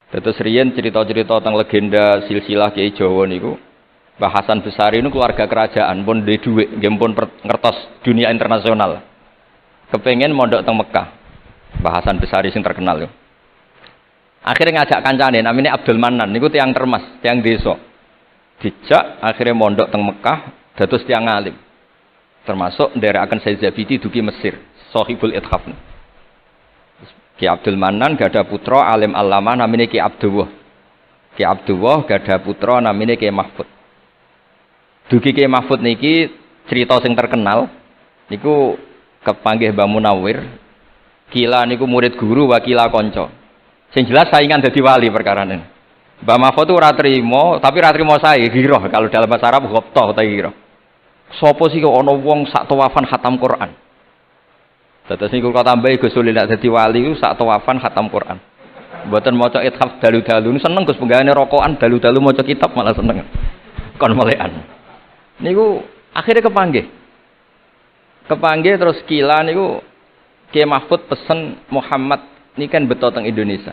Terus riyen cerita-cerita tentang legenda silsilah Kiai Jawa niku, Mbah Hasan Besari niku keluarga kerajaan pun duwe dhuwit, nggih pun ngertos dunia internasional. Kepengen mondok teng Mekah. Mbah Hasan Besari sing terkenal yo. Akhirnya ngajak kancane namanya Abdul Manan niku tiyang Termas, tiyang desa. Dijak akhirnya mondok teng Mekah dados tiyang alim. Termasuk nderekaken Sayyid Zabidi dugi Mesir, Shahibul Ithaf. Ki Abdul Manan gada putra alim alama namanya Ki Abdullah. Ki Abdullah gada putra namanya Ki Mahfud. Dugi Ki Mahfud niki cerita sing terkenal niku kepanggih Mbah Munawir. Kila niku murid guru wa kila kanca. Sing jelas saingan dadi wali perkarane. Mbah Mahfud itu ora trimo, tapi ora trimo sae giroh kalau dalam bahasa Arab ghobtoh ta giroh. Sopo sih kok ana wong sak tawafan khatam Quran. Dados niku kok tambahi Gus Sulil nek dadi wali ku sak tawafan khatam Quran. Mboten maca ithaf dalu-dalu seneng Gus penggaweane rokokan dalu-dalu maca kitab malah seneng. Kon melekan. Niku akhirnya kepanggih. Kepanggih terus kila niku Kiai Mahfud pesen Muhammad niki kan beto teng Indonesia.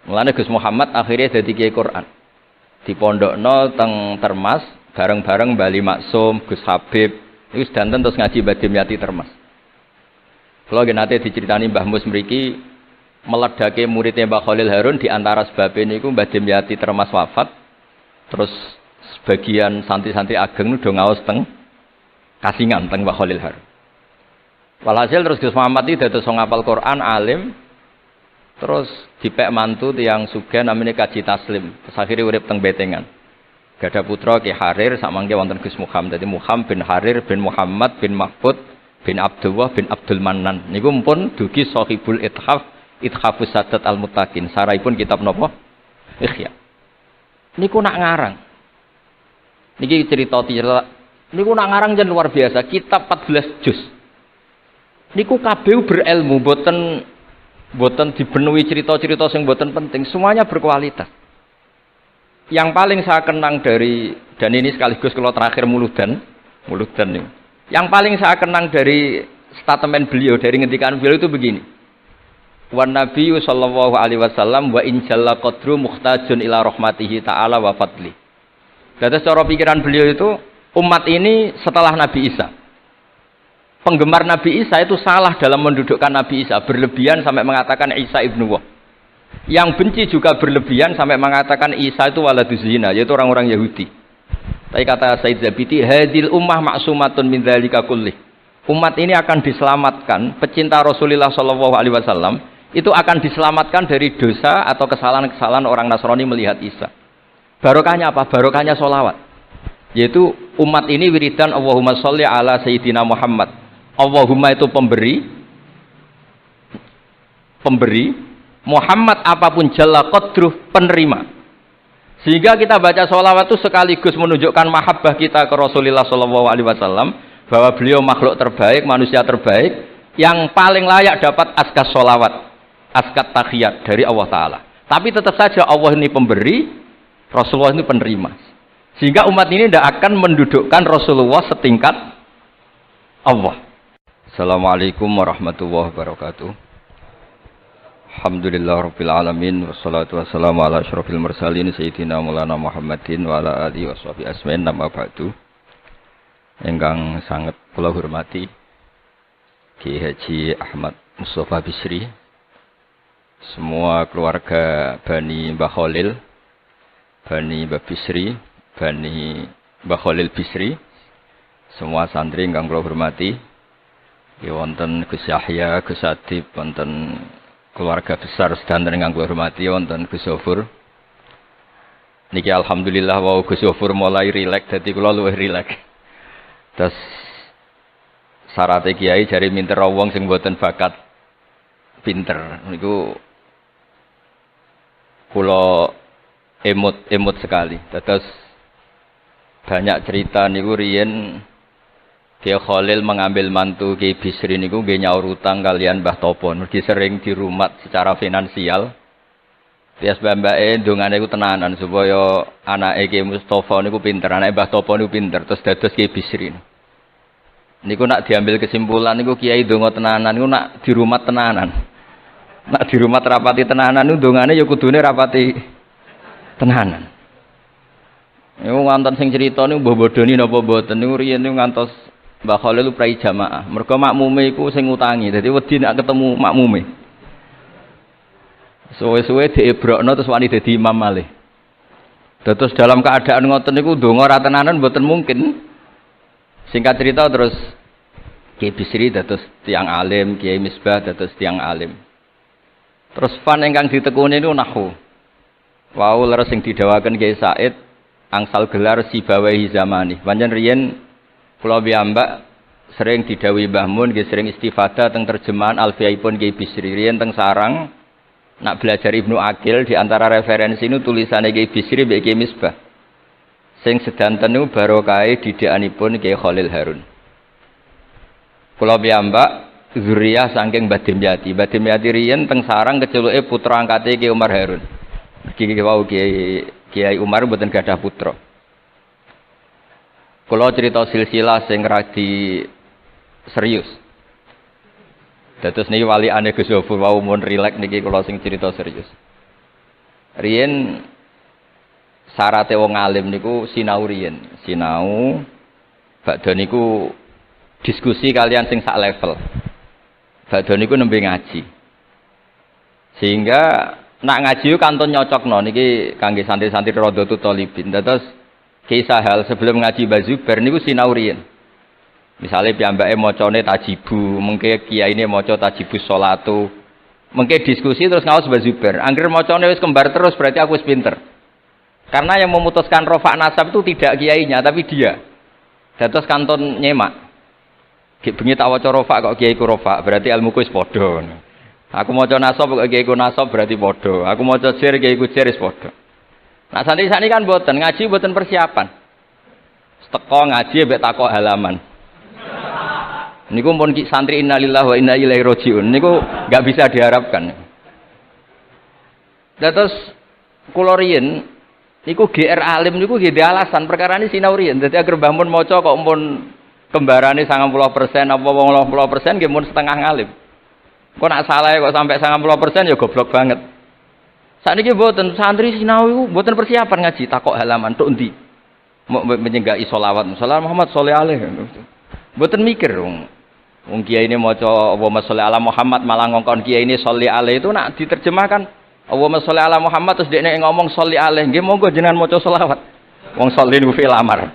Mulane Gus Muhammad akhirnya dadi Kiai Quran. Dipondokno teng Termas bareng-bareng Bali Maksum, Gus Habib, niku sedanten terus ngaji Badim Yati Termas. Kalau nate diceritani Mbah Mus mriki meledake muridnya Mbah Khalil Harun di antara sebabnya niku Mbah Dimyati Termas wafat. Terus sebagian santri-santri ageng udah ngaos teng Kasingan teng Mbah Khalil Harun. Walhasil terus Gus Muhammad iki dados ngapal Quran alim. Terus dipek mantu tiyang sugih namanya Kaji Taslim. Terus akhirnya urip teng Betengan. Gada putra Ki Harir samangke wonten Gus Muhammad. Dadi Muhammad bin Harir bin Muhammad bin Mahfud bin Abdullah bin Abdul Manan niku pun dugi Shahibul Ithaf Ithafus Sadat Al-Muttaqin saraipun kitab napa Ikhya niku nak ngarang niki cerita niku nak ngarang jan luar biasa kitab 14 juz niku kabeh berilmu boten dipenuhi cerita-cerita sing boten penting semuanya berkualitas yang paling saya kenang dari dan ini sekaligus kalau terakhir muludan niku yang paling saya kenang dari statement beliau, dari ngendikan beliau itu begini. Wan Nabi sallallahu alaihi wasallam wa in jalla qadru muhtajun ila rahmatihi ta'ala wa fadli. Jadi cara pikiran beliau itu umat ini setelah Nabi Isa. Penggemar Nabi Isa itu salah dalam mendudukkan Nabi Isa, berlebihan sampai mengatakan Isa ibnu Wah. Yang benci juga berlebihan sampai mengatakan Isa itu waladuz zina, yaitu orang-orang Yahudi. Tapi kata Sayyid Zabidi, hadil ummah maksumatun min dzalika kullih. Umat ini akan diselamatkan, pecinta Rasulullah sallallahu alaihi wasallam itu akan diselamatkan dari dosa atau kesalahan-kesalahan orang Nasrani melihat Isa. Barokahnya apa? Barokahnya sholawat. Yaitu umat ini wiridan Allahumma sholli ala sayyidina Muhammad. Allahumma itu pemberi, Muhammad apapun jalla qadruh penerima. Sehingga kita baca sholawat itu sekaligus menunjukkan mahabbah kita ke Rasulullah SAW bahwa beliau makhluk terbaik, manusia terbaik yang paling layak dapat askas sholawat, askat tahiyat dari Allah Ta'ala. Tapi tetap saja Allah ini pemberi, Rasulullah ini penerima. Sehingga umat ini tidak akan mendudukkan Rasulullah setingkat Allah. Assalamualaikum warahmatullahi wabarakatuh. Alhamdulillah rabbil alamin wassalatu wassalamu ala asyrafil mursalin sayyidina Maulana Muhammadin wa ala alihi washabihi asma'in nama ba'du. Ingkang sangat kula hormati Ki Haji Ahmad Mustafa Bisri, semua keluarga Bani Mbah Khalil, Bani Mbah Bisri, Bani Mbah Khalil Bisri, semua santri ingkang kula hormati, ya wonten Gus Yahya, Gus Adib, wonten keluarga besar sedanten ingkang kula hormati wonten Gus Zofur. Niki alhamdulillah wau Gus Zofur mulai rileks dadi kula luwih rileks. Terus syaratnya kiai jari minter wong sing mboten bakat pinter niku kula emut sekali. Terus banyak cerita niku riyen Kiai Khalil mengambil mantu Kiai Bisri niku nggih nyaur utang kalian Mbah Topo. Mergi sering dirumat secara finansial. Tias mbake ndongane iku tenanan supaya anake Kiai Mustofa niku pinter, anake Mbah Topo niku pinter, terus dados Kiai Bisri. Niku nak diambil kesimpulan niku Kiai ndonga tenanan niku nak dirumat tenanan. Nak di rumah rapati tenanan itu dongane ya kudune rapati tenanan. Iku ngantos sing crita niku mbah bodoni napa mboten niku riyen niku ngantos Mbah Khalil prai jamaah. Mergo makmume iku sing ngutangi. Dadi wedi nek ketemu makmume. Suwe-suwe diebrokno terus wani dadi imam malih. Terus dalam keadaan ngoten niku ndonga ra tenanan mboten mungkin. Singkat cerita terus Kiai Bisri dados tiang alim, Kiai Misbah dados tiang alim. Terus fan ingkang ditekuni niku nahwu. Wau leres sing didhawaken Kiai Said angsal gelar sibawahi zamani. Pancen riyen kula piyambak sering didhawuhi Mbah Mun nggih sering istifadah teng terjemahan Alfiyaipun Kiai Bisri. Riyen teng sarang nak belajar Ibnu Aqil di antara referensi nu tulisane Kiai Bisri mbek Kiai Misbah. Sing sedanten niku barokahe didikanipun Kiai Khalil Harun. Kula piyambak zuriyah saking Mbah Dimyati. Mbah Dimyati riyen teng sarang keceluke putra angkate Kiai Umar Harun. Iki wau Kiai Umar mboten gadah putra. Kula cerita silsilah sing radi serius. Dados niki walikane Gus Zofur wau mun rileks niki kula sing cerita serius. Riyen syarate wong alim niku sinau riyen. Sinau badhe niku diskusi kalian sing sak level. Badhe niku nembe ngaji. Sehingga nak ngaji ku kantun nyocokno niki kangge santri-santri Radhatul Thalibin. Dados kisah hal sebelum ngaji Mbah Zubair niku sinau riyen. Misale piyambake macane tajibu, mengke kiyaine maca tajibus sholatu. Mengke diskusi terus ngaos Mbah Zubair. Angger macane wis kembar terus berarti aku wis pinter. Karena yang memutuskan rofa nasab itu tidak kiainya tapi dia. Dados kantun nyemak. Ki bengi tak waca rofa kok kiaiku rofa, berarti ilmuku wis padha. Aku maca nasab kok kiaiku nasab berarti padha. Aku maca jer kiaiku jer wis padha. Nah santri-santri kan mboten ngaji mboten persiapan. Teko ngaji mbek takok halaman. Niku pun santri innalillahi wa inna ilaihi rajiun. Niku enggak bisa diharapkan. Terus kula riyen niku GR alim niku nggih di alasan perkara ini sinau riyen. Dadi agar Mbah Mun maca kok mun kembarane 90% apa 80% nggih mun setengah ngalim. Kok nak salah kok sampai 90% ya goblok banget. Sakniki mboten santri sinau iku mboten persiapan ngaji takok halaman tok endi. Mau menyenggai sholawat. Salam Muhammad sholli alaihi. Mboten mikir wong kiai ini maca Allahumma sholli ala Muhammad malah ngongkon kiai ini sholli alaihi itu nak diterjemahkan Allahumma sholli ala Muhammad terus dekne ngomong sholli alaihi nggih monggo jenengan maca sholawat. Wong sholli niku fi'il amar.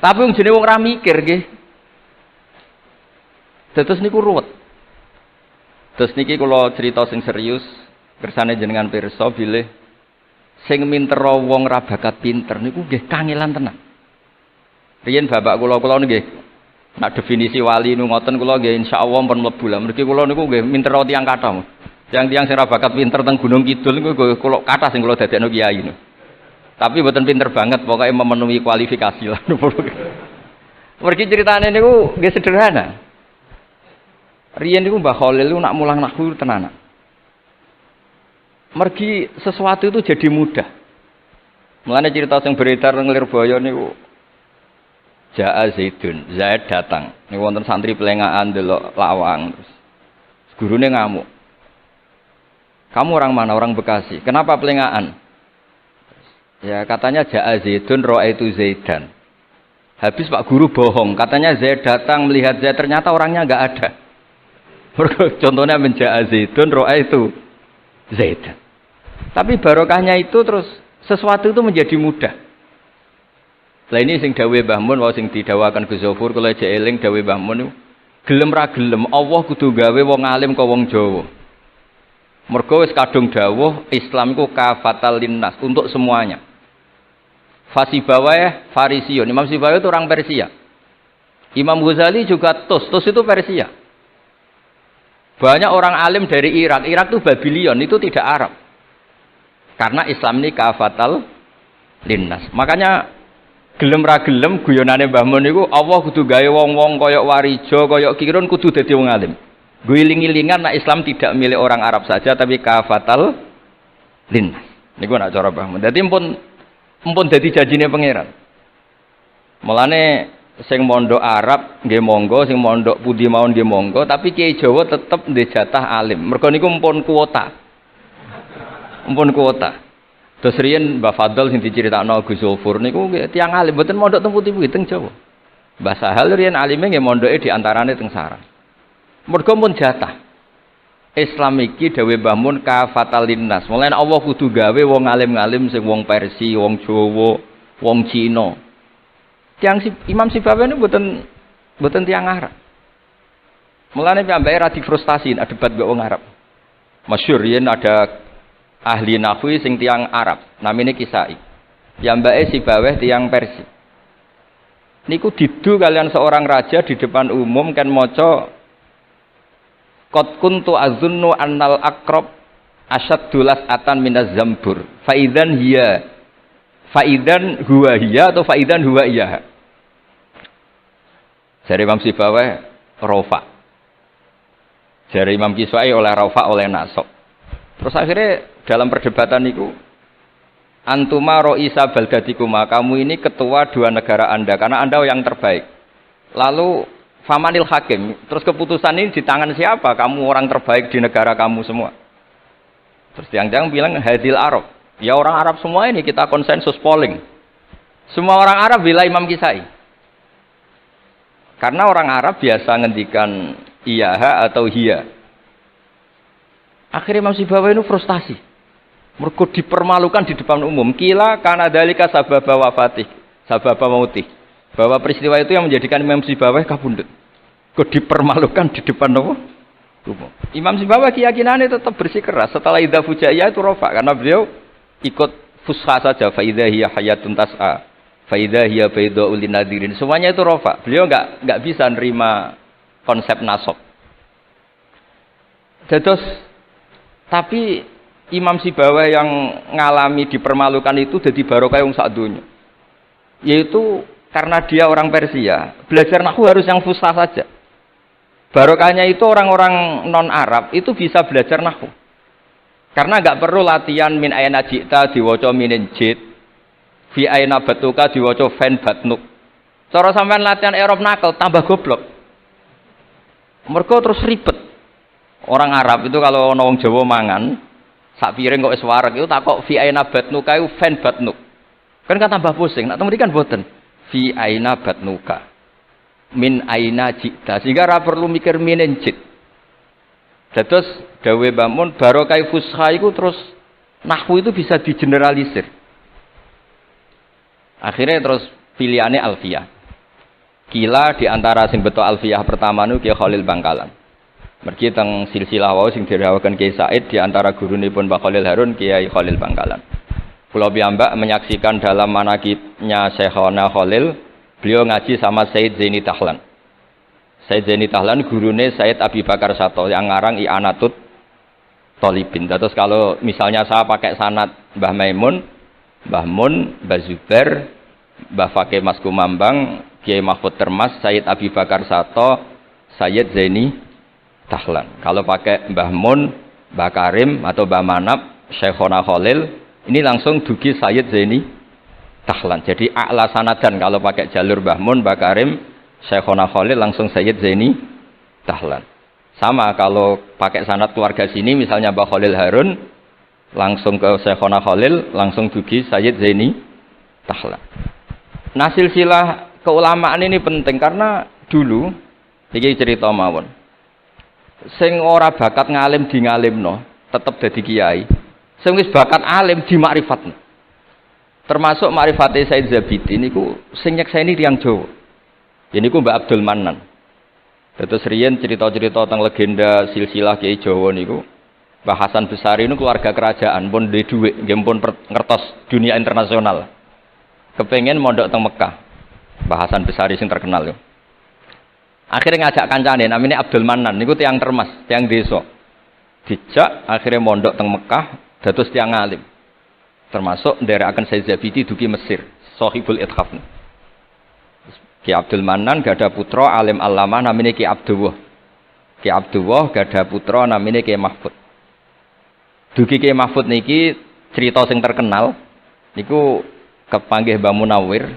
Tapi wong jenenge wong ra mikir nggih. Terus niku ruwet. Terus niki kula cerita sing serius kersane jenengan pirsa bilih sing mintera wong ra bakat pinter niku nggih kangelan tenan. Riyen bapak kula nggih nak definisi wali nu ngoten kula nggih insyaallah pun mlebu lah. Mergi kula niku nggih mintera tiyang kathah. Tiang-tiang sing ra bakat pinter teng Gunung Kidul niku kula kathah sing kula dadekno kiai niku. Tapi mboten pinter banget pokoknya memenuhi kualifikasi lah. Mergi ceritane niku nggih sederhana. Riyen niku Mbah Khalil niku nak mulang nahwu tenanan. Mergi sesuatu itu jadi mudah. Mulane cerita sing beredar nang Lirboyo niku Ja'a Zaidun, Zaid datang. Niku wonten santri pelengahan delok lawang terus. Gurune ngamuk. Kamu orang mana? Orang Bekasi. Kenapa pelengahan? Ya katanya Ja'a Zaidun ra'aitu Zaidan. Habis Pak Guru bohong, katanya Zaid datang melihat Zaid ternyata orangnya enggak ada. Contohnya menja'a Zaidun ra'aitu Zaidan. Tapi barokahnya itu terus sesuatu itu menjadi mudah. Lah ini sing dawuhe Mbah Mun wae sing didawakan Gus Zofur kula jek eling dawuhe Mbah Mun gelem ra gelem Allah kudu gawe wong alim kok wong Jawa. Mergo wis kadung dawuh Islam iku kafatal linnas untuk semuanya. Fasibawayh Farisiun. Imam Sibawayh itu orang Persia. Imam Ghazali juga Tus itu Persia. Banyak orang alim dari Irak. Irak itu Babylon, itu tidak Arab. Karena Islam ini kafatal linnas. Makanya gelem ra gelem guyonane Mbah Mun niku Allah kudu gawe wong-wong kaya Warijo, kaya Kirun kudu dadi wong alim. Guling-gilingan nek Islam tidak milik orang Arab saja tapi kafatal linnas. Niku nak cara Mbah Mun. Dadi empun dadi janjine pangeran. Mulane Sing mondok Arab nggih monggo, sing mondok pundi mawon nggih monggo, tapi Kiai Jawa tetep ndek jatah alim. Mergo niku mpun kuota. Mpun kuota. Terus riyen Mbah Fadl sing diceritakno Gus Zulfur niku tiyang alim mboten mondok teng pundi-pundi teng Jawa. Mbah Sahal riyen alime nggih mondoke di antarane teng Sarang. Mergo pun jatah. Islam iki dawuh Mbah Mun kafatal linnas. Mulane Allah kudu gawe wong alim-alim sing wong Persia, wong Jawa, wong Cina. Imam Sibawi ini buatan tiang Arab. Mulane piyambake ra difrustasi debat mbek wong Arab. Masyhur yen ada ahli nahwi sing tiang Arab, namine Kisai. Piyambake Sibawi tiang Persia. Niku didu kalian seorang raja di depan umum kan maca qad kuntu azunnu annal aqrab asyaddulas atan minaz zambur. Faidan huwa hiya atau faidan huwa iya. Jari Imam Sibawi rofa. Jari Imam Kiswai oleh rofa oleh nasab. Terus akhirnya dalam perdebatan itu antuma ro'isa baldatikuma, kamu ini ketua dua negara Anda karena Anda yang terbaik. Lalu famanil hakim, terus keputusan ini di tangan siapa? Kamu orang terbaik di negara kamu semua. Terus tiang-tiang bilang hadil Arab. Ya orang Arab semua ini kita konsensus polling. Semua orang Arab bila Imam Kisai. Karena orang Arab biasa ngendikan iyaha atau hiya. Akhirnya Imam Sibawi itu frustasi. Mergo dipermalukan di depan umum. Kila karena dalika sababa wafatih, sababa mautih. Bahwa peristiwa itu yang menjadikan Imam Sibawi kabundut. Kok dipermalukan di depan umum. Imam Sibawi keyakinannya tetap bersikeras. Setelah idza fujaiyah itu rofa karena beliau ikut fusha saja. Fa idza hiya hayatun tas'a. Faidah hiya baydha'ul linadirin. Semuanya itu rofa. Beliau enggak bisa nerima konsep nasab. Tapi Imam Sibawi yang ngalami dipermalukan itu jadi barokah wong sak donya. Yaitu karena dia orang Persia, belajar nahwu harus yang fusha saja. Barokahnya itu orang-orang non Arab itu bisa belajar nahwu. Karena enggak perlu latihan min ayna ji'ta diwaca minin jid. Fi aina batuka diwaca fan batnuk. Cara sampean latihan Arab nakal tambah goblok. Mergo terus ribet. Orang Arab itu kalau ana wong Jawa mangan, sak piring kok wis wareg itu takok fi aina batnuka iku fan batnuk. Kan tambah pusing. Nek mriki kan boten. Fi aina batnuka. Min aina jita. Sehingga ora perlu mikir minen jit. Dados dawuh Mbah Mun barokah fusha iku terus nahwu itu bisa digeneralisir. Akhirnya terus pilihannya Alfiyah. Kila diantara sing beto Alfiyah pertama nu Kiai Khalil Bangkalan. Mergi teng silsilah wau sing dirawaken Kiai Said diantara gurunipun Mbah Khalil Harun Kiai Khalil Bangkalan. Kula piyambak menyaksikan dalam manaqibnya Syekhona Khalil, beliau ngaji sama Said Zaini Tahlan. Said Zaini Tahlan gurune Said Abi Bakar Sato yang ngarang I'anatut Thalibin. Terus kalau misalnya saya pakai sanad Mbah Maimun, Mbah Mun, Mbah Zubair, Mbah Fakih Mas Kumambang, Kiai Mahfud Termas, Sayyid Abi Bakar Sato, Sayyid Zaini Tahlan. Kalau pakai Mbah Mun, Mbah Karim atau Mbah Manap, Syekhona Khalil, ini langsung dugi Sayyid Zaini Tahlan. Jadi a'la sanadan kalau pakai jalur Mbah Mun, Mbah Karim, Syekhona Khalil langsung Sayyid Zaini Tahlan. Sama kalau pakai sanad keluarga sini misalnya Mbah Khalil Harun langsung ke Syekhona Khalil, langsung dugi Sayyid Zaini Tahlan. Nah silsilah keulamaan ini penting karena dulu iki cerita mawon. Sing ora bakat ngalim di ngalimno, tetep dadi kiai. Sing wis bakat alim di makrifatno. Termasuk makrifate Said Zabidi niku sing nyekseni tiyang Jawa. Niku Mbak Abdul Mannan. Terus riyen cerita-cerita tentang legenda silsilah Kiai Jawa niku Mbah Hasan Besari ini keluarga kerajaan, pun di duit, pun ngertos dunia internasional. Kepengen mondok teng Mekah. Mbah Hasan Besari sing terkenal yo. Akhirnya ngajak kancane namanya Abdul Mannan niku tiang termas, tiang desa. Dijak akhirnya mondok teng Mekah, dados tiang alim. Termasuk nderekaken Said Zabidi dugi Mesir, Shahibul Ithaf. Ki Abdul Mannan gada putra alim alama namanya Ki Abdullah. Ki Abdullah gada putra namanya Ki Mahfud. Dugi Kiai Mahfud niki cerita sing terkenal niku kepanggih Mbah Munawir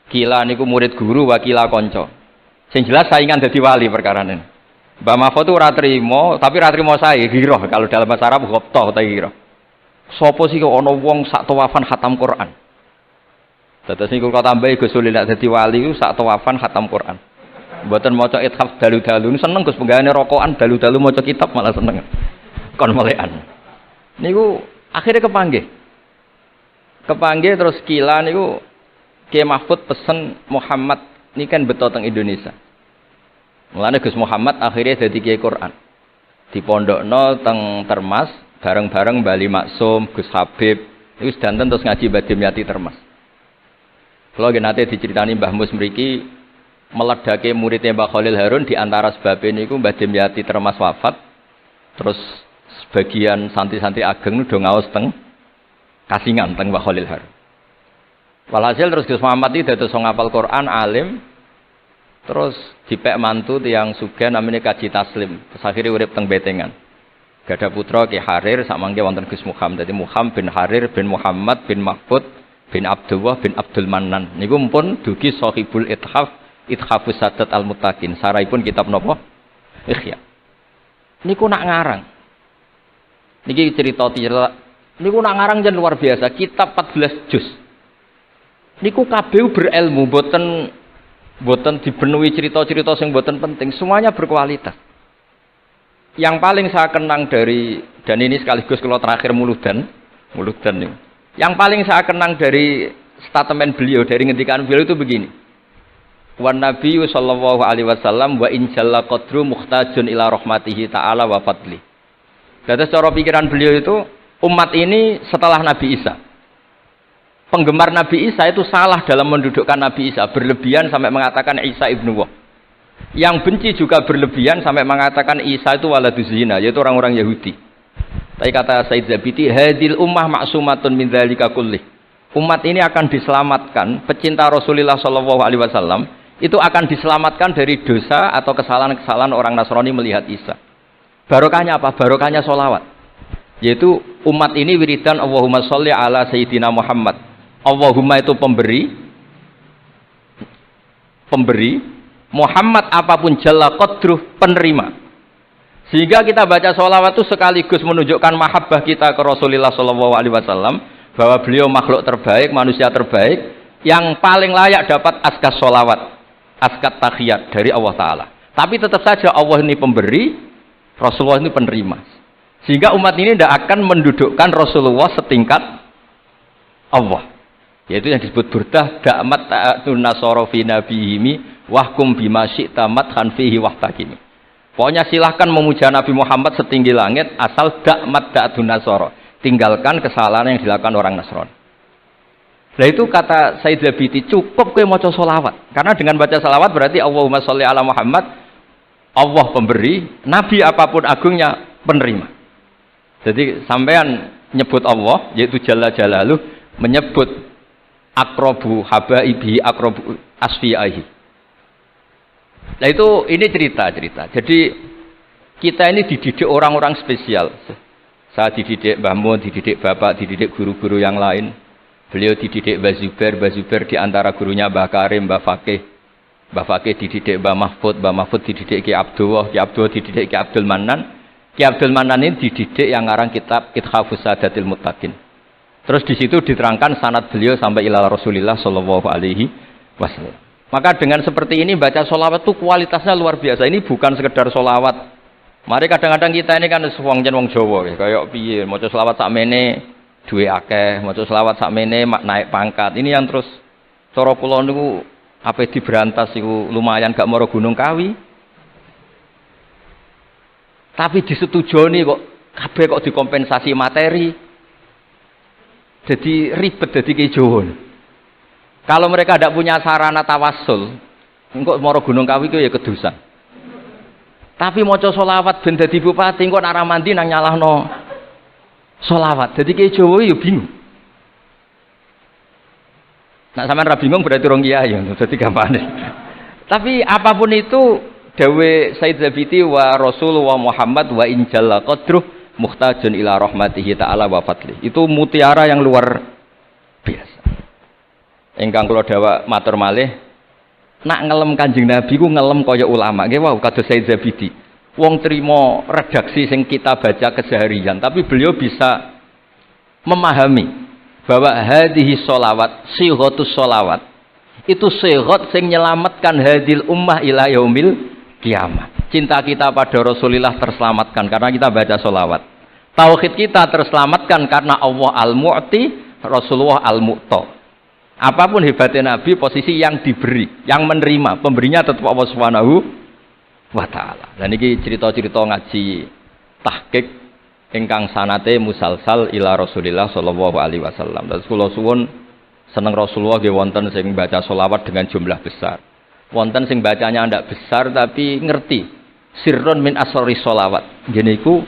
Kila niku murid guru wa kila kanca. Sing jelas saingan dadi wali perkarane. Mbah Mahfud itu ora trimo, tapi ora trimo sae giroh kalau dalam bahasa Arab ghobtoh ta giroh. Sopo sih kok ana wong sak tawafan khatam Quran. Dados niku kok tambahi Gus Sulil nek dadi wali ku sak tawafan khatam Quran. Mboten maca ithaf dalu-dalu seneng Gus penggane rokokan dalu-dalu maca kitab malah seneng. Kon melekan. Niku akhirnya kepanggih terus kila niku Kiai Mahfud pesen Muhammad ini kan betul teng Indonesia. Mulane Gus Muhammad akhirnya dadi Kiai Quran. Di pondokno teng Termas bareng-bareng Bali Maksum, Gus Habib, niku sedanten terus ngaji Badim Yati Termas. Kalau nate diceritani Mbah Mus mriki meledake muridnya Mbah Khalil Harun di antara sebabnya niku Mbah Dimyati Termas wafat. Terus sebagian santri-santri ageng udah ngaos teng Kasingan teng Mbah Khalil Harun. Walhasil terus Gus Muhammad itu dados ngapal Quran alim. Terus dipek mantu tiyang sugih namanya Kaji Taslim. Terus akhirnya urip teng Betengan. Gada putra Ki Harir samangke wonten Gus Muhammad. Dadi Muhammad bin Harir bin Muhammad bin Mahfud bin Abdullah bin Abdul Manan. Niku pun dugi Sahibul Ithafus Sadat Al-Muttaqin. Saraipun kitab napa? Ikhya. Niku nak ngarang. Niki cerita niku nak ngarang jan luar biasa. Kitab 14 juz. Niku kabeh berilmu, boten dipenuhi cerita-cerita sing boten penting. Semuanya berkualitas. Yang paling saya kenang dari, dan ini sekaligus kalau terakhir muludan nih. Yang paling saya kenang dari statement beliau, dari ngendikan beliau itu begini. Wan Nabi sallallahu alaihi wasallam wa in jalla qadru muhtajun ila rahmatihi ta'ala wa fadli. Jadi secara pikiran beliau itu umat ini setelah Nabi Isa. Penggemar Nabi Isa itu salah dalam mendudukkan Nabi Isa, berlebihan sampai mengatakan Isa ibnu Wah. Yang benci juga berlebihan sampai mengatakan Isa itu waladuz zina, yaitu orang-orang Yahudi. Tapi kata Said Zabidi, hadil ummah ma'sumatun min dzalika kullih. Umat ini akan diselamatkan, pecinta Rasulullah sallallahu alaihi wasallam itu akan diselamatkan dari dosa atau kesalahan-kesalahan orang Nasrani melihat Isa. Barokahnya apa? Barokahnya sholawat. Yaitu umat ini wiridan Allahumma sholli ala Sayyidina Muhammad. Allahumma itu pemberi, Muhammad apapun jalla qadruh penerima. Sehingga kita baca sholawat itu sekaligus menunjukkan mahabbah kita ke Rasulullah sallallahu alaihi wasallam, bahwa beliau makhluk terbaik, manusia terbaik yang paling layak dapat askas sholawat, askat tahiyat dari Allah Ta'ala. Tapi tetap saja Allah ini pemberi, Rasulullah ini penerima. Sehingga umat ini tidak akan mendudukkan Rasulullah setingkat Allah. Yaitu yang disebut burdah da'mat ta'atun nasara fi nabihimi wahkum bima syi'ta madhan fihi wahtakimi. Pokoknya silahkan memuja Nabi Muhammad setinggi langit asal da'mat ta'atun nasara. Tinggalkan kesalahan yang dilakukan orang Nasrani. Nah itu kata Said Zabidi, cukup kowe maca sholawat. Karena dengan baca sholawat berarti Allahumma sholli ala Muhammad, Allah pemberi, Nabi apapun agungnya penerima. Jadi sampean nyebut Allah, yaitu Jalla Jalaluh, menyebut akrobu habaibi akrobu asfi'ahi. Nah itu ini cerita. Jadi kita ini dididik orang-orang spesial. Saya dididik Mbah Mun, dididik Bapak, dididik guru-guru yang lain. Beliau dididik Mbah Zubair di antara gurunya Mbah Karim, Mbah Fakih dididik Mbah Mahfud dididik Ki Abdullah dididik Ki Abdul Manan. Ki Abdul Manan ini dididik yang ngarang kitab Ithafus Sadatil Muttaqin. Terus di situ diterangkan sanad beliau sampai ila Rasulillah sallallahu alaihi wasallam. Maka dengan seperti ini baca sholawat itu kualitasnya luar biasa. Ini bukan sekedar sholawat. Mari kadang-kadang kita ini kan wong Jawa kayak piye maca sholawat sakmene duwe akeh, maca sholawat sakmene naik pangkat. Ini yang terus cara kula niku ape diberantas iku lumayan gak mara Gunung Kawi. Tapi disetujoni kok kabeh kok dikompensasi materi. Jadi ribet jadi kejowo. Kalau mereka tidak punya sarana tawasul, engkau moro Gunung Kawi itu ya kedusan. Tapi maca sholawat ben dadi bupati, engkau arah mandi nang nyalahno sholawat. Jadi kejowo ya bingung. Nak sampean ra bingung berarti rong kiai ya, dadi gampane. Tapi apapun itu dawe Said Zabidi wa Rasulullah Muhammad wa in jalla qadruh muhtajun ila rahmatihi ta'ala wa fadli. Itu mutiara yang luar biasa. Ingkang kula dawuh matur malih, nak ngelem Kanjeng Nabi ku ngelem kaya ulama. Nggih wau kados Said Zabidi. Wong trimo redaksi sing kita baca keseharian, tapi beliau bisa memahami bahwa hadhihi sholawat, sighatus sholawat. Itu sighat sing nyelamatkan hadil ummah ila yaumil kiamat. Cinta kita pada Rasulullah terselamatkan karena kita baca sholawat. Tauhid kita terselamatkan karena Allah al-Mu'ti, Rasulullah al-Mu'ta. Apapun hebatnya Nabi, posisi yang diberi, yang menerima, pemberinya tetap Allah Subhanahu wa taala. Dan ini cerita-cerita ngaji tahqiq ingkang sanate musalsal ila Rasulillah sallallahu alaihi wasallam. Dan kula suwun seneng Rasulullah nggih wonten sing baca selawat dengan jumlah besar. Wonten sing bacanya ndak besar tapi ngerti sirrun min asrori sholawat. Ngene iku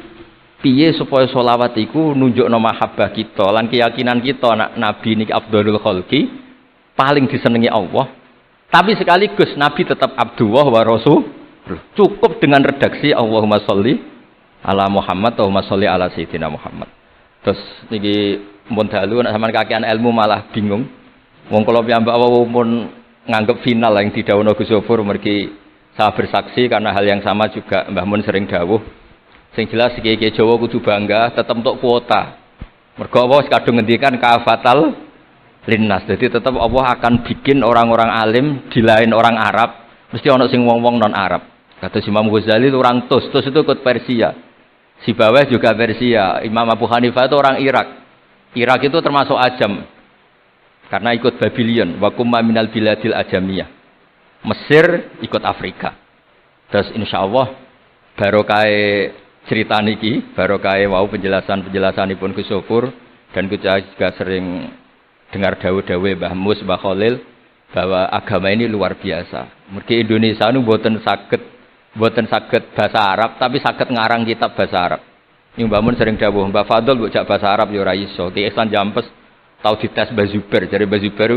piye supaya sholawat iku nunjukno mahabbah kita lan keyakinan kita anak Nabi niki afdhalul khalqi, paling disenengi Allah. Tapi sekaligus Nabi tetap Abdullah wa Rasul. Cukup dengan redaksi Allahumma sholli ala Muhammad, Allahumma sholli ala Sayyidina Muhammad. Terus niki mun dalu nek sampean kakean ilmu malah bingung. Wong kula piyambak pun nganggep final yang didhawuhna Gus Zofur mergi saya bersaksi karena hal yang sama juga Mbah Mun sering dawuh. Sing jelas kiai-kiai Jawa kudu bangga tetep untuk kuota. Mergo Allah kadung ngendikan kafatal linnas. Jadi tetap Allah akan bikin orang-orang alim di lain orang Arab, mesti ana sing wong-wong non Arab. Kata Imam Ghazali itu orang Tus itu ikut Persia. Si bawah juga Persia. Imam Abu Hanifah itu orang Irak. Irak itu termasuk Ajam. Karena ikut Babylon, wa kumma minal biladil ajamiyah. Mesir ikut Afrika. Terus insyaallah barokah cerita niki, barokah wau penjelasanipun Gus Sofur dan kita juga sering dengar dawuh-dawuh Mbah Mus, Mbah Khalil bahwa agama ini luar biasa. Mergi Indonesia nu mboten saged bahasa Arab tapi saged ngarang kitab bahasa Arab. Ini Mbah Mun sering dawuh, Mbah Fadl mbok jak bahasa Arab ya ora iso. Ki Ihsan Jampes tau dites Mbah Zubair, jare Mbah Zubair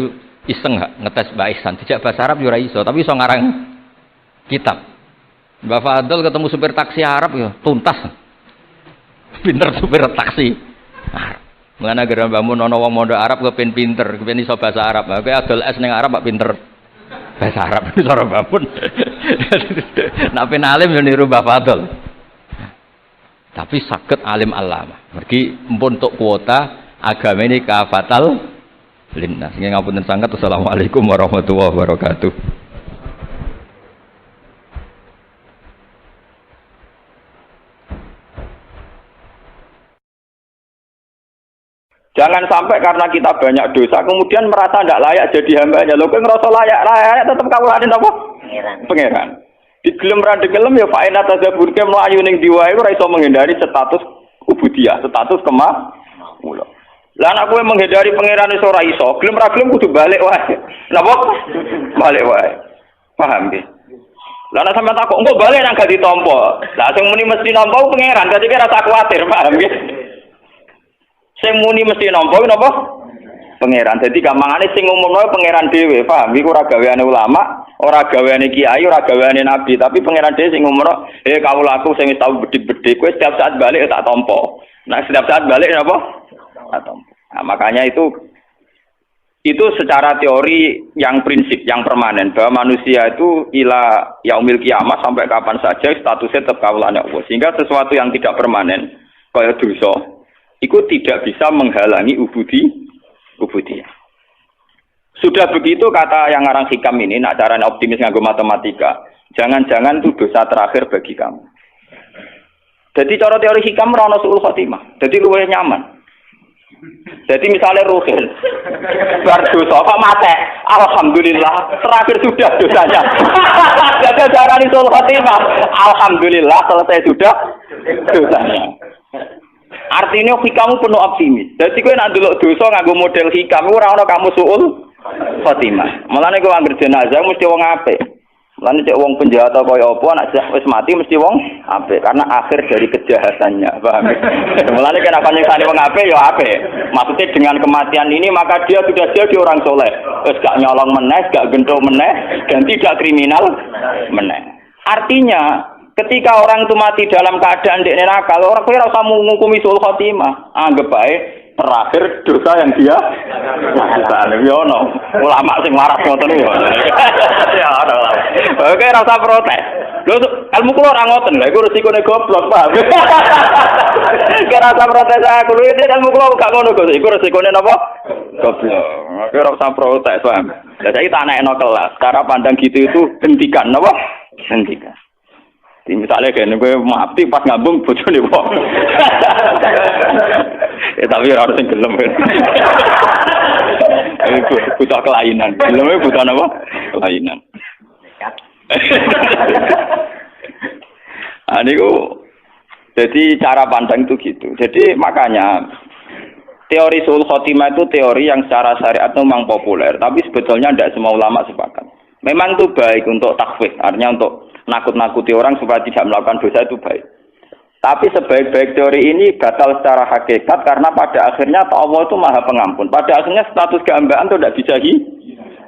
iseng gak ngetes Mbah Ihsan, dijak bahasa Arab ya ora iso, tapi iso ngarang kitab. Mbah Fadl ketemu supir taksi Arab ya tuntas. Pinter supir taksi Arab. Mulane gara Mbah Mun ana wong mondok Arab kepen pinter, kepen iso bahasa Arab. Kowe adol es ning Arab kok pinter bahasa Arab cara Mbah Mun. Nek pen alim yo niru Mbah Fadl. Tapi saged alim alama. Mergi empun tuk kuota agama ini kafatal linnas. Nggih ngapunten sanget. Assalamualaikum warahmatullahi wabarakatuh. Jangan sampai karena kita banyak dosa kemudian merasa tidak layak jadi hambanya. Lho kowe ngerasa layak tetep kawulane napa? Pangeran. Digelem ra digelem ya faina tadzabur ke mlayu ning diwae ora iso menghindari status ubudiyah, status kemula. Lah nek kowe menghindari pangeran iso ora iso, gelem ra gelem kudu balik wae. Napa? Balik wae. Paham nggih? Lah nek sampeyan takok engko balik nang gak ditampa. Lah sing muni mesti nampa pangeran, dadi kira rasa kuwatir, paham nggih? Sing muni mesti nampa napa? Pangeran. Dadi gampangane sing umumno pangeran dhewe, paham? Iku ora gaweane ulama, ora gaweane kiai, ora gaweane nabi, tapi pangeran dhewe sing umumno, kawulaku sing wis tau bedik-bedik, kowe setiap saat balik tak tampa. Nah, setiap saat balik napa? Tak tampa. Nah, makanya itu secara teori yang prinsip, yang permanen bahwa manusia itu ila yaumil kiamat sampai kapan saja statusnya tetap kawulane Allah. Sehingga sesuatu yang tidak permanen kaya dosa itu tidak bisa menghalangi ubudiyah. Sudah begitu kata yang ngarang hikam ini, nak caranya optimis nganggo matematika, jangan-jangan itu dosa terakhir bagi kamu. Jadi cara teori hikam ora suul khotimah. Jadi luwih nyaman. Jadi misalnya Ruhin bar dosa kok mate, alhamdulillah terakhir sudah dosanya. Jadi caranya suul khotimah, alhamdulillah selesai sudah dosanya. Artinya hikamu penuh optimis. Jadi kowe nek ndelok dosa nganggo model hikam ora ana kamu suul khotimah. Mulane kowe anggere jenazah mesti wong apik. Mulane cek wong penjahat kaya apa nek wis mati mesti wong apik karena akhir dari kejahatannya. Paham? Mulane kena nyiksa wong apik ya apik. Maksudnya dengan kematian ini maka dia sudah jadi orang soleh. Wis gak nyolong meneh, gak gendho meneh dan tidak kriminal meneh. Artinya ketika orang itu mati dalam keadaan ndek neraka, orang kira ora usah ngukumi suul khotimah. Anggap bae terakhir dosa yang dia lakukan. Ya ono. Ulama sing waras ngoten ya. Ya ono. Oke, rasa protes. Lho ilmu kula ora ngoten lha iku resikone goblok, paham. Kira rasa protes aku lho iki ilmu kula gak ngono kok. Iku resikone napa? Goblok. Kira rasa protes, paham. Lah saiki tak anekno kelas. Cara pandang gitu itu hentikan napa? Hentikan. Misalnya kene kowe mati pas ngambung bojone kok. Ya tapi ora harus gelem. Iku butuh kelainan. Geleme butuh apa? Kelainan. Niku jadi cara pandang itu gitu. Jadi makanya teori suul khotimah itu teori yang secara syariat memang populer, tapi sebetulnya tidak semua ulama sepakat. Memang itu baik untuk takhwif, artinya untuk nakut-nakuti orang supaya tidak melakukan dosa itu baik. Tapi sebaik-baik teori ini batal secara hakikat karena pada akhirnya Allah itu Maha Pengampun. Pada akhirnya status kehambaan itu tidak bisa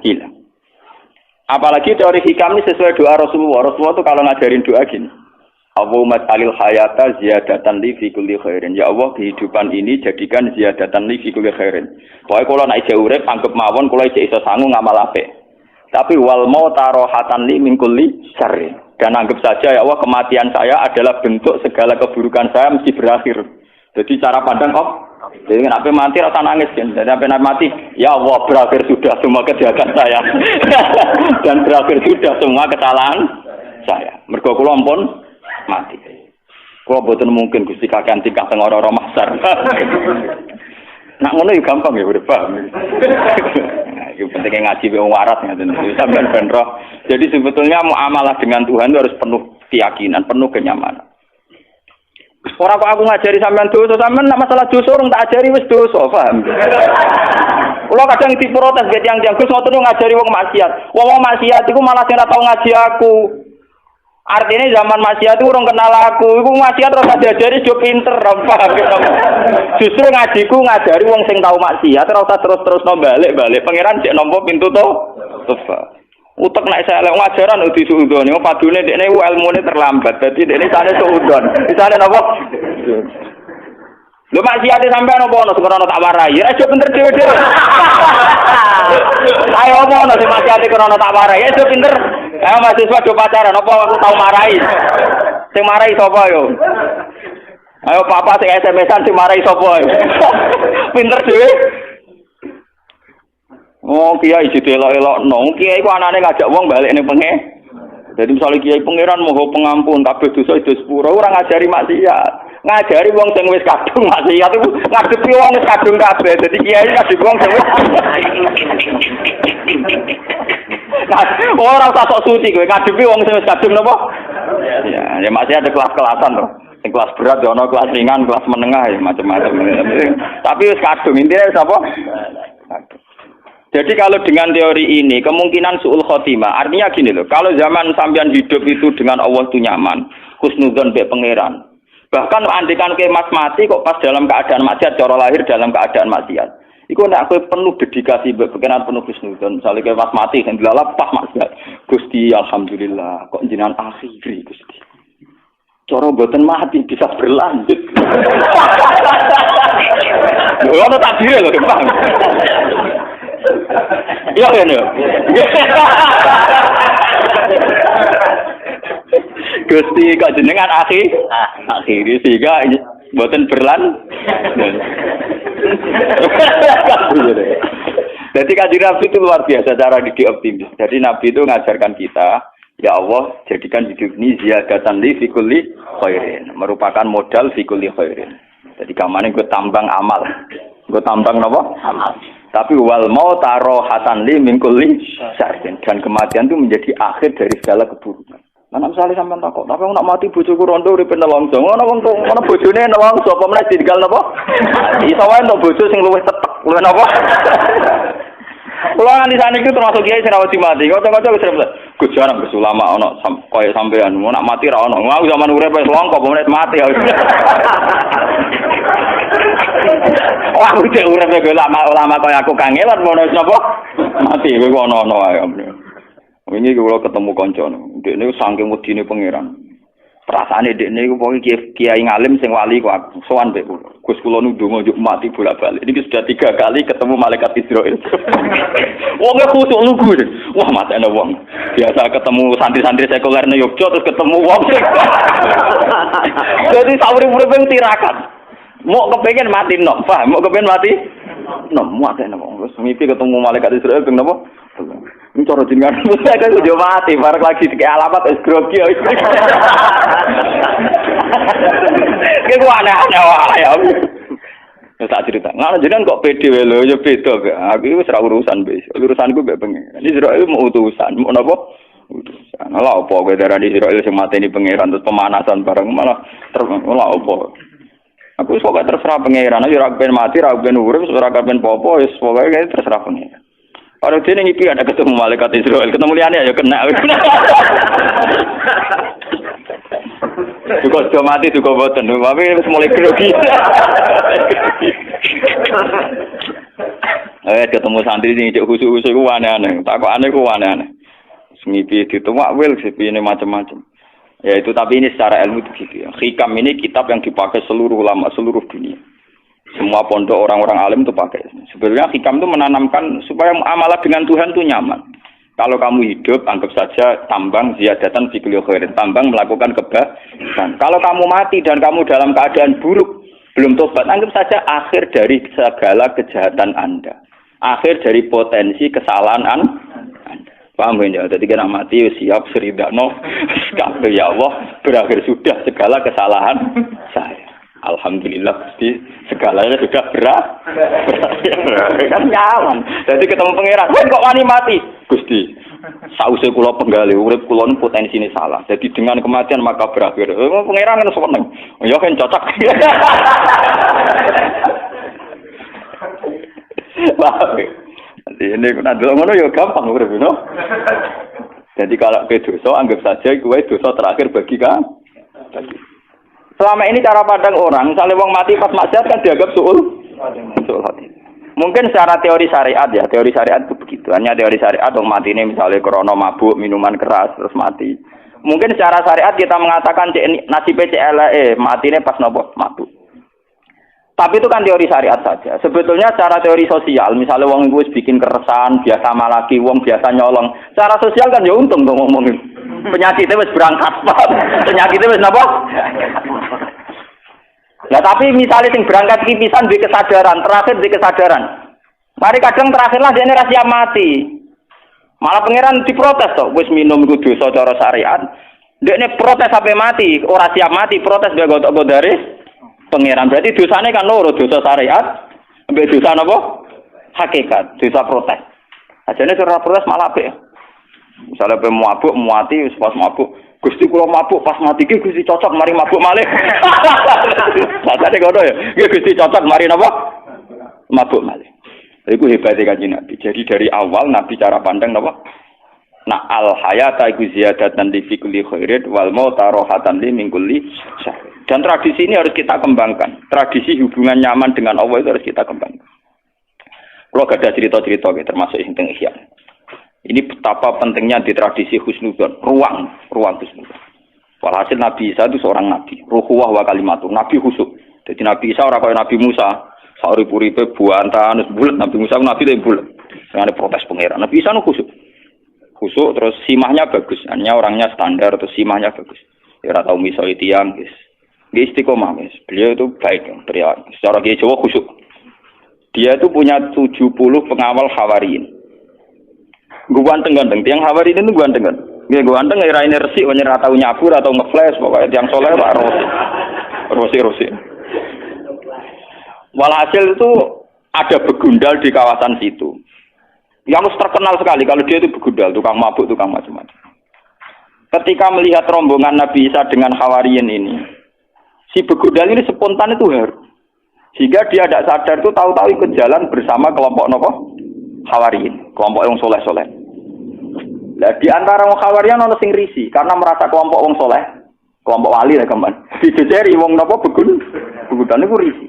hilang. Apalagi teori hikam ini sesuai doa Rasulullah. Rasulullah itu kalau ngajarin doa gini. Allahumma jalil hayata ziyadatan li fi kulli khairin. Ya Allah, kehidupan ini jadikan ziyadatan li fi kulli khairin. Pokoknya kalau nak ijek urip anggap mawon kalau ijek iso sangu ngamal apik. Tapi wal mauta rohatan li min kulli syarri. Dan anggap saja ya Allah kematian saya adalah bentuk segala keburukan saya mesti berakhir. Jadi cara pandang jadi kenapa mati rasa nangis kan? Jadi apa mati? Ya Allah berakhir sudah semua kejahatan saya dan berakhir sudah semua kesalahan saya. Mergo kula ampun mati. Kula boten mungkin Gusti kakean tingkah teng ora-ora mahsyar. Nak ngono yo gampang ya udah paham. Itu pentingnya ngaji wong waras ngaten sampean ben roh. Jadi sebetulnya muamalah dengan Tuhan itu harus penuh keyakinan, penuh kenyamanan. Orang kok aku ngajari sampean dosa, sampean nak masalah dosa orang tak ajari wis dosa, paham? Kalau kadang diprotes ge tiyang-tiyang Gus ngoten ngajari wong maksiat. Wong maksiat iku malah sing ora tau ngaji aku. Artinya zaman maksiat itu orang kenal aku, iku maksiat terus diajari do pinter, paham? Justru ngajiku ngajari wong sing tau maksiat ora terus-terus balik-balik. Pangeran cek nampa pintu to. Utek nek saya lek ngajaran disuudoni, padune dekne ilmune terlambat. Dadi dekne sane suudon. Disane napa? Lho maksiate sampean apa ono sing ora tak warai. Ya aja pinter dhewe-dhewe. Ayo ono sing maksiate ora tak warai. Ya aja pinter. Ayo mahasiswa do pacaran apa aku tau marai. Sing marai sapa yo? Ayo papa sing SMS-an sing marai sapa yo? Pinter dhewe. Oh kiai didelok-elokno. Kiai ku anane ngajak wong balik ning pengen. Jadi misalnya kiai pangeran moho pengampun kabeh dosa itu sepuro ora ngajari maksiat. Ngajari wong sing wis kadung maksiat iku ngadepi wong wis kadung kabeh. Dadi kiai ngadepi wong sing wis ora usah sok suci kowe ngadepi wong sing wis kadung napa? Ya masih ada kelas-kelasan to. Sing kelas berat ya ono, kelas ringan, kelas menengah ya macam-macam. Tapi wis kadung intine sapa? Jadi kalau dengan teori ini, kemungkinan su'ul khotimah, artinya gini loh, kalau zaman sampean hidup itu dengan Allah itu nyaman, husnudzon be pangeran. Bahkan andikan ke mas mati kok pas dalam keadaan maksiat, cara lahir dalam keadaan maksiat. Iku nek kowe penuh dedikasi be pangeran penuh husnudzon, misalnya ke mas mati sing dilalap pas maksiat. Gusti alhamdulillah, kok jenengan akhiri Gusti. Cara mboten mati bisa berlanjut. Lho ono takdire lho, Pak. Iya kan ya. Gusti kok jenengan akhiri sehingga mboten berlan. Jadi Kanjeng Nabi itu luar biasa cara didik optimis. Jadi Nabi itu ngajarkan kita, ya Allah jadikan hidup ini ziyadatan li fi kulli khairin, merupakan modal fi kulli khairin. Jadi kamane gue tambang amal. Gue tambang napa? Amal. Tapi wal mauta rohatan li min kulli syarrin, dan kematian itu menjadi akhir dari segala keburukan. Mana misalnya sampean takok, tapi nak mati bojoku rondo uripe nelongso. Ngono bojone nelongso apa meneh ditinggal napa? Iso wae entuk bojo sing luwih tetek, luwih napa? Kulo nganti saniki termasuk kiai sing rawat mati. Kocok-kocok wis repot. Gus jarang Gus ulama ana kaya sampean, nak mati ra ono. Aku zaman urip wis longko apa meneh mati. Wah, udah urip ulama kaya aku kangelan ngono sapa? Mati kowe ono-ono ae. Wingi kula ketemu kanca, ndekne saking wedine pangeran. Perasaane dekne iku pokoke kiai ngalim sing wali kok sowan mbek kula. Gus kula ndonga njuk mati bolak-balik. Ini sudah 3 kali ketemu malaikat Israil. Wong e khusuk lugu. Wah, matane wong. Biasa ketemu santri-santri sekuler nang Yogyakarta terus ketemu wong. Jadi sauri-uripe tirakat. Mau kepengin mati nok, paham? Mau kepengin mati nok, matane wong. Terus mimpi ketemu malaikat Israil ping napa? Ini cara jenengan saya kan udah mati, bareng lagi di alamat es grogi. Kayak gua aneh-aneh wae ya. Tak cerita. Nggak jenengan kok pede wae lho, ya beda gak. Aku wis ora urusan wis. Urusanku mbek pengen. Ini Israel mau utusan, mau napa? Utusan. Lah opo kowe darani Israel sing mateni pangeran terus pemanasan bareng malah lah opo. Aku wis pokoke terserah pangeran, ora kepen mati, ora kepen urip, ora kepen popo, wis pokoke terserah pangeran. Kalau dia ngipi ada ketemu malaikat Israel, ketemu liane ya kena. Juga sudah mati juga boten, tapi mulai grogi. Ketemu santri sing cek khusus-khusus ku aneh-aneh, tak kok aneh ku aneh-aneh. Ngipi dituwak wil sepi ini macam-macam. Ya itu tapi ini secara ilmu begitu ya. Hikam ini kitab yang dipakai seluruh ulama seluruh dunia. Semua pondok orang-orang alim itu pakai. Sebenarnya hikam itu menanamkan supaya muamalah dengan Tuhan itu nyaman. Kalau kamu hidup, anggap saja tambang ziyadatan fi kulli khairin. Tambang melakukan kebaikan. Kalau kamu mati dan kamu dalam keadaan buruk, belum tobat, anggap saja akhir dari segala kejahatan Anda. Akhir dari potensi kesalahan Anda. Paham ya? Jadi kena mati siap seridakno. Ya Allah, berakhir sudah segala kesalahan saya. Alhamdulillah Gusti segalanya sudah berakhir kan nyaman. Jadi ketemu pangeran, kok wani mati? Gusti, sause kula penggali urip kula niku potensine salah. Jadi dengan kematian maka berakhir. Pangeran kan seneng. Ya kan cocok. Wah. Ini nanti ngono ya gampang urip no. Jadi kalau ke dosa anggap saja kowe dosa terakhir bagi kan. Selama ini cara pandang orang, misalnya wong mati pas maksiat kan dianggap suul hati. Mungkin secara teori syariat ya, teori syariat itu begitu. Hanya teori syariat wong mati ini misalnya krono mabuk, minuman keras terus mati. Mungkin secara syariat kita mengatakan nasibnya CLE, mati ini pas nopo mabuk. Tapi itu kan teori syariat saja. Sebetulnya secara teori sosial, misalnya wong itu bikin keresahan, biasa malaki, wong biasa nyolong. Secara sosial kan ya untung dong ngomongin. Penyakitnya wis berangkat, Pak. Penyakitnya wis napa? Nah, tapi misalnya sing berangkat iki pisan duwe kesadaran, terakhir duwe kesadaran. Mari kadang terakhirlah dia ini rahasia mati. Malah pangeran diprotes toh, wis minum iku dosa cara syariat. Dekne protes sampai mati, ora siap mati, protes dia gotok-godare pangeran. Berarti dosane kan loro, dosa syariat, mbek dosa napa? Hakikat, dosa protes. Ajane ora protes malah apik. Misalnya pe mabuk, muati, pas mabuk, Gusti kula mabuk pas mati ki Gusti cocok mari mabuk malih. Sakjane ngono ya. Nggih Gusti cocok mari napa? Mabuk malih. Iku hebate Kanjeng Nabi. Jadi dari awal Nabi cara pandang napa? Nah al hayata iku ziyadatan li fi kulli khairin wal mauta rahatan li min kulli syarr. Dan tradisi ini harus kita kembangkan. Tradisi hubungan nyaman dengan Allah itu harus kita kembangkan. Kalau gak ada cerita-cerita termasuk yang teng Ihya. Ini betapa pentingnya di tradisi husnudzon, ruang husnudzon. Walhasil Nabi Isa itu seorang nabi, ruhuwah wa kalimatun, nabi khusuk. Jadi Nabi Isa ora kaya Nabi Musa, saurip-uripe buantan, bulet. Nabi Musa nabi itu bulet. Dengan protes pangeran. Nabi Isa nu khusuk. Khusuk terus simahnya bagus, hanya orangnya standar terus simahnya bagus. Ya ora tau misoi tiyang, guys. Dia istiqomah, guys. Beliau itu baik, teriak. Secara Kiai Jawa khusuk. Dia itu punya 70 pengawal Hawariyin. Gue ganteng-ganteng, tiang Hawari ini tuh ganteng-ganteng. Gue ganteng, ngirain resik, ora tau nyabur atau ngeflash, pokoknya tiang soleh Pak Rosi. Walhasil itu ada begundal di kawasan situ. Yang terkenal sekali kalau dia itu begundal, tukang mabuk, tukang macam-macam. Ketika melihat rombongan Nabi Isa dengan Hawariyin ini, si begundal ini spontan itu haru. Sehingga dia tidak sadar itu tahu-tahu ikut jalan bersama kelompok nopo Hawariyin, kelompok yang soleh-soleh. Nah, di antara wong Hawariyin ono sing risi karena merasa kelompok wong soleh, kelompok wali lah kemban. Dijejeri wong nopo begudan niku risi.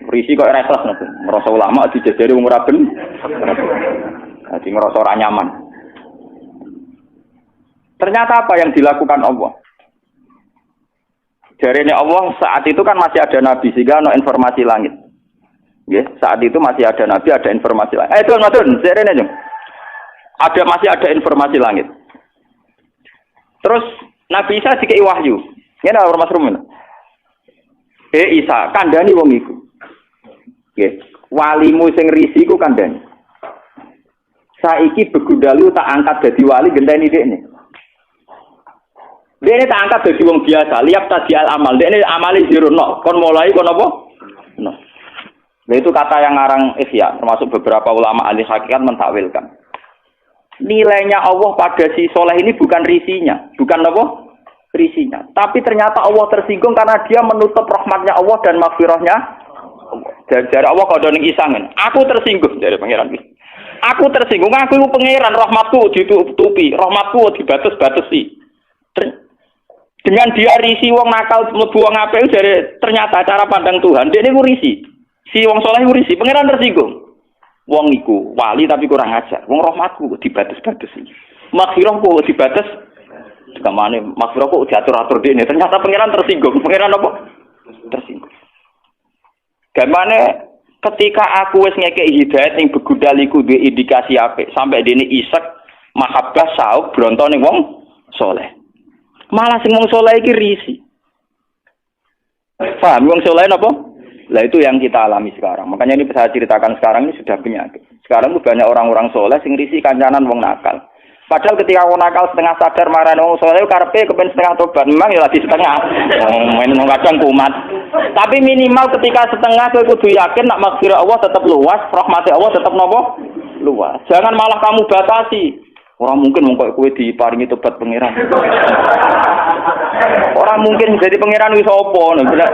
Risi kok ora ikhlas nopo. Merasa ulama dijejeri wong ora ben. Dadi ngerasa ora nyaman. Ternyata apa yang dilakukan Allah? Jarene Allah saat itu kan masih ada nabi sehingga ada informasi langit. Ya, saat itu masih ada nabi, ada informasi langit. Tuan, jarene aja. Masih ada informasi langit. Terus Nabi Isa dikei wahyu. Ngene ora Mas Rumen. Isa, kandhani wong iku. Nggih, walimu sing risi iku kandhani. Saiki begundalu tak angkat dadi wali genteni dekne. Dekne tak angkat dadi wong biasa, liap tadi al amal. Dekne amale zero no. Kon mulai kon apa? No. Nah itu kata yang ngarang Ihya, termasuk beberapa ulama ahli hakikat mentakwilkan. Nilainya Allah pada si soleh ini bukan risinya, bukan apa? Risinya. Tapi ternyata Allah tersinggung karena dia menutup rahmatnya Allah dan maghfirahnya. Dari Allah kalau ning isangen, aku tersinggung dari pangeran. Aku tersinggung, aku itu pangeran, rahmatku ditutupi, rahmatku dibatas-batasi. Dengan dia risi wong nakal mlebu wong apik dari ternyata cara pandang Tuhan, dia niku risi. Si wong soleh iku risi, pangeran tersinggung. Wong iku wali tapi kurang ajar. Wong rahmatku dibatas-batasi. Maghfirah kok dibatas. Kamane maghfirah kok diatur-atur dene. Ternyata pangeran tersinggung. Pangeran apa? Tersinggung. Gamane ketika aku wis ngekeki hidayat ning begudal iku duwe indikasi apik sampai dene isek mahabbah sauk bronto ning wong soleh. Malah sing wong soleh iki risi. Paham wong soleh napa? Lah itu yang kita alami sekarang. Makanya ini saya ceritakan sekarang ini sudah penyakit. Sekarang itu banyak orang-orang soleh sing risi kancanan wong nakal. Padahal ketika wong nakal setengah sadar marah wong soleh karepe kepen setengah tobat. Memang ya lagi setengah. Main wong kadang kumat. Tapi minimal ketika setengah kowe kudu yakin nak maghfirah Allah tetap luas, rahmat Allah tetap nopo? Luas. Jangan malah kamu batasi. Orang mungkin mengkok kowe diparingi tobat pangeran. Orang mungkin jadi pangeran wis apa.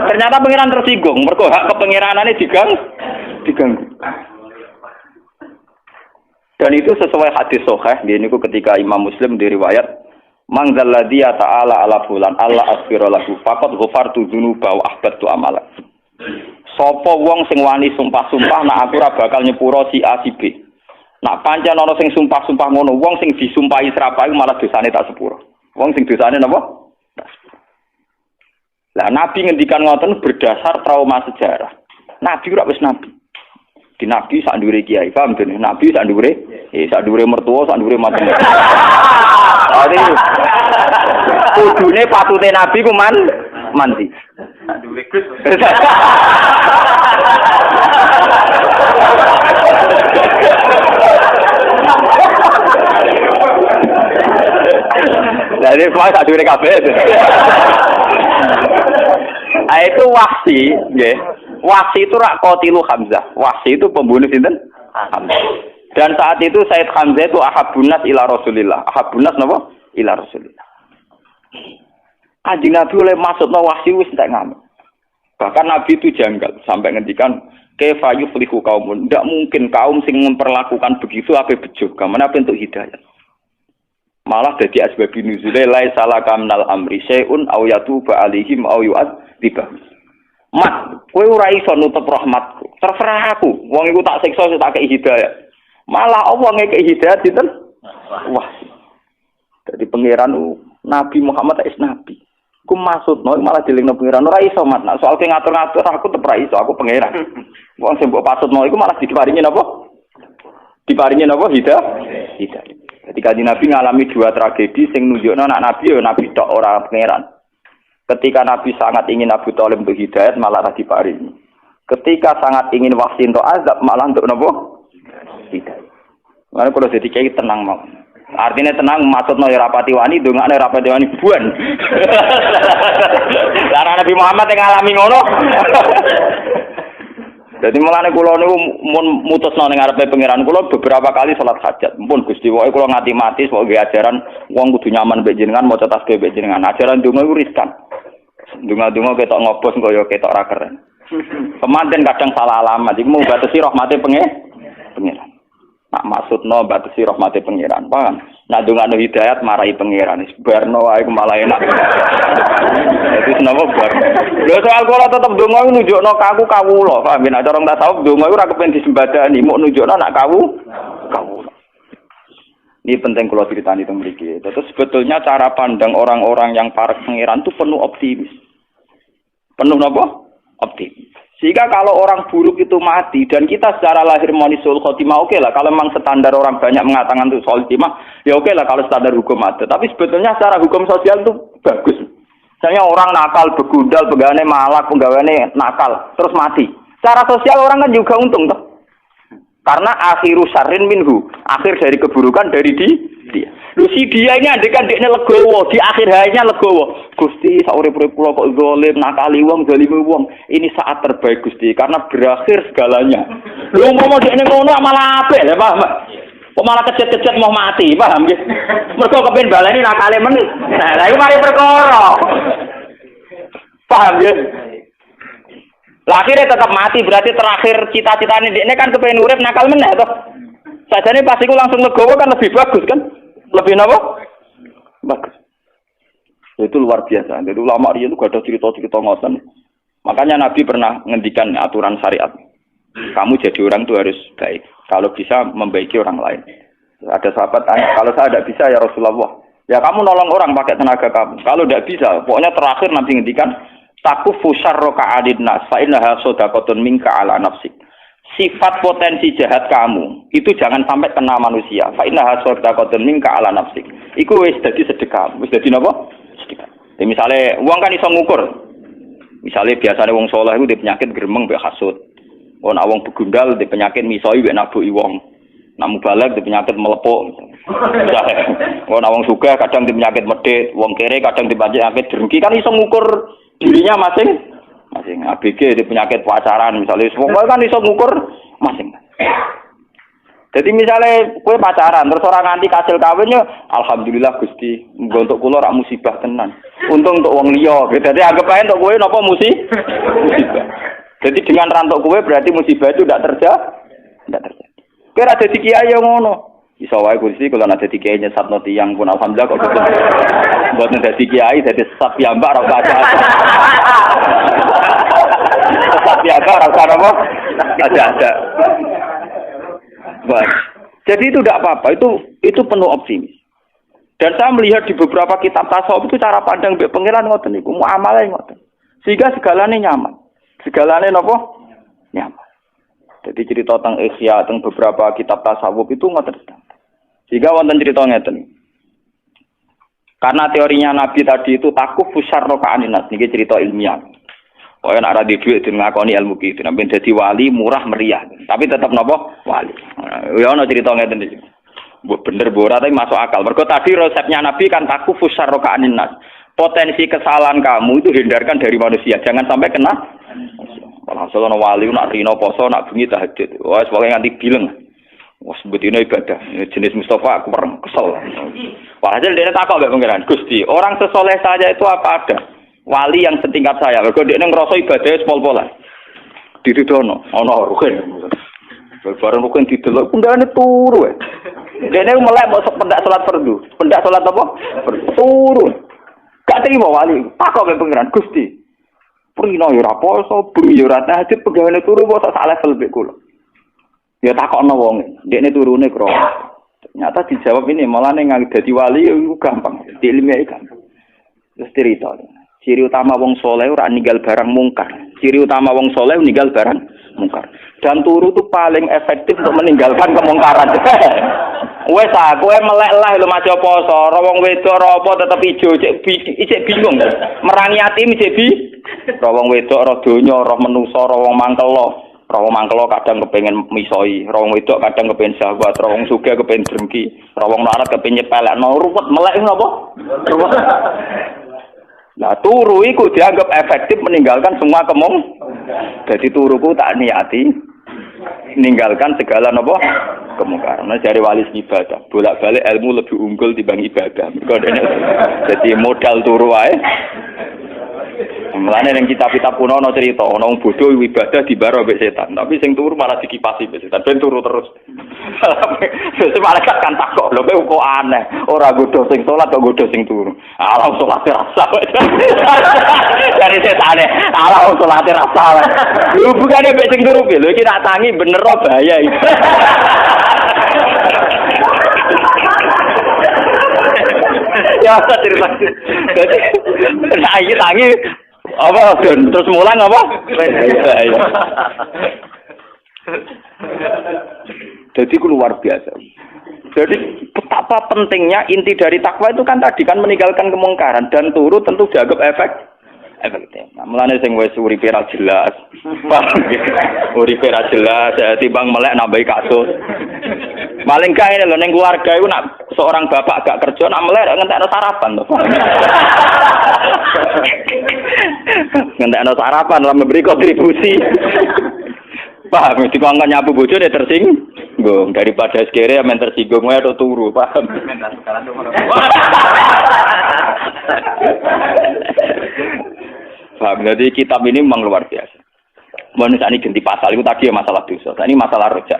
Ternyata pangeran tersinggung, mergo hak kepangeranane diganggu. Dan itu sesuai hadis sahih, niku ketika Imam Muslim diriwayat, "Man dzalladzi ta'ala ala fulan Allah asfira lahu faqad ghafartu dzunuba wa ahbattu amala." Sapa wong sing wani sumpah-sumpah nak aku ora bakal nyepuro si A si B. Nak pancen ana sing sumpah-sumpah ngono, wong sing disumpahi serapai malah dosane tak sepuro. Wong sing dosane napa? Lah Nabi ngendikan ngoten berdasar trauma sejarah. Nabi ora wis nabi. Di Nabi sak ndure kiai, paham dene? Nabi sak ndure mertua, sak ndure mantu. Ade. Kudune patute Nabi ku mandi. Sak ndure Gus. Jadi semua satu kabeh. Itu Wahsi, nggih. Wahsi itu rak qatilu Hamzah. Wahsi itu pembunuh sinten? Hamzah. Dan saat itu Said Hamzah itu ahabunnas ila Rasulillah. Ahabunnas napa? Ila Rasulillah. Kanjeng Nabi oleh maksudna Wahsi wis entek ngamen. Bahkan Nabi itu janggal sampai ngendikan kaifa yuflihu qaumun. Tidak mungkin kaum sing memperlakukan begitu ape bejo. Kamana bentuk hidayah. Malah dadi asbabun nuzule laisa lakamnal amri syai'un aw yatuba alaihim aw yu'adzibah. Mat, kowe ora iso nutup rahmatku. Terserah aku. Wong iku tak siksa tak kei hidayah. Malah Allah ngekei hidayah sinten? Wah. Dadi pangeran Nabi Muhammad is nabi. Ku maksudno malah dilingno pangeran ora iso mat. Soal ke ngatur-ngatur aku tetep ora iso, aku pangeran. Wong sing mbok pasutno iku malah diparingi napa? Diparingi napa? Hidayah. Ketika Nabi ngalami dua tragedi sing nunjukno anak Nabi ya Nabi tok ora pangeran. Ketika Nabi sangat ingin Abu Thalib untuk hidayat malah ra diparingi. Ketika sangat ingin Wahsi untuk azab malah untuk napa? Hidayat. Mane kalau dadi kiai tenang mau. Artinya tenang maksudno ya rapati wani ndongakne rapati wani buan. Lah Nabi Muhammad yang ngalami ngono. Jadi mulane kula niku mun mutusno ning ngarepe pangeran kula beberapa kali salat hajat. Mumpun Gusti wae kula ngati mati sok nggih ajaran wong kudu nyaman mbek jenengan maca tasbih mbek jenengan. Ajaran donga iku riskan. Donga-donga ketok ngobos kaya ketok ra keren. Pemanten kadang salah alamat iku mau batasi rahmate pangeran. Nak maksudno batasi rahmate pangeran. Paham? Nak dongano hidayat marahi pangeran. Barno wae malah enak. Itu napa bar. Lho soal kula tetep donga iku nunjukno kaku kawula. Paham nek cara tasawuf donga iku ora kepen disembadani, muk nunjukno nak kawula. Ini penting kalau ceritani teng mriki. Terus sebetulnya cara pandang orang-orang yang para pangeran itu penuh optimis. Penuh napa? Optimis. Sehingga kalau orang buruk itu mati dan kita secara lahir monisul khotimah oke lah. Kalau memang standar orang banyak mengatakan itu khotimah, ya oke lah kalau standar hukum ada. Tapi sebetulnya secara hukum sosial itu bagus. Misalnya orang nakal, begundal, pegawainya malak, pegawainya nakal, terus mati. Secara sosial orang kan juga untung toh. Karena akhiru syarrin minhu, akhir dari keburukan dari dia. Lu si dia ini andekan dekne legowo, di akhir hayatnya legowo. Gusti saurip-urip kula kok zalim, nakali wong, zalimi wong. Ini saat terbaik Gusti karena berakhir segalanya. Lu mau dekne ngono malah apik lho, paham? Kok malah kecet-kecet mau mati, paham nggih? Mergo kepen baleni nakale men. Nah, lha iku mari perkara. Paham nggih? Lah akhirnya tetap mati berarti terakhir cita-citane dekne kan kepen urip nakal meneh toh. Sajane pas iku langsung legowo kan lebih bagus kan? Lebih apa? Bagus. Itu luar biasa. Jadi ulama dia itu gak ada cerita-cerita ngoten. Makanya Nabi pernah ngendikan aturan syariat. Kamu jadi orang itu harus baik. Kalau bisa membaiki orang lain. Ada sahabat tanya, kalau saya tidak bisa ya Rasulullah. Ya kamu nolong orang pakai tenaga kamu. Kalau tidak bisa, pokoknya terakhir Nabi ngendikan takufu syarroka adin nas fa innaha shadaqatun minka ala nafsik. Sifat potensi jahat kamu itu jangan sampai kena manusia. Fa innaha shadaqatun minka ala nafsik. Iku wis dadi sedekah. Wis dadi napa? Sedekah. Misale wong kan iso ngukur. Misale biasane wong saleh iku di penyakit gremeng mbek hasud. Wong wong begundal di penyakit misoi mbek nabuki wong. Namu balik di penyakit melepuk. Wong wong sugih kadang di penyakit medhit, wong kere kadang di penyakit drengki kan iso ngukur dirinya masing ABG di penyakit pacaran misalnya semua kan iso ngukur masing. Jadi misalnya kue pacaran terus orang nganti kasil kawinnya alhamdulillah Gusti untuk kula rak musibah tenan. Untung untuk wong liya. Jadi anggap ae untuk kue napa musibah. Jadi dengan rantok kue berarti musibah itu tidak terjadi. Kira dadi kiai yo ngono. Iso wae Gusti kula nek dadi kiai nyesatno tiyang pun alhamdulillah kok betul. Mboten dadi kiai dadi sesat piyambak ora baca. Sesat piyambak ora apa? Ada. Baik. Jadi itu tidak apa-apa, itu penuh optimis. Dan saya melihat di beberapa kitab tasawuf itu cara pandang mbek pangeran ngoten niku, muamalah ngoten. Sehingga segalane nyaman. Segalane napa? Nyaman. Jadi cerita tentang Ihya, tentang beberapa kitab tasawuf itu ngoten. Sehingga wonten cerita ngeten. Karena teorinya Nabi tadi itu takuf syarra ka'aninas niki cerita ilmiah. Oh nek ora di dhuwit den ngakoni ilmu ki, sampeyan dadi wali murah meriah. Tapi tetap napa? Wali. Ya ana cerita ngeten iki. Mbok bener mbok ora tapi masuk akal. Mergo tadi resepnya Nabi kan takuf syarra ka'aninas. Potensi kesalahan kamu itu hindarkan dari manusia, jangan sampai kena. Kalau ana wali nak rino poso nak bengi tahajud. Wah, pokoke nganti bileng. Wah, sebetulnya ibadah. Jenis Mustafa aku pernah kesel. Walhasil dia takut mbek pangeran. Gusti, orang sesoleh saja itu apa ada? Wali yang setingkat saya. Mergo dekne ngrasa ibadahnya pol-polan. Didudono, ana rukun. Bareng rukun didelok, pundakane turu. Dekne melek mbok pendak salat fardu. Pendak salat apa? Turu. Gak terima wali. Takut mbek pangeran, Gusti. Prino ya ora poso, bengi ya ora tahajud, pegawane turu kok sak level mbek kula. Ya takokno wong, dekne turune kro. Ternyata dijawab ini malah ning dadi wali itu gampang, di ilmiah gampang. Terus cerita. Ciri utama wong soleh ora ninggal barang mungkar. Ciri utama wong soleh ninggal barang mungkar. Dan turu itu paling efektif untuk meninggalkan kemungkaran. Wes kowe melek lah lho maca poso, ora wong wedok ora apa tetep ijo, cek bingung. Merangi ati cek bi. Ora wong wedok ora donya, ora menungso, ora wong mangkelo. Ora wong mangkelo kadang kepengin misoi, ora wong wedok kadang kepengin syahwat, ora wong sugih kepengin drengki, ora wong larat kepengin nyepelekno ruwet melek napa? Ruwet. Nah, turu iku dianggap efektif meninggalkan semua Jadi turuku tak niati meninggalkan segala napa kemungkaran. Nah, dari wali ibadah, bolak-balik ilmu lebih unggul dibanding ibadah. Jadi modal turu wae. Mulane ning kitab-kitab kuno ana cerita ana wong bodho ibadah dibaro mbek setan, tapi sing turu malah dikipasi mbek setan, ben turu terus. Sesuk malaikat kan takok, lho kowe kok aneh, ora godho sing salat kok godho sing turu. Ala salate rasa. Dari setane, ala salate rasa. Lho bukane mbek sing turu lho iki tak tangi bener bahaya iki. Ya cerita. Jadi tangi Apa terus mulang apa? Jadi itu luar biasa. Jadi betapa pentingnya inti dari takwa itu kan tadi kan meninggalkan kemungkaran dan turu tentu dianggap efektif. Nah, mulane sing wis uripe ra jelas. Uripe ra jelas, timbang melek nambahi kasus. Paling gak ini lho ning keluarga iku nak seorang bapak gak kerja nak melek ngentekno sarapan to. Ngentekno sarapan lah memberi kontribusi. Paham, dikongkon nyapu bojone tersinggung daripada sekere men tersinggung wae tok turu, paham. Paham, jadi kitab ini memang luar biasa. Manusia ini ganti pasal, itu tadi ya masalah dosa. Ini masalah rojak.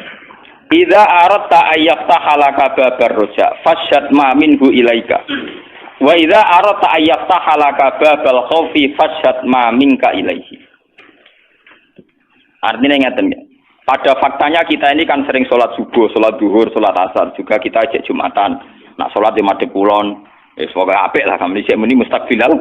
Idza aradta ayyaftaha laka babar rojak, fasyad ma minhu ilaika. Wa idza aradta ayyaftaha laka babal khaufi, fasyad ma minka ilaihi. Artinya ngeten ya. Pada faktanya kita ini kan sering sholat subuh, sholat duhur, sholat asar. Juga kita ajak Jumatan. Nak sholat di madhep kulon. Semoga apik lah kami dhisik muni mustaqbilal.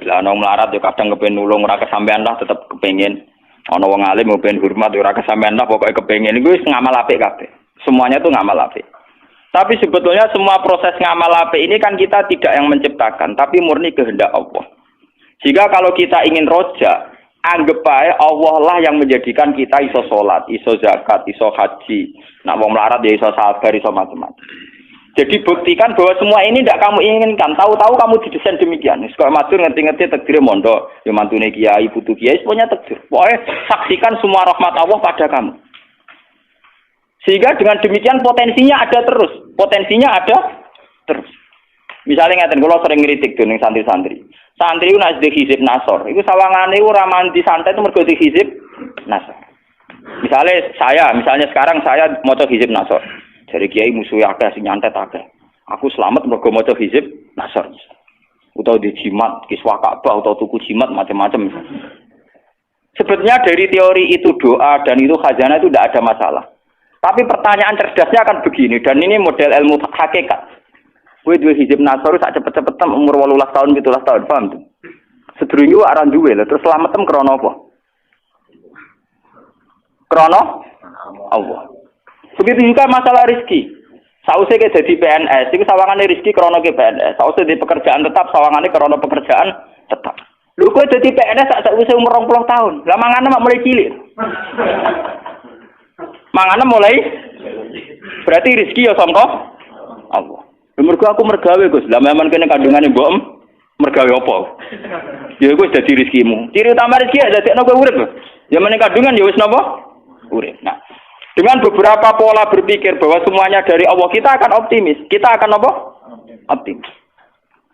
Lah ana melarat yo kadang kepen nulung ora kesampean lah tetep kepengin. Ana wong alim kepen hormat ora kesampean lah pokoke kepengin. Iku wis ngamal apik kabeh. Semuanya tuh ngamal apik. Tapi sebetulnya semua proses ngamal apik ini kan kita tidak yang menciptakan, tapi murni kehendak Allah. Jika kalau kita ingin rojak, anggap aja Allah lah yang menjadikan kita iso sholat, iso zakat, iso haji. Nak wong melarat ya iso sabar, iso macam-macam. Jadi buktikan bahwa semua ini tidak kamu inginkan. Tahu-tahu kamu didesain demikian. Sekolah matur ngerti-ngerti takdir mondok, ya mantune kiai, putu kiai, semuanya takdir. Pokoknya saksikan semua rahmat Allah pada kamu. Sehingga dengan demikian potensinya ada terus. Potensinya ada terus. Misalnya ngaten kula sering ngritik tuh ning santri-santri. Santri ku nek hizib nasor, iku sawangane ora mandi santai itu mergo hizib nasor. Misalnya sekarang saya maca hizib nasor. Dari kiai musuh akeh sing nyantet akeh. Aku selamat mergo maca hizib nasor. Utawa di jimat, kiswah Ka'bah atau tuku jimat macam-macam. Sebetulnya dari teori itu doa dan itu khazanah itu tidak ada masalah. Tapi pertanyaan cerdasnya akan begini, dan ini model ilmu hakikat. Kowe duwe hizib nasor sak cepet-cepetan umur 18 tahun 17 tahun, paham tuh? Sedurunge aran duwe lho, terus selametem krana apa? Krana Allah. Begitu juga masalah rezeki. Sausé ke dadi PNS, iku sawangane rezeki krana ke PNS. Sausé di pekerjaan tetap, sawangane krana pekerjaan tetap. Lho kowe dadi PNS sak sausé umur 20 tahun. Lah mangane mak mulai cilik. Mangane mulai berarti rezeki ya sangka Allah. Mergo aku mergawe Gus. Lah memang kene kandungane mbok mergawe apa? Ya iku dadi rezekimu. Ciri utama rezeki ya dadekno kowe urip. Ya meneng kandungan ya wis napa? Urip. Nah, dengan beberapa pola berpikir bahwa semuanya dari Allah, kita akan optimis. Kita akan apa? Optimis.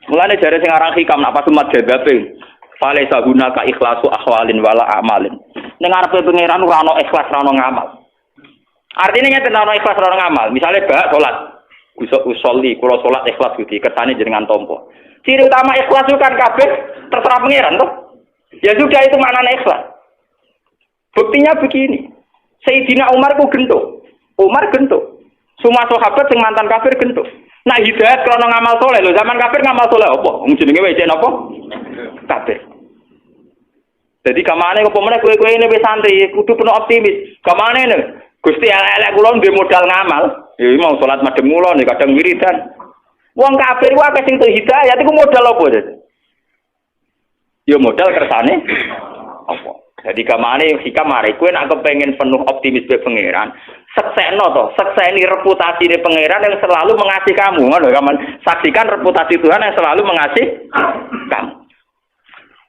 Mulane jare sing aran hikam nak pas umat jababe. Fale saguna ka ikhlasu ahwalin wala amalin. Ning arepe pangeran ora ana ikhlas ora ana ngamal. Artinya nyata ora ikhlas ora ngamal. Misale bak salat. Usolli kula salat ikhlas Gusti kersane jenengan tampa. Ciri utama ikhlas itu kan kabeh terserah pangeran toh. Ya sudah itu maknanya ikhlas. Buktinya begini. Sayyidina Umar ku gentuk. Umar gentuk. Semua sahabat sing mantan kafir gentuk. Nah hidayat krana ngamal saleh lho, zaman kafir ngamal saleh apa? Wong jenenge wae jen apa? Kafir. Jadi kamane apa meneh kowe-kowe ini wis santri kudu penuh optimis. Kamane ne? Gusti elek kula nduwe modal ngamal. Ya mau salat madhep kula nek kadang wiridan. Wong kafir ku akeh sing hidayat iku modal apa? Ya modal kersane apa? Jadi kamane hikam mari kowe nek kepengin penuh optimis be pangeran, seksekno to, sekseni reputasine pangeran yang selalu mengasihi kamu. Ngono kaman saksikan reputasi Tuhan yang selalu mengasihi kamu.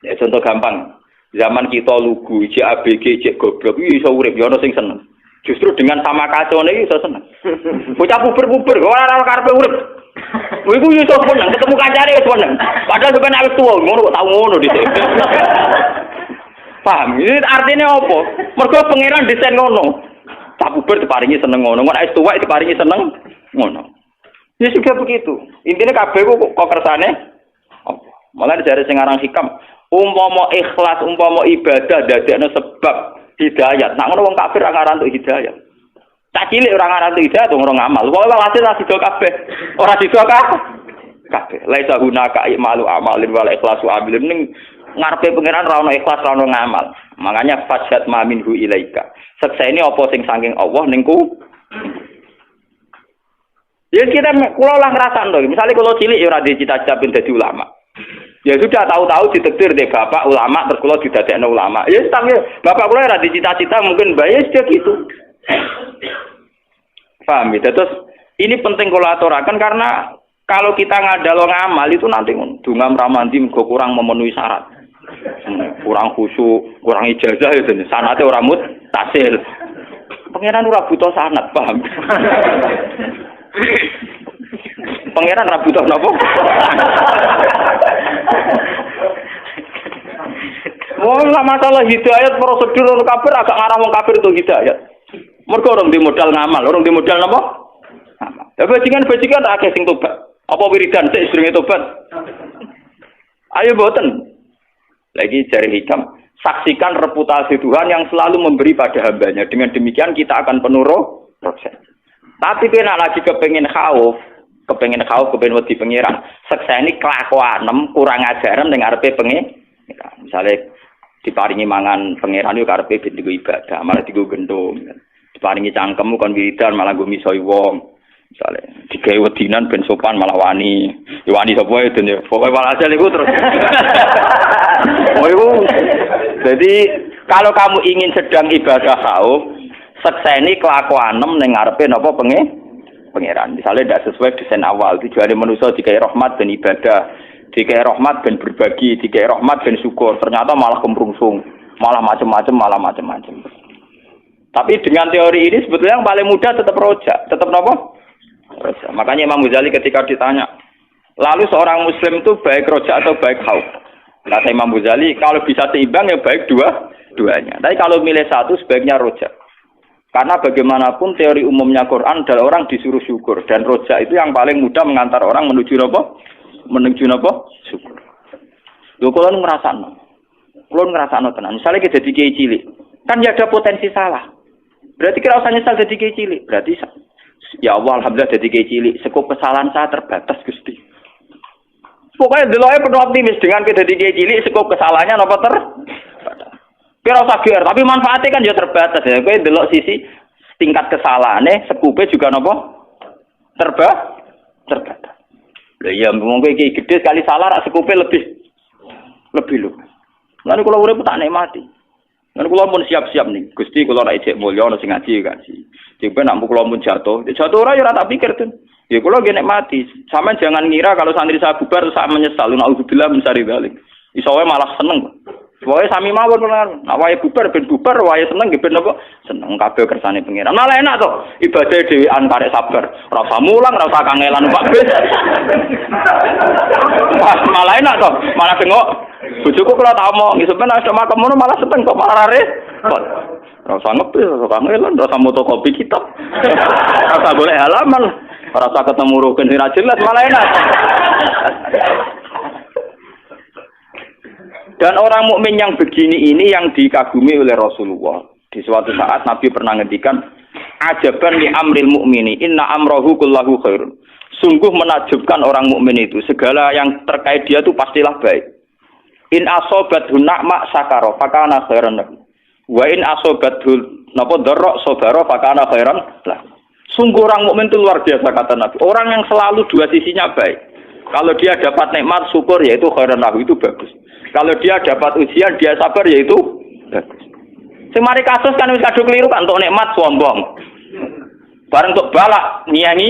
Ya contoh gampang. Zaman kita lugu, cek ABG, cek goblok, iso urip ya ono sing seneng. Justru dengan sama kacone iki iso seneng. Bocah puber-puber, ora karepe urip. Iku iso seneng, ketemu kancane wis seneng. Padahal sampeyan awis tuwa, ngono kok tau ngono dhisik. Paham? Ini artinya apa? Mergo pangeran desain ngono. Cah puber diparingi seneng ngono, nek wis tuwa diparingi seneng ngono. Ya juga begitu. Intinya kabeh kok kersane apa? Malah dari sing aran hikam, umpama ikhlas, umpama ibadah dadekno sebab hidayat. Nak ngono wong kafir ora ngaran untuk hidayat. Tak cilik ora ngaran untuk hidayat, wong ora ngamal. Pokoke walhasil ra sida kabeh. Ora sida kabeh. Laisa hunaka malu amalin wal ikhlasu abilin ning ngarepe pangeran ra ono ikhlas ra ono ngamal. Makanya fajat ma minhu ilaika. Seksene apa sing saking Allah ning ku. Ya kita kula lah ngrasakno. Misale kula cilik ya ora dicita-cita ben dadi ulama. Ya sudah tahu-tahu ditektir deh bapak ulama terus kula didadekno ulama. Ya tapi bapak kula ora dicita-cita mungkin bae ya gitu. Paham ya? Terus ini penting kalau aturakan karena kalau kita ngadalo ngamal itu nanti dungam ramanti mergo kurang memenuhi syarat. Kurang khusyuk, kurang ijazah itu sanate ora mutasil. Pangeran ora butuh sanad, paham? Pangeran ora butuh napa? Wong masalah hidayat prosedur orang kafir agak ngarah wong kafir itu hidayat. Mergo orang di modal ngamal, orang di modal napa? Ngamal. Ya bajingan akeh sing tobat. Apa wiridan sik sedurunge tobat? Ayo boten. Lagi cari hikam, saksikan reputasi Tuhan yang selalu memberi pada hambanya. Dengan demikian kita akan penuh proses. Tapi kena lagi kepengen khauf, kepengen wedi pengiran. Sekseni kelakuanem kurang ajaran ning arepe pengiran. Misalnya diparingi mangan pangeran yo karepe ben digo ibadah, malah digo gendong. Diparingi cangkemmu kon wiridan malah go misoi wong. Misale digawe wedinan ben sopan malah wani. Ya wani sapa ya den ya. Pokoke walhasil iku terus. Oh iku. Jadi kalau kamu ingin sedang ibadah khauf, sekseni kelakuanem ning ngarepe napa pangeran. Misale ndak sesuai desain awal, tujuane manusa digawe rahmat ben ibadah. Dikai rahmat ben berbagi, dikai rahmat ben syukur. Ternyata malah kemrungsung, malah macam-macam. Tapi dengan teori ini sebetulnya yang paling mudah tetap roja, tetap apa? Roja. Makanya Imam Ghazali ketika ditanya, lalu seorang Muslim itu baik roja atau baik khauf? Kata Imam Ghazali, kalau bisa seimbang ya baik duanya. Tapi kalau milih satu sebaiknya roja. Karena bagaimanapun teori umumnya Quran adalah orang disuruh syukur dan roja itu yang paling mudah mengantar orang menuju apa? Menuju apa? Syukur. Lho kula ngrasakno. Kula ngrasakno tenan. Misale kita dadi kiai cilik, kan ya ada potensi salah. Berarti kira usah nyesal dadi kiai cilik. Berarti ya Allah alhamdulillah dadi kiai cilik, skop kesalahan saya terbatas Gusti. Pokoknya deloke penuh optimis dengan kita dadi kiai cilik, skop kesalahannya napa terbatas. Kira usah gear, tapi manfaatnya kan ya terbatas ya. Kowe delok sisi tingkat kesalahane, skupe juga napa? Terbatas. Ya mungkin kayak gede sekali salah rak sekupe lebih lho. Lalu kalau urip tak nikmati. Lalu kalau pun siap-siap nih, Gusti kalau nak ijek mulya ono sing ngaji ngaji. Jika nak kalau pun jatuh ora ya ora tak pikir tuh. Ya kalau gak nikmati. Sama jangan ngira kalau santri saya bubar saya menyesal. Nauzubillah min syarri dzalik. Iso wae malah seneng. Wae sami mawon benar. Nak wae bubar ben bubar, wae seneng nggih ben apa? Seneng kabeh kersane pangeran. Malah enak to. Ibadah dhewean karek sabar. Ora usah mulang, ora usah kangelan Pak Bis. Malah enak to. Malah tengok bojoku kula tak omong, sampeyan nek makem ngono malah seneng kok malah repot. Ora usah ngebis, ora usah kangelan, ora usah motokopi kitab. Ora usah golek halaman, ora usah ketemu rukun sing ra jelas, malah enak. Dan orang mukmin yang begini ini yang dikagumi oleh Rasulullah. Di suatu saat Nabi pernah ngendikan, "Ajaban li amril mukmini, inna amrahu kullahu khairun." Sungguh menakjubkan orang mukmin itu, segala yang terkait dia itu pastilah baik. In asobathu na'ma sakara fakana khairan lahu. Wa in asobathu napa dharra sabara fakana khairan lahu. Sungguh orang mukmin itu luar biasa kata Nabi. Orang yang selalu dua sisinya baik. Kalau dia dapat nikmat syukur yaitu khairan lahu, itu bagus. Kalau dia dapat ujian dia sabar yaitu bagus. Sing mari kasus kan wis kadung keliru kan untuk nikmat sombong. Bareng untuk balak nyanyi.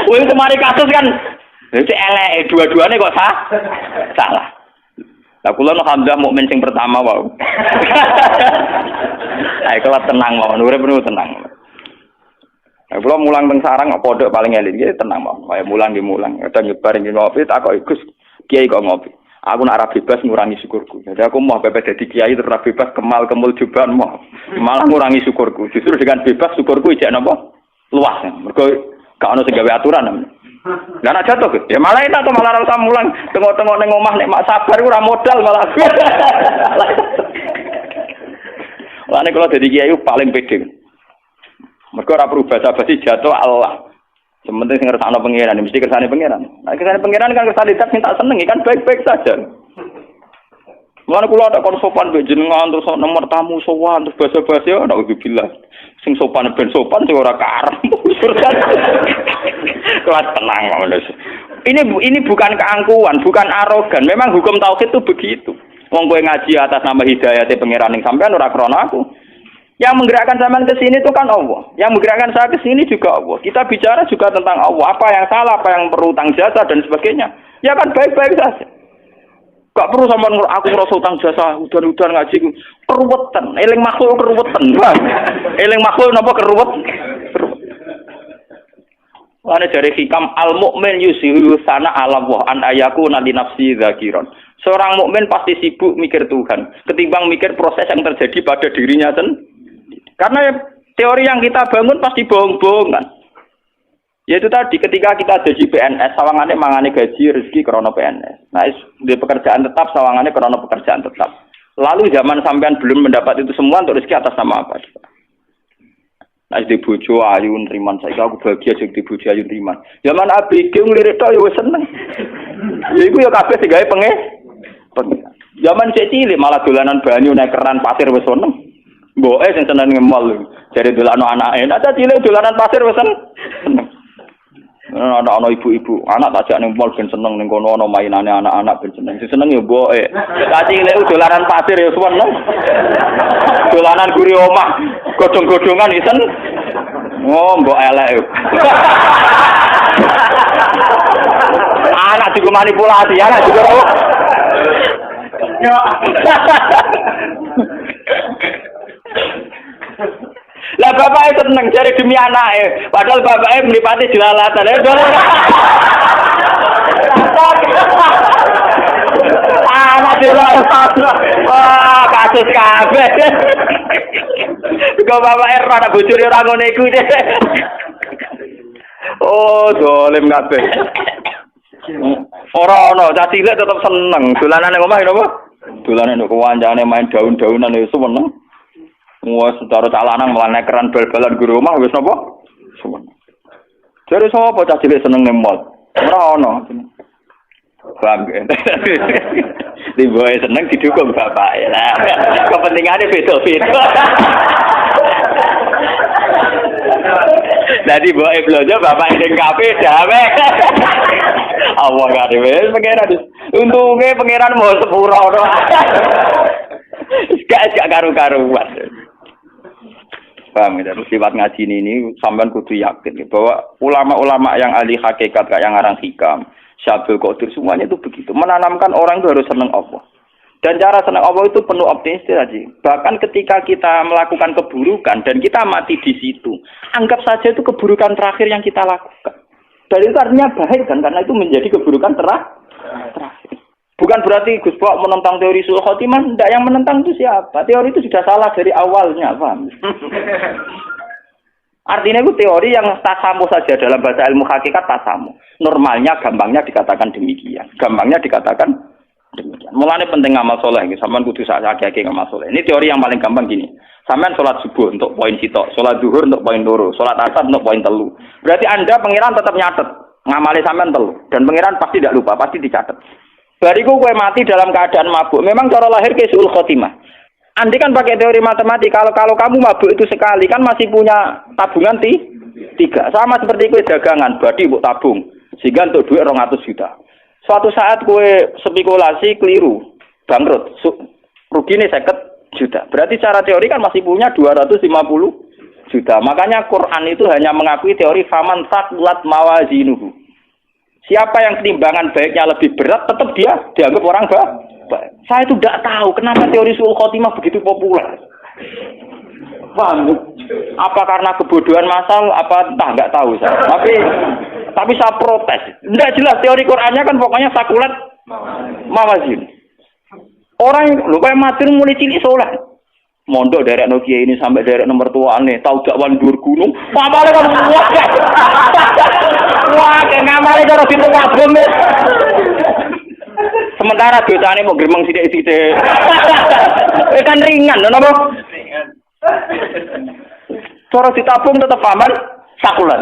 Wong mari kasus kan iki elek dua-duane kok salah. Lah kula alhamdulillah mukmin sing pertama wae. Ayo kula tenang mawon, urip niku tenang. Kula mulang teng sarang pondok paling eling nggih tenang mawon. Kaya mulang nggih mulang. Kadang nyebar nggih ngopi tak kok Gus kiai kok ngopi. Aku nak ra bebas ngurangi syukurku. Jadi aku mau bebas dadi kiai terus ra bebas kemul juban mau. Malah ngurangi syukurku. Justru dengan bebas syukurku ijek napa? Luas. Mergo gak ono sing gawe aturan. Lah nek jatuh ya malah enak to malah ora usah mulang tengok-tengok ning omah nek mak sabar ora modal malah. Lah nek kalau dadi kiai paling pede. Mergo ora perlu basa-basi jatuh Allah. Sementing sing ngersakno pangeran, mesti kersane pangeran. Nah, kersane pangeran kan kersane dat minta seneng kan baik-baik saja. Mulane kula ada kon sopan mbek jenengan terus nomor tamu sowan terus basa-basi ya ndak ubilah. Sing sopan ben sopan sing ora karep. Kuat tenang ngono. Ini bukan keangkuhan, bukan arogan. Memang hukum tauhid itu begitu. Wong kowe ngaji atas nama hidayate pangeran ning sampean ora krana aku. Yang menggerakkan sampean ke sini itu kan Allah. Yang menggerakkan saya ke sini juga Allah. Kita bicara juga tentang Allah. Apa yang salah, apa yang perlu utang jasa dan sebagainya. Ya kan baik-baik saja. Gak perlu sampean aku ngrasa utang jasa, udan-udan ngaji keruwetan. Eling makhluk keruwetan. Eling makhluk napa keruwet? Ane dari hikam al-mu'min yusiru sana ala Allah an ayakuna li nafsi dzakiran. Seorang mukmin pasti sibuk mikir Tuhan ketimbang mikir proses yang terjadi pada dirinya sendiri. Karena teori yang kita bangun pasti bohong-bohongan. Yaitu tadi ketika kita jadi PNS, sawangane mangane gaji rezeki krana PNS. Nah, di pekerjaan tetap sawangane krana pekerjaan tetap. Lalu zaman sampean belum mendapat itu semua untuk rezeki atas nama apa? Nah, di bojo ayu nriman saiki aku bahagia sing di bojo ayu nriman. Zaman ABG ngelirik tok ya wis seneng. Ya iku ya kabeh sing gawe Zaman cek cilik malah dolanan banyu nek keran pasir wis seneng. Mboke sing seneng ngemol. Jare dolano anake. Nek cilik dolanan pasir wis seneng. Ana ibu-ibu, anak tak jak ning mall ben seneng ning kono ana mainane anak-anak ben seneng. Sing seneng ya mboke. Tak cilik dolanan pasir ya seneng. Dolanan guri omah, godhong-godhongan isen. Oh, mbok elek. Anak juga manipulasi, anak juga. Lah bapaknya seneng cari demi anaknya, padahal bapaknya melipati jelalatan. Anak jelalatan, wah kasus kabeh. Kau bapaknya rada bocor orang ngono iku deh. Oh, dolim kabeh. Ora ono, cah cilik tetep seneng. Dolanan nang omah napa? Dolanan nek kancane main daun-daunan ya seneng. Wah, secara calanan melane keran bal-balan guru omah wis napa? Seneng. Jare sapa cah cilik seneng nang mall? Ora ono. Paham ya? Di boy seneng didukung bapak ya. Kepentingannya beda-beda. Jadi boy belanja bapak yang kafe damai. Allah gak ada wes pangeran. Untungnya pangeran mau sepura doh. Gak karu-karuan. Paham ya? Terus lewat ngaji ini sampean kudu yakin bahwa ulama-ulama yang ahli hakikat kayak yang ngarang hikam, Syabul Qadir semuanya itu begitu. Menanamkan orang itu harus senang Allah. Dan cara senang Allah itu penuh optimis tadi. Bahkan ketika kita melakukan keburukan dan kita mati di situ, anggap saja itu keburukan terakhir yang kita lakukan. Dan itu artinya baik kan, karena itu menjadi keburukan terakhir. Bukan berarti Gus Bok menentang teori Su'ul Khotimah, enggak, yang menentang itu siapa? Teori itu sudah salah dari awalnya, paham? Artinya itu teori yang tasamu saja dalam bahasa ilmu hakikat tasamu. Normalnya, gampangnya dikatakan demikian. Mulanya penting ngamal soleh, sampean kudu sak-sak ngamal soleh. Ini teori yang paling gampang gini. Sampean sholat subuh untuk poin sitok, sholat zuhur untuk poin loro, sholat asar untuk poin 3. Berarti Anda pangeran tetap nyatet, ngamali sampean 3. Dan pangeran pasti tidak lupa, pasti dicatat. Bariku kowe mati dalam keadaan mabuk. Memang cara lahir ke Su'ul Khotimah. Andai kan pakai teori matematika, kalau kamu mabuk itu sekali kan masih punya tabungan 3. Sama seperti kowe dagangan, badi mbok tabung. Sehingga untuk duit 200 juta. Suatu saat kowe spekulasi keliru, bangkrut, rugine 50 juta. Berarti secara teori kan masih punya 250 juta. Makanya Quran itu hanya mengakui teori faman saqulat mawazinuhu. Siapa yang timbangan baiknya lebih berat, tetap dia dianggap orang baik. Saya itu tidak tahu kenapa teori Su'ul Khotimah begitu populer. Paham? Apa karena kebodohan massal? Apa entah, nggak tahu saya. Tapi saya protes. Tidak jelas teori Qurannya kan pokoknya sakulat mawazin. Orang lupa yang mati mulai cilik soleh. Mondok dari Nokia ini sampai dari nomor tuane, tahu dakwan dur gunung. Mamale kan wah. Wah, ngamale karo pintu wabung. Sementara dosane mau gremeng sithik-sithik. Kan ringan lho napa? Ringan. Cara ditabung tetep paman sakulan.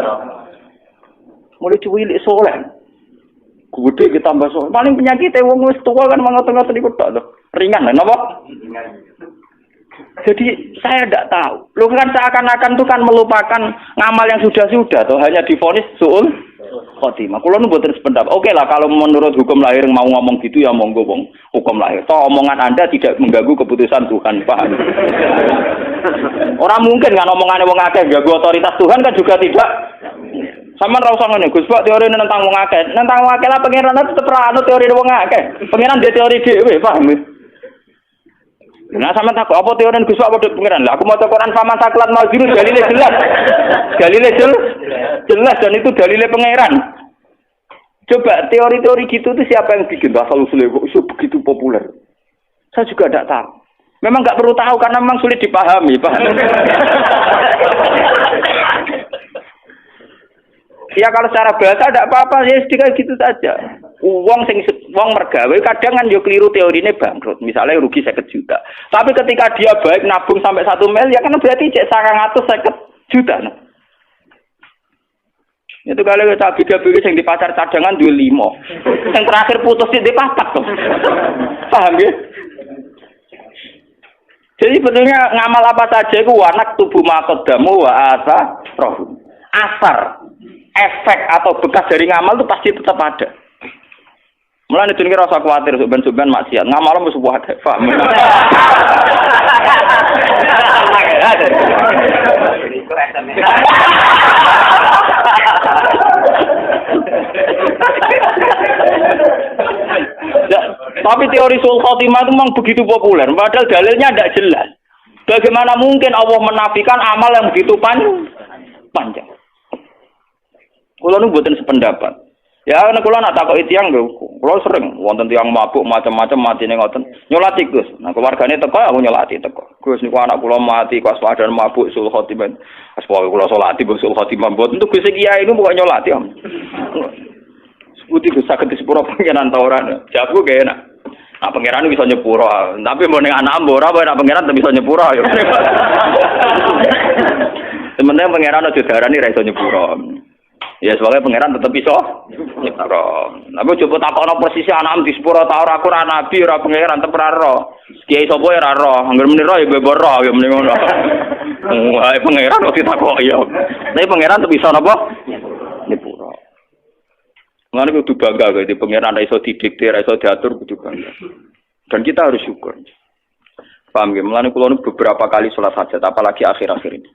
Mulai cuwilik soleh. Gede kita tambah soleh. Paling penyakitnya wong wis tua kan mangot-ngot niku tok lho. Ringan lah napa? Jadi saya tidak tahu. Lu kan seakan-akan itu kan melupakan ngamal yang sudah-sudah tuh hanya divonis suul khotimah. Kulo nu mboten sependapat. Oke lah kalau menurut hukum lahir mau ngomong gitu ya monggo wong hukum lahir. Toh omongan Anda tidak mengganggu keputusan Tuhan, paham? Orang mungkin kan omongane wong akeh ganggu otoritas Tuhan kan juga tidak. Sama ra usah ngene, Gus, Pak teori tentang wong akeh. Tentang wong akeh lah pangeran tetep ra ono teori wong akeh. Pangeran dia teori dhewe, paham? Nah sama takut apa teori Gus Pak padha pangeran. Lah aku mau Quran sama saklat mau jiru dalile jelas. Dalile jelas dan itu dalile pangeran. Coba teori-teori gitu itu siapa yang bikin asal usulnya kok begitu populer? Saya juga tidak tahu. Memang nggak perlu tahu karena memang sulit dipahami, paham? Ya kalau secara bahasa tidak apa-apa ya sedikit gitu saja. Wong mergawe kadang kan yo keliru teorine bangkrut. Misalnya rugi 50 juta. Tapi ketika dia baik nabung sampai 1 miliar kan berarti cek 950 juta. Nah. Itu kalau kita beda-beda yang di pasar cadangan 25. Yang terakhir putus di 4 tuh. Paham ya? Jadi sebetulnya ngamal apa saja itu wanak tubuh makodamu wa asa roh. Asar, efek atau bekas dari ngamal itu pasti tetap ada. Mulane jenenge rasa kuwatir suben-suben maksiat. Ngamal mesti wae, paham. Tapi teori sul khotimah itu memang begitu populer, padahal dalilnya tidak jelas. Bagaimana mungkin Allah menafikan amal yang begitu panjang? Kulo nu mboten sependapat. Ya nek kula nak takoki tiyang lho, kula sering wonten tiyang mabuk macam-macam matine ngoten. Nyolati Gus. Nah keluargane teko aku nyolati teko. Gus niku anak kula mati pas wadan mabuk sul khotimah. Pas pokoke kula salati sul khotimah mboten tuh Gus kiai niku pokoke nyolati. Sebuti Gus saged disepuro pangeran ta ora. Jawabku ge enak. Nah pangeran bisa nyepuro, tapi mau ning anak mbora apa nek pangeran bisa nyepuro ya. Sementara pangeran aja darani ra iso nyepuro. Ya soalnya pangeran tetap iso nyepuro. Tapi coba takokno persis anak di sepuro ta ora aku ora nabi ora pangeran tetep ora ro. Kiai sapa ya ora ro, anggere muni ro ya bebo ro ya muni ngono. Wah pangeran kok ditakoki ya. Tapi pangeran tetep iso napa? Nyepuro. Mengenai kudu bangga gitu, pangeran iso didikte, iso diatur kudu bangga. Dan kita harus syukur. Paham ya? Mengenai kulo beberapa kali sholat hajat, apalagi akhir-akhir ini.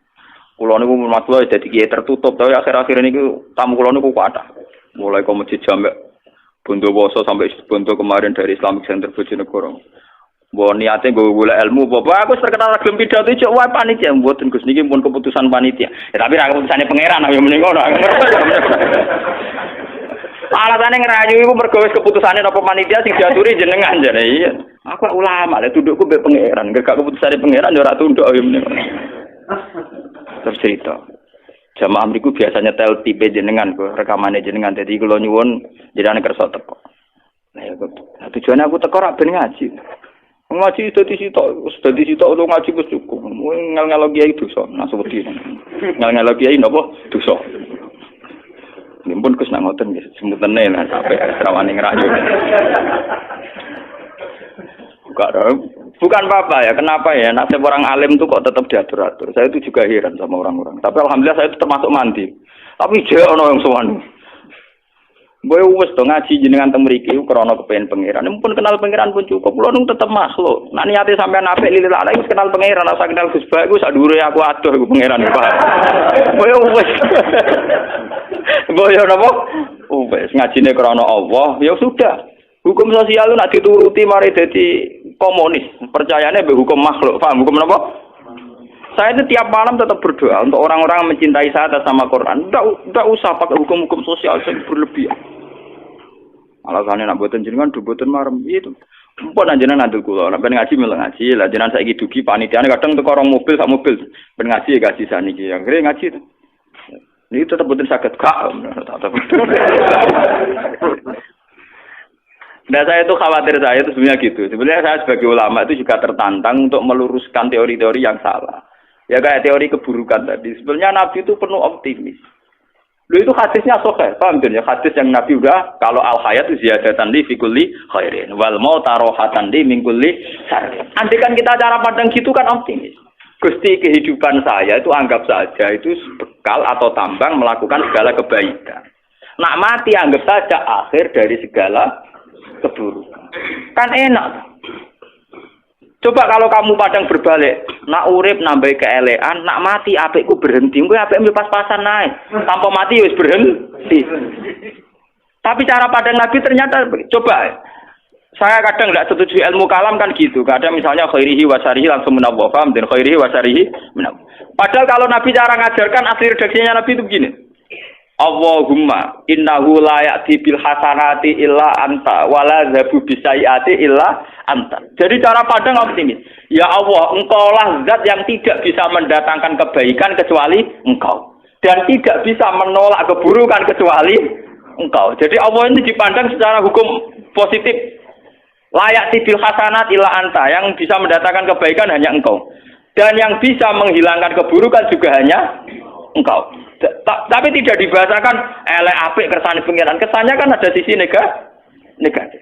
Kulo niku matlo jadi kiai tertutup, tapi akhir-akhir ini tamu kulo niku kuatah. Mulai ke masjid Jamek, Bondowoso sampai Bondo kemarin dari Islamic Center Bojonegoro. Mbok niate nggo golek ilmu, bapak aku terkenal gelem pidato cok wae panitia mboten Gus niki pun keputusan panitia. Ya tapi ra keputusane pangeran ya mending ngono. Alasannya ngerayu itu mergo wis keputusane apa panitia sing diaturi jenengan jane iya. Aku ulama lek tundukku mbek pangeran, gak keputusane pangeran yo ora tunduk ya mending. Terus cerita. Jamaah mriku biasanya tel tipe jenengan kok rekamane jenengan dadi kula nyuwun jenengan kersa teko. Nah tujuane aku teko rak ben ngaji. Ngaji dadi sitok lu ngaji wis cukup. Ngel-ngelo kiai dosa, nasu wedi. Ngel-ngelo kiai napa dosa. Nimpun Gus nak ngoten nggih, semutene lah sampai rawane ngerayu. Bukan apa-apa ya, kenapa ya? Nasib orang alim tuh kok tetap diatur-atur. Saya itu juga heran sama orang-orang. Tapi alhamdulillah saya itu termasuk mandi. Tapi jek ono yang sowan. Boy wis to ngaji jenengan teng mriki krana kepengin pangeran. Mumpun kenal pangeran pun cukup. Kulo nung tetep makhluk. Nek niate sampean apik lilil ala wis kenal pangeran, asa kenal Gus Ba iku sak dhuwure aku adoh iku pangeran Pak. Boy wis. Boy napa? Wis ngajine krana Allah, ya sudah. Hukum sosial itu nak dituruti mari dadi komunis. Percayane mbek hukum makhluk. Paham hukum napa? Saya itu tiap malam tetap berdoa untuk orang-orang yang mencintai saya atas nama Quran. Tidak usah pakai hukum-hukum sosial yang berlebihan. Alasannya nak buatan jenengan, buatan marem itu. Pun anjena nanti kulo, nak ngaji malah ngaji. Lah jenengan saya dugi panitiane kadang teko orang mobil sak mobil ben ngaji ya gaji saniki. Yang kira ngaji itu. Ini tetap buatan sakit kak. Nah saya itu khawatir saya itu sebenarnya gitu. Sebenarnya saya sebagai ulama itu juga tertantang untuk meluruskan teori-teori yang salah. Ya kayak teori keburukan tadi. Sebenarnya Nabi itu penuh optimis. Lho itu hadisnya sahih, paham ya? Hadis yang Nabi udah kalau al hayat ziyadatan li fi kulli khairin wal maut rohatan li min kulli syarrin. Andaikan kita cara pandang gitu kan optimis. Gusti kehidupan saya itu anggap saja itu bekal atau tambang melakukan segala kebaikan. Nak mati anggap saja akhir dari segala keburukan. Kan enak. Coba kalau kamu padang berbalik, nak urip nambah keelean, nak mati apikku berhenti, kowe apik pas-pasan naik. Tanpa mati wis berhenti. Tapi cara padang Nabi ternyata coba saya kadang tidak setuju ilmu kalam kan gitu. Kadang misalnya khairihi wasarihi langsung menawwaf, dan khairihi wasarihi menawwaf. Padahal kalau Nabi cara ngajarkan asli redaksinya Nabi itu begini. Allahumma innahu la ya'ti bil hasanati illa anta wala zabu bisayati illa anta. Jadi cara pandang optimis. Ya Allah, engkaulah zat yang tidak bisa mendatangkan kebaikan kecuali engkau. Dan tidak bisa menolak keburukan kecuali engkau. Jadi Allah ini dipandang secara hukum positif. Layak bil hasanat illa anta. Yang bisa mendatangkan kebaikan hanya engkau. Dan yang bisa menghilangkan keburukan juga hanya engkau. Tapi tidak dibahasakan elek apik kersane pengiran. Kesannya kan ada sisi negatif.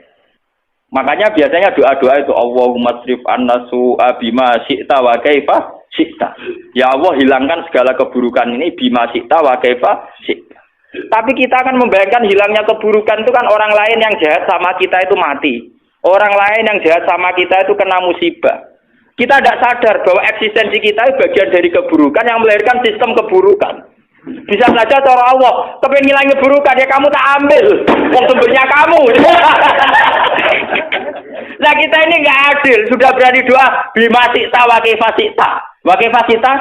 Makanya biasanya doa-doa itu Allahumma srif annasu bima syi'ta wa kaifa syi'ta. Ya Allah hilangkan segala keburukan ini bima syi'ta wa kaifa syi'ta. Tapi kita akan membayangkan hilangnya keburukan itu kan orang lain yang jahat sama kita itu mati. Orang lain yang jahat sama kita itu kena musibah. Kita tidak sadar bahwa eksistensi kita itu bagian dari keburukan yang melahirkan sistem keburukan. Bisa saja cara Allah, kepengen ngilangi keburukan ya kamu tak ambil, wong sumbernya kamu. Nah kita ini nggak adil, sudah berani doa bima syi'ta wa kaifa syi'ta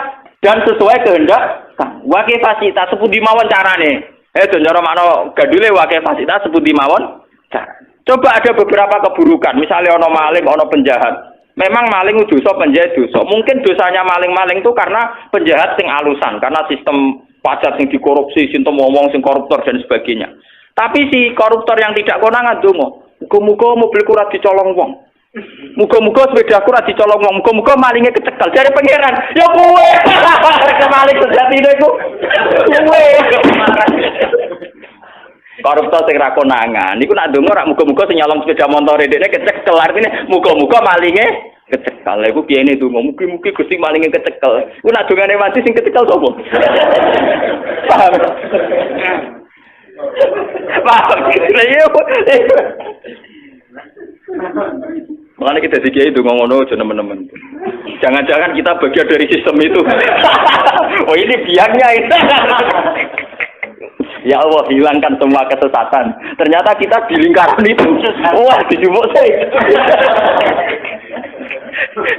dan sesuai kehendak wa kaifa syi'ta sepundi mawon carane. Cara makna gadule wa kaifa syi'ta sepundi mawon cara. Coba ada beberapa keburukan, misalnya ono maling, ono penjahat. Memang maling dosa, penjahat dosa. Mungkin dosanya maling-maling itu karena penjahat sing alusan, karena sistem pajak sing dikorupsi, sing ngomong sing koruptor dan sebagainya. Tapi si koruptor yang tidak konangan dongo, muga-muga mobilku ora dicolong wong. Muga-muga sepedaku ora dicolong wong, muga-muga malingnya kecekel. Jare pangeran, ya kowe. Rek maling sejatine iku. Kowe. Koruptor sing ra konangan, niku nak dongo ora muga-muga sing nyolong sepeda motor dekne kecekel. Artine muga-muga malingnya kecekel. Lha iku piyene donga? Mugi-mugi Gusti malinge kecekel. Ku nak dongane mati sing kecekel sapa? Paham? Paham. Makanya kita dikiai donga ngono aja nemen-nemen. Jangan-jangan kita bagian dari sistem itu. Oh ini biangnya itu. Ya Allah, hilangkan semua kesesatan. Ternyata kita di lingkaran itu. Wah, dijumuk sih.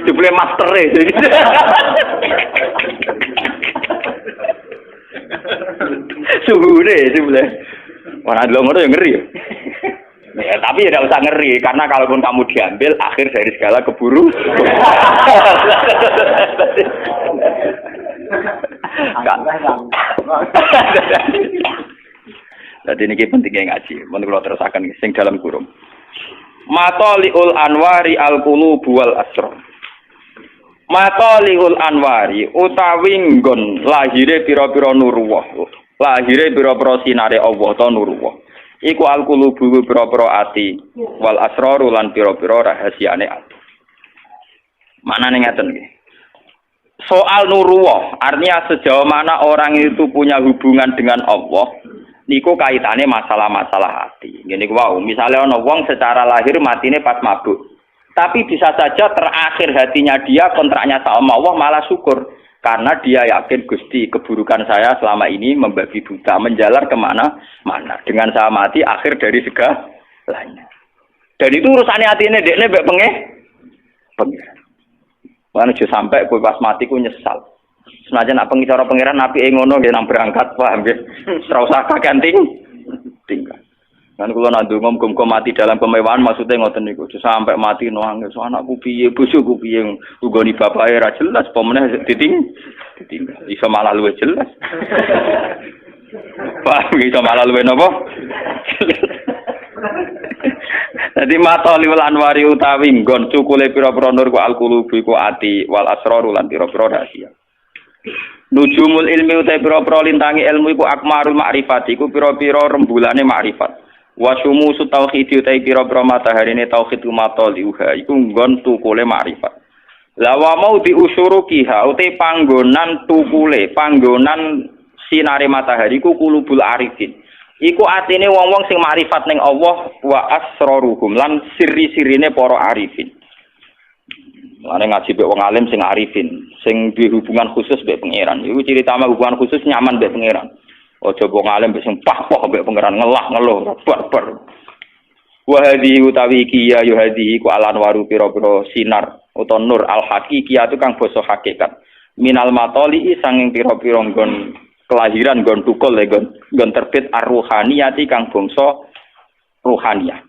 Jebule master e. Suhune jebule. Ora ndelok ngono ya ngeri ya. Ya, tapi tidak usah ngeri karena kalaupun kamu diambil akhir dari segala keburu. Jadi ini pentingnya ngaji. Menurut terus akan sing dalam kurung. Matoliul anwari al-qulubu wal asrar. Matoliul anwari utawi nggon lahire pira-pira nurullah. Lahire pira-pira sinare Allah ta nurullah. Iku al-qulubu pira-pira ati wal asrar lan pira-pira rahasiane ati. Manane ngaten nggih. Soal nurullah, artinya sejauh mana orang itu punya hubungan dengan Allah, niku kaitannya masalah-masalah hati. Gini wow, misalnya ono wong secara lahir matine pas mabuk. Tapi bisa saja terakhir hatinya dia kontraknya sama Allah malah syukur. Karena dia yakin Gusti keburukan saya selama ini membabi buta, menjalar kemana-mana. Dengan saya mati akhir dari segalanya. Dan itu urusannya hati ini, dekne mbek pengen. Mana aja sampai kowe pas mati ku nyesal. Senajan nak pengicara pangeran api ngono nggih nang berangkat paham nggih. Ora usah kaganting tinggal. Kan kula nak ndonga muga-muga mati dalam kemewahan maksudnya ngoten niku. Sampai mati nangis anakku piye, bojoku piye, nggoni bapake ra jelas pomene ditinggal. Iso malah luwih jelas. Paham iso malah luwih napa? Jadi matoliul anwari utawi nggon cukule pira-pira nur ku al-qulubi ku ati wal asraru lan pira-pira rahasia. Nujumul ilmi utai pira-pira lintangi ilmu iku akmarul ma'rifat iku pira-pira rembulane ma'rifat. Wa syumusu tauhid utai pira-pira mataharine tauhid mataliuha iku nggon tukule ma'rifat. La wa mau diusurukiha utai panggonan tukule, panggonan sinare matahari iku kulubul arifin. Iku atine wong-wong sing ma'rifat ning Allah wa asraruhum lan sirri-sirine para arifin. Lane ngaji mbek wong alim sing arifin, sing duwe hubungan khusus mbek pangeran. Iku ciri utama hubungan khusus nyaman mbek pangeran. Aja wong alim mbek sing pah-pah mbek pangeran ngelah-ngeluh bar. Wa hadhi utawi iki ya hadhi ku alan waru pira-pira sinar utawa nur al haqiqiyah kang basa hakikat. Minal matoli sanging pira-pira nggon kelahiran nggon tukul nggon terbit ar-ruhaniyati kang bangsa ruhaniyah.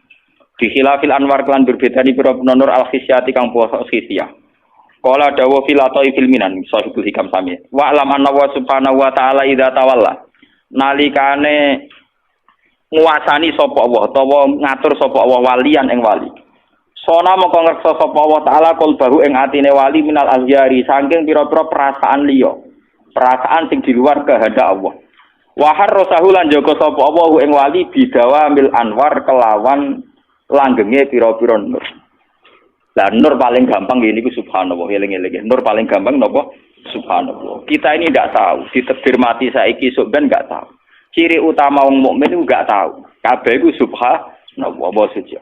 Di khilafil anwar kelan berbeda ni pira-pira nur al-khisyati kang basa khisyah. Qala dawu filatoi filminan sahibul hikam sami. Wa alam anna wa subhanahu wa ta'ala idza tawalla. Nalikane nguasani sapa Allah utawa ngatur sapa Allah walian ing wali. Sona mongko ngreksa sapa Allah taala qalbahu ing atine wali minal azhyari saking pira-pira perasaan liya. Perasaan sing di luar kehendak Allah. Wa harrasahu lan jaga sapa Allah ing wali bidawamil anwar kelawan langgenge pira-pira nur. Lah nur paling gampang ngene iku subhanallah eling-eling. Nur paling gampang napa? Subhanallah. Kita ini ndak tahu, ditebir mati saiki sok ben ndak tahu. Ciri utama wong mukmin iku ndak tahu. Kabeh iku subhanallah wa suci.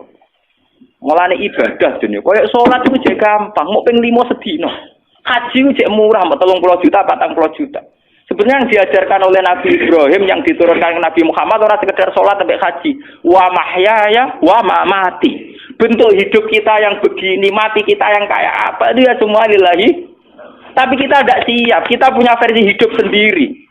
Mulane ibadah dunya koyo salat iku jek gampang, mok ping 5 sedina. Haji ku jek murah, 30 juta, 40 juta. Sebenarnya yang diajarkan oleh Nabi Ibrahim yang diturunkan ke Nabi Muhammad orang sekedar sholat sampai haji. Wa mahyaya wa mamati. Bentuk hidup kita yang begini, mati kita yang kayak apa, itu ya semua lillahi. Tapi kita tidak siap, kita punya versi hidup sendiri.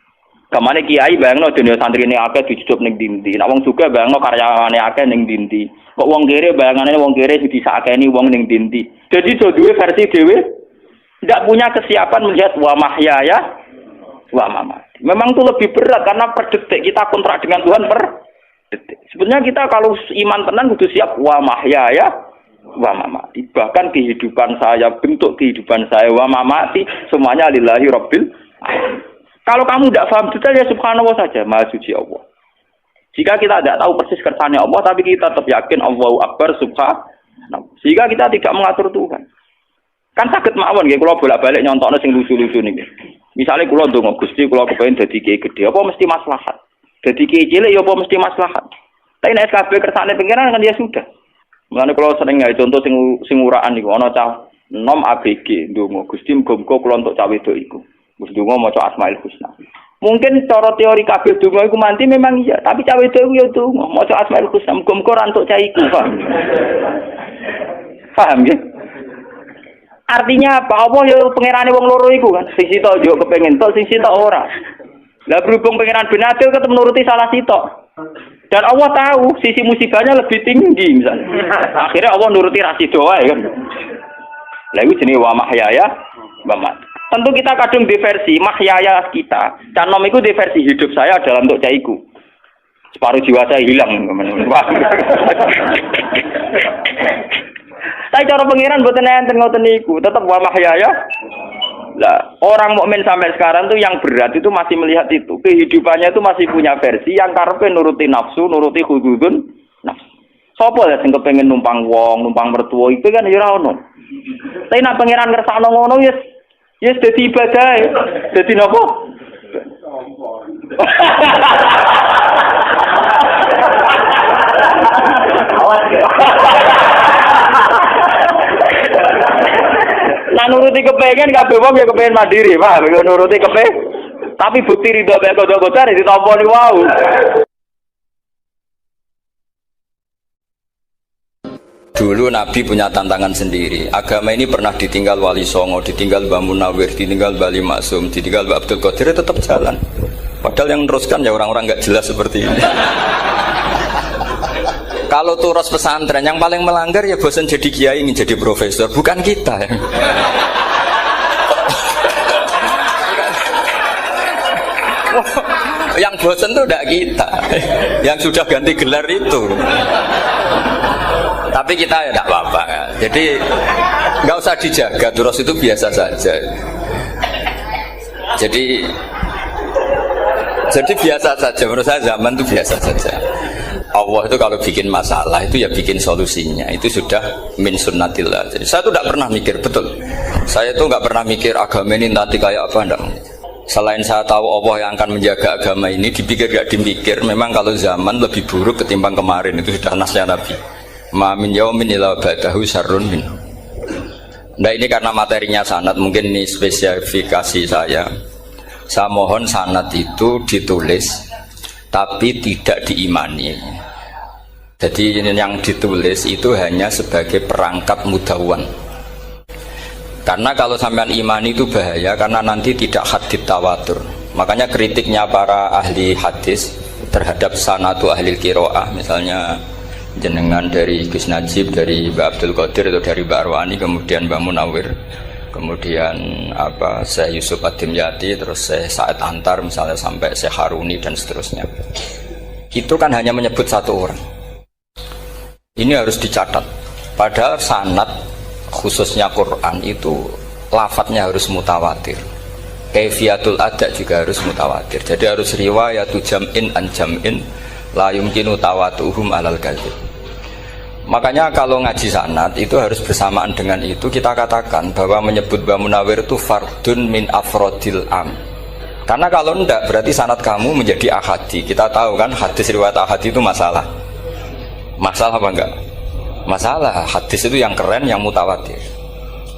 Kemana kiai bayangno dunia santri ini akeh dihidup ning dindi. Nek wong juga bayangno karyawane akeh ning dindi. Kok wong kere bayangane wong kere disakeni wong ning dindi. Jadi do duwe versi dhewe tidak punya kesiapan melihat wa mahyaya wa mamati. Memang itu lebih berat karena per detik kita kontrak dengan Tuhan per detik. Sebenarnya kita kalau iman tenang kudu siap wa mahyaya wa mamati. Bahkan kehidupan saya, bentuk kehidupan saya wa mamati semuanya lillahi rabbil alamin. Kalau kamu tidak paham detail ya subhanallah saja, maha suci Allah. Jika kita tidak tahu persis kersane Allah tapi kita tetap yakin Allahu akbar subhanallah. Sehingga kita tidak mengatur Tuhan. Kan saged mawon nggih kula bolak-balik nyontokno sing lucu-lucu niki. Misale kula ndonga Gusti kula kepengin dadi kiai gedhe, apa mesti maslahat? Dadi kiai cilik ya apa mesti maslahat? Tapi nek kabeh kersane pengiran kan ya sudah. Mulane kula sering gawe contoh sing uraan niku ana cah nom ABG ndonga Gusti muga-muga kula entuk cah wedok iku. Wis ndonga maca Asmaul Husna. Mungkin cara teori kabeh donga iku manti memang iya, tapi cah wedok iku ya donga maca Asmaul Husna muga-muga ora entuk cah iku, Pak. Paham ya? Artinya apa? Allah ya pangerane wong loro iku kan. Sing sitok yo kepengin tok, sing sitok ora. Lah berhubung pangeran bin Adil ketemu nuruti salah sitok. Dan Allah tahu sisi musibahnya lebih tinggi misalnya. Akhirnya Allah nuruti rasido wae kan. Lah iku jenenge wa mahyaya wa mamati. Tentu kita kadung di versi mahyaya kita. Dan nom iku di versi hidup saya adalah untuk caiku. Separuh jiwa saya hilang. Tapi cara pengiran mboten enten ngoten niku, tetep wa mahyaya. Lah, orang mukmin sampai sekarang tuh yang berat itu masih melihat itu. Kehidupannya itu masih punya versi yang karepe nuruti nafsu, nuruti hududun nafsu. Sopo ya sing kepengin numpang wong, numpang mertua itu kan ya ora ono. Tapi nek pengiran ngersakno ngono ya dadi ibadah. Dadi napa? Nah nuruti kepengen kabeh wong ya kepengen mandiri, Pak. Nuruti kepengen. Tapi bukti ridho mek godho-godho ditampa niku wau. Dulu Nabi punya tantangan sendiri. Agama ini pernah ditinggal Wali Songo, ditinggal Mbah Munawir, ditinggal Mbah Ali Maksum, ditinggal Mbah Abdul Qadir, tetap jalan. Padahal yang meneruskan ya orang-orang nggak jelas seperti ini. Kalau turus pesantren yang paling melanggar ya bosan jadi kiai ingin jadi profesor, bukan kita ya. Yang bosan itu tidak kita, yang sudah ganti gelar itu. Tapi kita ya tidak apa-apa. Jadi nggak usah dijaga, turus itu biasa saja. Jadi biasa saja, menurut saya zaman itu biasa saja. Allah itu kalau bikin masalah itu ya bikin solusinya, itu sudah min sunnatillah. Jadi saya tuh tidak pernah mikir, betul. Saya tuh nggak pernah mikir agama ini nanti kayak apa, enggak. Selain saya tahu Allah yang akan menjaga agama ini, dipikir gak dipikir, memang kalau zaman lebih buruk ketimbang kemarin, itu sudah nasnya Nabi. Ma min yaumin illa ba'dahu syarrun min. Nah ini karena materinya sanad, mungkin ini spesifikasi saya. Saya mohon sanad itu ditulis tapi tidak diimani. Jadi yang ditulis itu hanya sebagai perangkat mudawwan. Karena kalau sampean imani itu bahaya, karena nanti tidak hadits tawatur. Makanya kritiknya para ahli hadis terhadap sanadu ahli qiraah, misalnya jenengan dari Gus Najib, dari Mbak Abdul Qadir atau dari Mbak Arwani, kemudian Mbak Munawir, kemudian Syekh Yusuf Ad-Dimyati, terus Syekh Sa'id Antar, misalnya sampai Syekh Haruni dan seterusnya. Itu kan hanya menyebut satu orang. Ini harus dicatat. Padahal sanad khususnya Quran itu lafadznya harus mutawatir. Kaifiyatul ada juga harus mutawatir. Jadi harus riwayatu jam'in an jam'in la yumkinu tawatuhum alal kadzib. Makanya kalau ngaji sanad itu harus bersamaan dengan itu kita katakan bahwa menyebut Mbah Munawir itu fardun min afrodil am. Karena kalau enggak berarti sanad kamu menjadi ahadi. Kita tahu kan hadis riwayat ahadi itu masalah. Masalah apa enggak? Masalah. Hadis itu yang keren, yang mutawatir.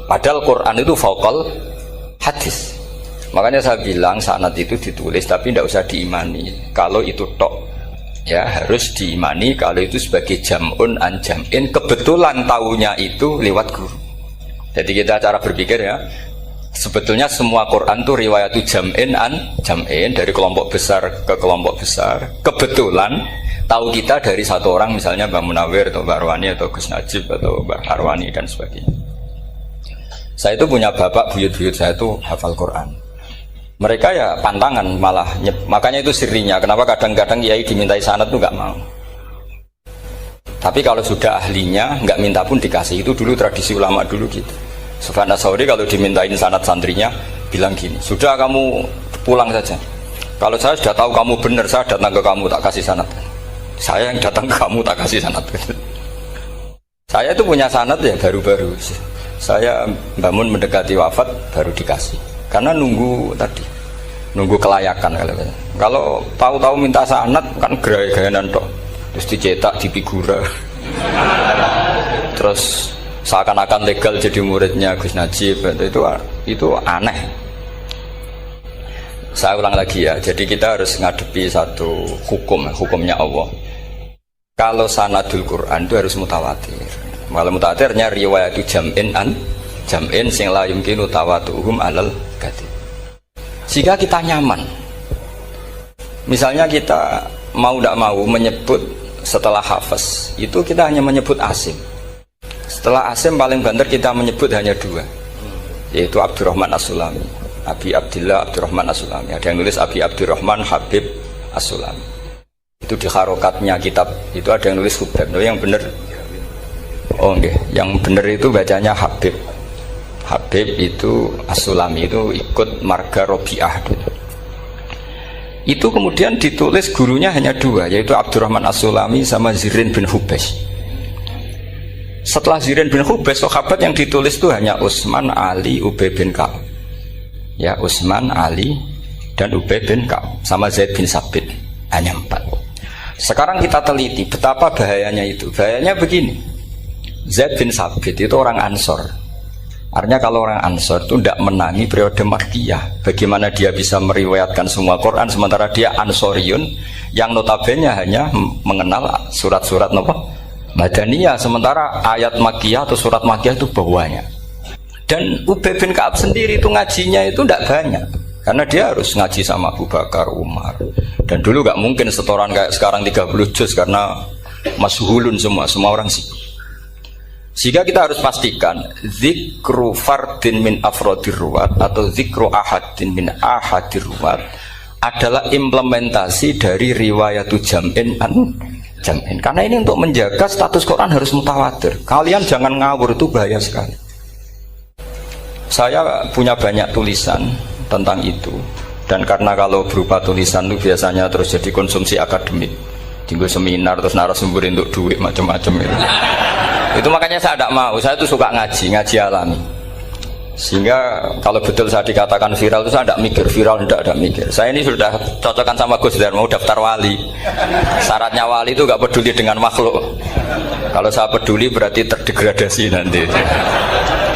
Padahal Quran itu fauqal hadis. Makanya saya bilang sanad itu ditulis tapi tidak usah diimani. Kalau itu tok, ya harus diimani kalau itu sebagai jam'un an jam'in. Kebetulan tahunya itu lewat guru. Jadi kita cara berpikir ya, sebetulnya semua Quran itu riwayatu jam'in an jam'in, dari kelompok besar ke kelompok besar. Kebetulan tahu kita dari satu orang, misalnya Mbak Munawir atau Mbak Arwani atau Gus Najib atau Mbak Arwani dan sebagainya. Saya itu punya bapak, buyut-buyut saya itu hafal Quran. Mereka ya pantangan malah, makanya itu sirinya. Kenapa kadang-kadang kiai dimintai sanad tuh nggak mau. Tapi kalau sudah ahlinya nggak minta pun dikasih. Itu dulu tradisi ulama dulu gitu. Sufyan Ats-Tsauri kalau dimintain sanad santrinya bilang gini, sudah kamu pulang saja. Kalau saya sudah tahu kamu benar, saya datang ke kamu tak kasih sanad. Saya yang datang ke kamu tak kasih sanad. Saya itu punya sanad ya baru-baru. Saya bangun mendekati wafat baru dikasih. Karena nunggu tadi, nunggu kelayakan. Kalau tahu-tahu minta sanad kan gaya-gayanan tok, terus dicetak di figura, terus seakan-akan legal jadi muridnya Gus Najib. Itu aneh. Saya ulang lagi ya, jadi kita harus ngadepi satu hukumnya Allah. Kalau sanadul Quran itu harus mutawatir. Kalau mutawatirnya riwayatu jam'in an jam'in sing la yumkinu tawatuhum alal kadzib. Jika kita nyaman, misalnya kita mau tidak mau menyebut setelah hafaz, itu kita hanya menyebut asim. Setelah asim paling banter kita menyebut hanya dua, yaitu Abdurrahman As-Sulami, Abi Abdillah Abdurrahman As-Sulami. Ada yang nulis Abi Abdurrahman Habib As-Sulami. Itu di harokatnya kitab itu ada yang nulis Hubab. Yang benar, oh enggak, yang benar itu bacanya Habib. Habib itu As-Sulami, itu ikut marga Robi'ah. Itu kemudian ditulis gurunya hanya dua, yaitu Abdurrahman As-Sulami sama Zirin bin Hubes. Setelah Zirin bin Hubes, sahabat yang ditulis itu hanya Utsman, Ali, Ubay bin Ka'ab. Ya, Utsman, Ali dan Ubay bin Ka'ab sama Zaid bin Sabit, hanya 4. Sekarang kita teliti betapa bahayanya itu. Bahayanya begini, Zaid bin Sabit itu orang Ansor. Artinya kalau orang Ansor itu tidak menangi periode Makkiyah. Bagaimana dia bisa meriwayatkan semua Quran sementara dia Ansoriun yang notabene hanya mengenal surat-surat Madaniyah, sementara ayat Makkiyah atau surat Makkiyah itu bawahnya. Dan Ubay bin Ka'ab sendiri itu ngajinya itu tidak banyak, karena dia harus ngaji sama Abu Bakar, Umar. Dan dulu gak mungkin setoran kayak sekarang 30 juz, karena masyhulun semua orang sibuk. Sehingga kita harus pastikan zikru fardin min afrodir ruwat atau zikru ahadin min ahadir ruwat adalah implementasi dari riwayatu jam'in an jam'in. Karena ini untuk menjaga status Quran harus mutawatir. Kalian jangan ngawur, itu bahaya sekali. Saya punya banyak tulisan tentang itu. Dan karena kalau berupa tulisan itu biasanya terus jadi konsumsi akademik, tinggal seminar terus narasumber untuk duit macam-macam itu. Itu makanya saya tidak mau. Saya itu suka ngaji alami. Sehingga kalau betul saya dikatakan viral itu saya tidak mikir, viral tidak mikir. Saya ini sudah cocokkan sama Gus Dar, mau daftar wali. Syaratnya wali itu nggak peduli dengan makhluk. Kalau saya peduli berarti terdegradasi nanti.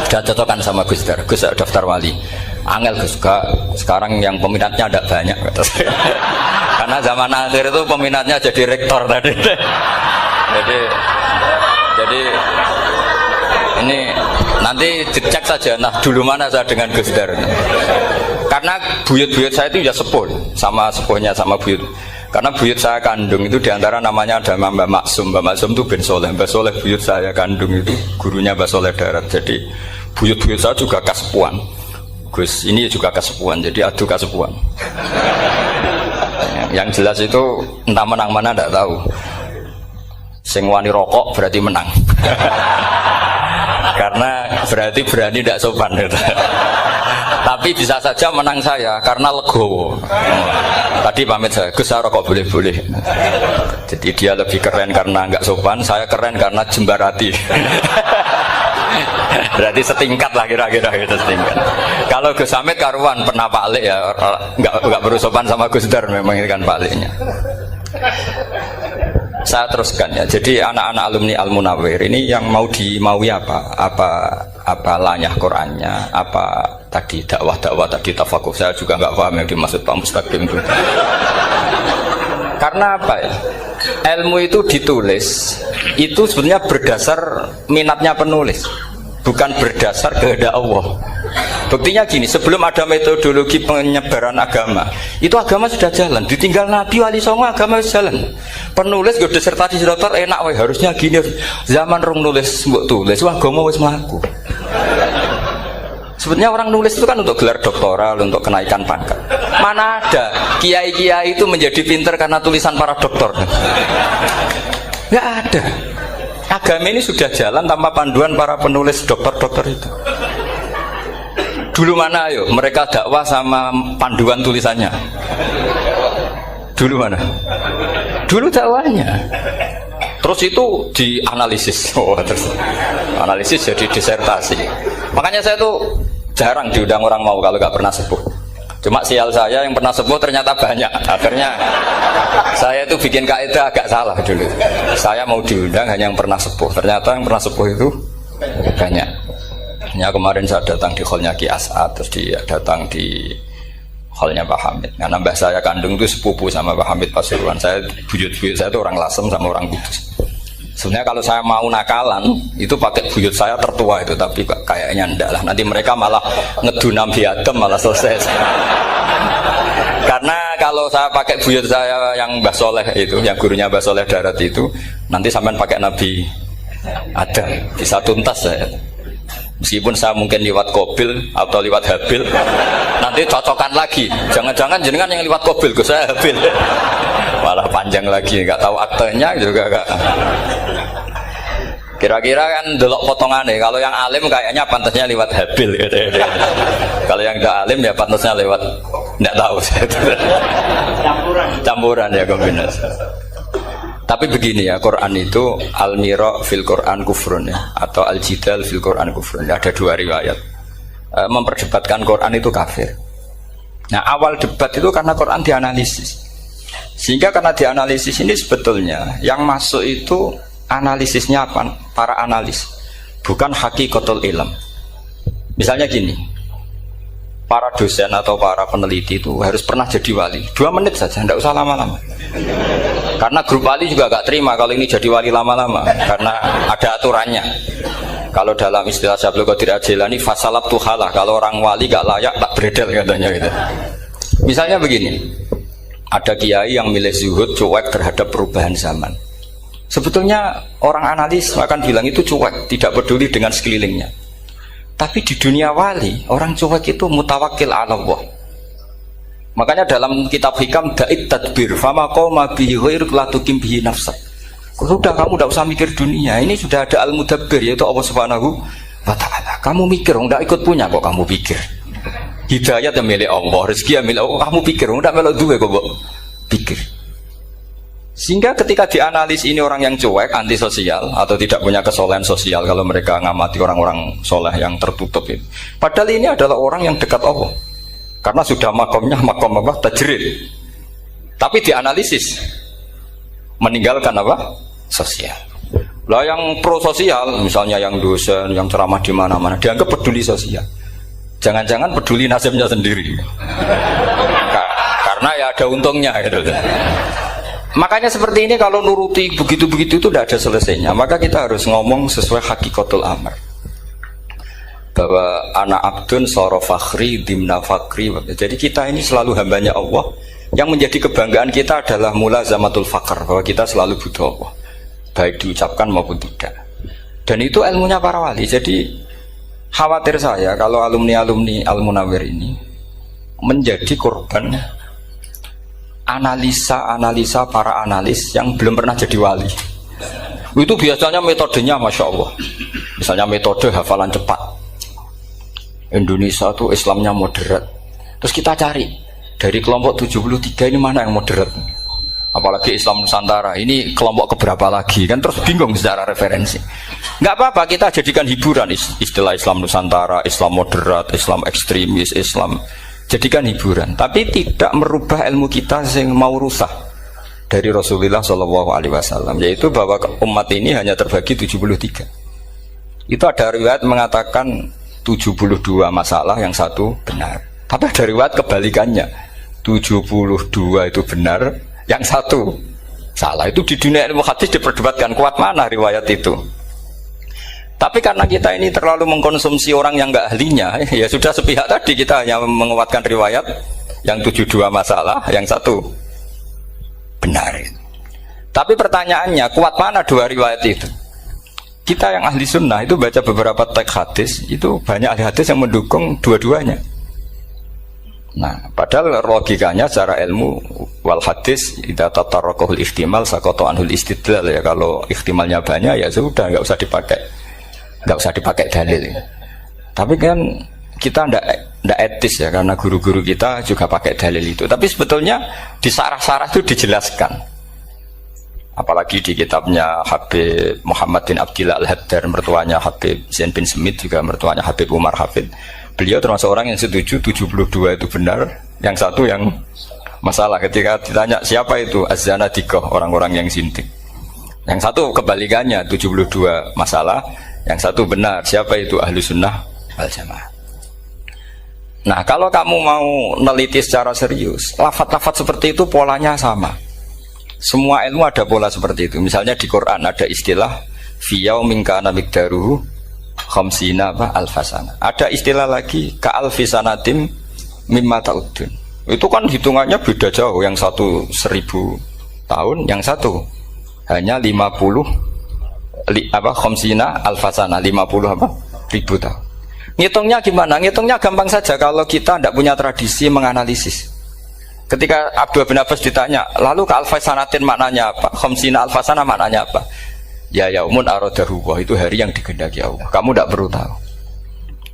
Sudah cocokkan sama Gus Dar, Gus daftar wali. Angel Gus, sekarang yang peminatnya ada banyak kata saya. Karena zaman akhir itu peminatnya jadi rektor tadi. Jadi ini nanti dicek saja. Nah dulu mana saya dengan Gus Dar. Karena buyut-buyut saya itu ya sepuh sama sepuhnya sama buyut. Karena buyut saya kandung itu diantara namanya ada Mbak Maksum. Mbak Maksum itu bin Soleh. Mbak Soleh buyut saya kandung itu gurunya Mbak Soleh Darat. Jadi buyut-buyut saya juga kasepuan. Gus ini juga kasepuan, jadi adu kasepuan. Yang jelas itu entah menang mana tidak tahu. Sing wani rokok berarti menang. Karena berarti berani tidak sopan. Tapi bisa saja menang saya karena legowo. Tadi pamit saya, Gus saya rokok boleh-boleh. Jadi dia lebih keren karena nggak sopan, saya keren karena jembarati. Berarti setingkat lah kira-kira gitu, setingkat. Kalau Gus Hamid karuan pernah Pak Alik ya, nggak berusopan sama Gus Dar, memang ini kan Pak Aliknya. Saya teruskan ya. Jadi anak-anak alumni Al Munawwir ini yang mau dimaui apa lanyah Qurannya, apa tadi dakwah tadi tafakuh, saya juga nggak paham yang dimaksud Pak Mustaqim itu. Karena apa ya? Ilmu itu ditulis itu sebenarnya berdasar minatnya penulis, bukan berdasar kehendak Allah. Buktinya gini, sebelum ada metodologi penyebaran agama, itu agama sudah jalan. Ditinggal Nabi Wali Songo agama sudah jalan. Penulis gue disertasi dokter enak, weh harusnya gini. Zaman rong nulis mbok tulis, wah agama wis mlaku. Sebenarnya orang nulis itu kan untuk gelar doktoral, untuk kenaikan pangkat. Mana ada kiai-kiai itu menjadi pinter karena tulisan para doktor? Nggak ada. Agama ini sudah jalan tanpa panduan para penulis dokter-dokter itu. Dulu mana ayo mereka dakwah sama panduan tulisannya? Dulu mana? Dulu dakwahnya. Terus itu dianalisis. Terus analisis jadi disertasi. Makanya saya tuh jarang diundang orang mau kalau nggak pernah sepuh. Cuma sial saya yang pernah sepuh ternyata banyak. Akhirnya saya itu bikin kaidah agak salah dulu. Saya mau diundang hanya yang pernah sepuh. Ternyata yang pernah sepuh itu banyak. Ya kemarin saya datang di hallnya Ki As'ad, terus dia datang di hallnya Pak Hamid. Karena mbah saya kandung itu sepupu sama Pak Hamid Pasuruan. Saya buyut-buyut saya itu orang Lasem sama orang Kudus. Sebenarnya kalau saya mau nakalan itu pakai buyut saya tertua itu, tapi kayaknya enggak lah. Nanti mereka malah ngedunam Adem malah selesai. Karena kalau saya pakai buyut saya yang Mbah Soleh itu, yang gurunya Mbah Soleh Darat itu, nanti sampean pakai Nabi Adam bisa tuntas saya. Meskipun saya mungkin lewat Kobil atau lewat Habil, nanti cocokkan lagi. Jangan-jangan jenengan yang lewat Kobil, saya Habil. Malah panjang lagi, nggak tahu aktenya juga nggak. Kira-kira kan delok potongannya. Kalau yang alim kayaknya pantasnya lewat Habil. Gitu. Kalau yang nggak alim ya pantasnya lewat nggak tahu. Campuran ya kombinasi. Tapi begini ya, Quran itu al-mira fil Quran kufrun ya, atau al-jidal fil Quran kufrun. Ada dua riwayat. Memperdebatkan Quran itu kafir. Nah, awal debat itu karena Quran dianalisis. Sehingga karena dianalisis ini sebetulnya yang masuk itu analisisnya apa? Para analis, bukan hakikatul ilm. Misalnya gini, para dosen atau para peneliti itu harus pernah jadi wali. 2 menit saja, tidak usah lama-lama. Karena grup wali juga gak terima kalau ini jadi wali lama-lama, karena ada aturannya. Kalau dalam istilah Syaikhul Qadir Al-Jilani, fasalab tuhalah, kalau orang wali gak layak tak beredel katanya gitu. Misalnya begini, ada kiai yang milih zuhud, cuek terhadap perubahan zaman. Sebetulnya orang analis akan bilang itu cuek, tidak peduli dengan sekelilingnya. Tapi di dunia wali, orang cuek itu mutawakkil ala Allah. Makanya dalam kitab hikam da'id tadbir fama qoma bihi ghairuk la tuqim bihi nafsak. Sudah kamu tidak usah mikir dunia, ini sudah ada al-mudabbir yaitu Allah Subhanahu wa ta'ala. Kamu mikir, enggak ikut punya kok kamu pikir. Hidayat yang milik Allah, rezeki yang milik Allah. Kamu pikir, enggak melok duwe kok, Mbok. Pikir. Sehingga ketika dianalisis ini orang yang cuek, antisosial atau tidak punya kesolehan sosial kalau mereka ngamati orang-orang soleh yang tertutup itu. Padahal ini adalah orang yang dekat Allah. Karena sudah makomnya makom apa? Tajrid. Tapi dianalisis meninggalkan apa? Sosial. Lah yang pro sosial, misalnya yang dosen, yang ceramah di mana-mana, dianggap peduli sosial. Jangan-jangan peduli nasibnya sendiri. Karena ya ada untungnya gitu. Makanya seperti ini kalau nuruti begitu-begitu itu tidak ada selesainya. Maka kita harus ngomong sesuai hakikatul amr. Bahwa anak abdun soro fakhri dimna fakri. Jadi kita ini selalu hambanya Allah. Yang menjadi kebanggaan kita adalah mulazamatul fakr, bahwa kita selalu butuh Allah, baik diucapkan maupun tidak. Dan itu ilmunya para wali. Jadi khawatir saya kalau alumni-alumni Al-Munawwir ini menjadi korban analisa para analis yang belum pernah jadi wali. Itu biasanya metodenya Masya Allah. Misalnya metode hafalan cepat. Indonesia itu Islamnya moderat. Terus kita cari dari kelompok 73 ini mana yang moderat. Apalagi Islam Nusantara ini kelompok keberapa lagi, kan terus bingung secara referensi. Nggak apa-apa, kita jadikan hiburan istilah Islam Nusantara, Islam moderat, Islam ekstremis, Islam. Jadikan hiburan, tapi tidak merubah ilmu kita yang mau rusak dari Rasulullah SAW, yaitu bahwa umat ini hanya terbagi 73. Itu ada riwayat mengatakan 72 masalah, yang satu benar. Tapi ada riwayat kebalikannya, 72 itu benar, yang satu salah. Itu di dunia ilmu hadis diperdebatkan kuat mana riwayat itu. Tapi karena kita ini terlalu mengkonsumsi orang yang nggak ahlinya, ya sudah sepihak tadi, kita hanya menguatkan riwayat yang 72 masalah, yang satu benar. Tapi pertanyaannya, kuat mana dua riwayat itu? Kita yang ahli sunnah itu baca beberapa teks hadis, itu banyak ahli hadis yang mendukung dua-duanya. Nah, padahal logikanya secara ilmu wal hadis idza tatarraqahul ihtimal saqata anhul istidlal, ya kalau ihtimalnya banyak ya sudah nggak usah dipakai dalil. Tapi kan kita ndak etis ya, karena guru-guru kita juga pakai dalil itu. Tapi sebetulnya di sarah-sarah itu dijelaskan. Apalagi di kitabnya Habib Muhammad bin Abdillah Al-Haddar, mertuanya Habib Zain bin Smith, juga mertuanya Habib Umar Hafid. Beliau termasuk orang yang setuju 72 itu benar, yang satu yang masalah. Ketika ditanya siapa itu Az-Zanadiqah, orang-orang yang sintik. Yang satu kebalikannya, 72 masalah, yang satu benar, siapa itu ahlu sunnah wal jamaah. Nah, kalau kamu mau neliti secara serius, lafaz-lafaz seperti itu polanya sama. Semua ilmu ada pola seperti itu. Misalnya di Quran ada istilah fi yaumin kana miqdaruhu khamsina alfasana. Ada istilah lagi ka'alfisanatim mimma ta'udun. Itu kan hitungannya beda jauh. Yang satu 1000 tahun, yang satu hanya 50 khamsina alfasana, 50 ribu tahun. Ngitungnya gimana? Ngitungnya gampang saja kalau kita tidak punya tradisi menganalisis. Ketika Abdul bin Abbas ditanya, lalu ke alfasanatin maknanya apa? Khamsina alfasana maknanya apa? Ya yaumun aradahu, itu hari yang dikehendaki Allah. Kamu tidak perlu tahu.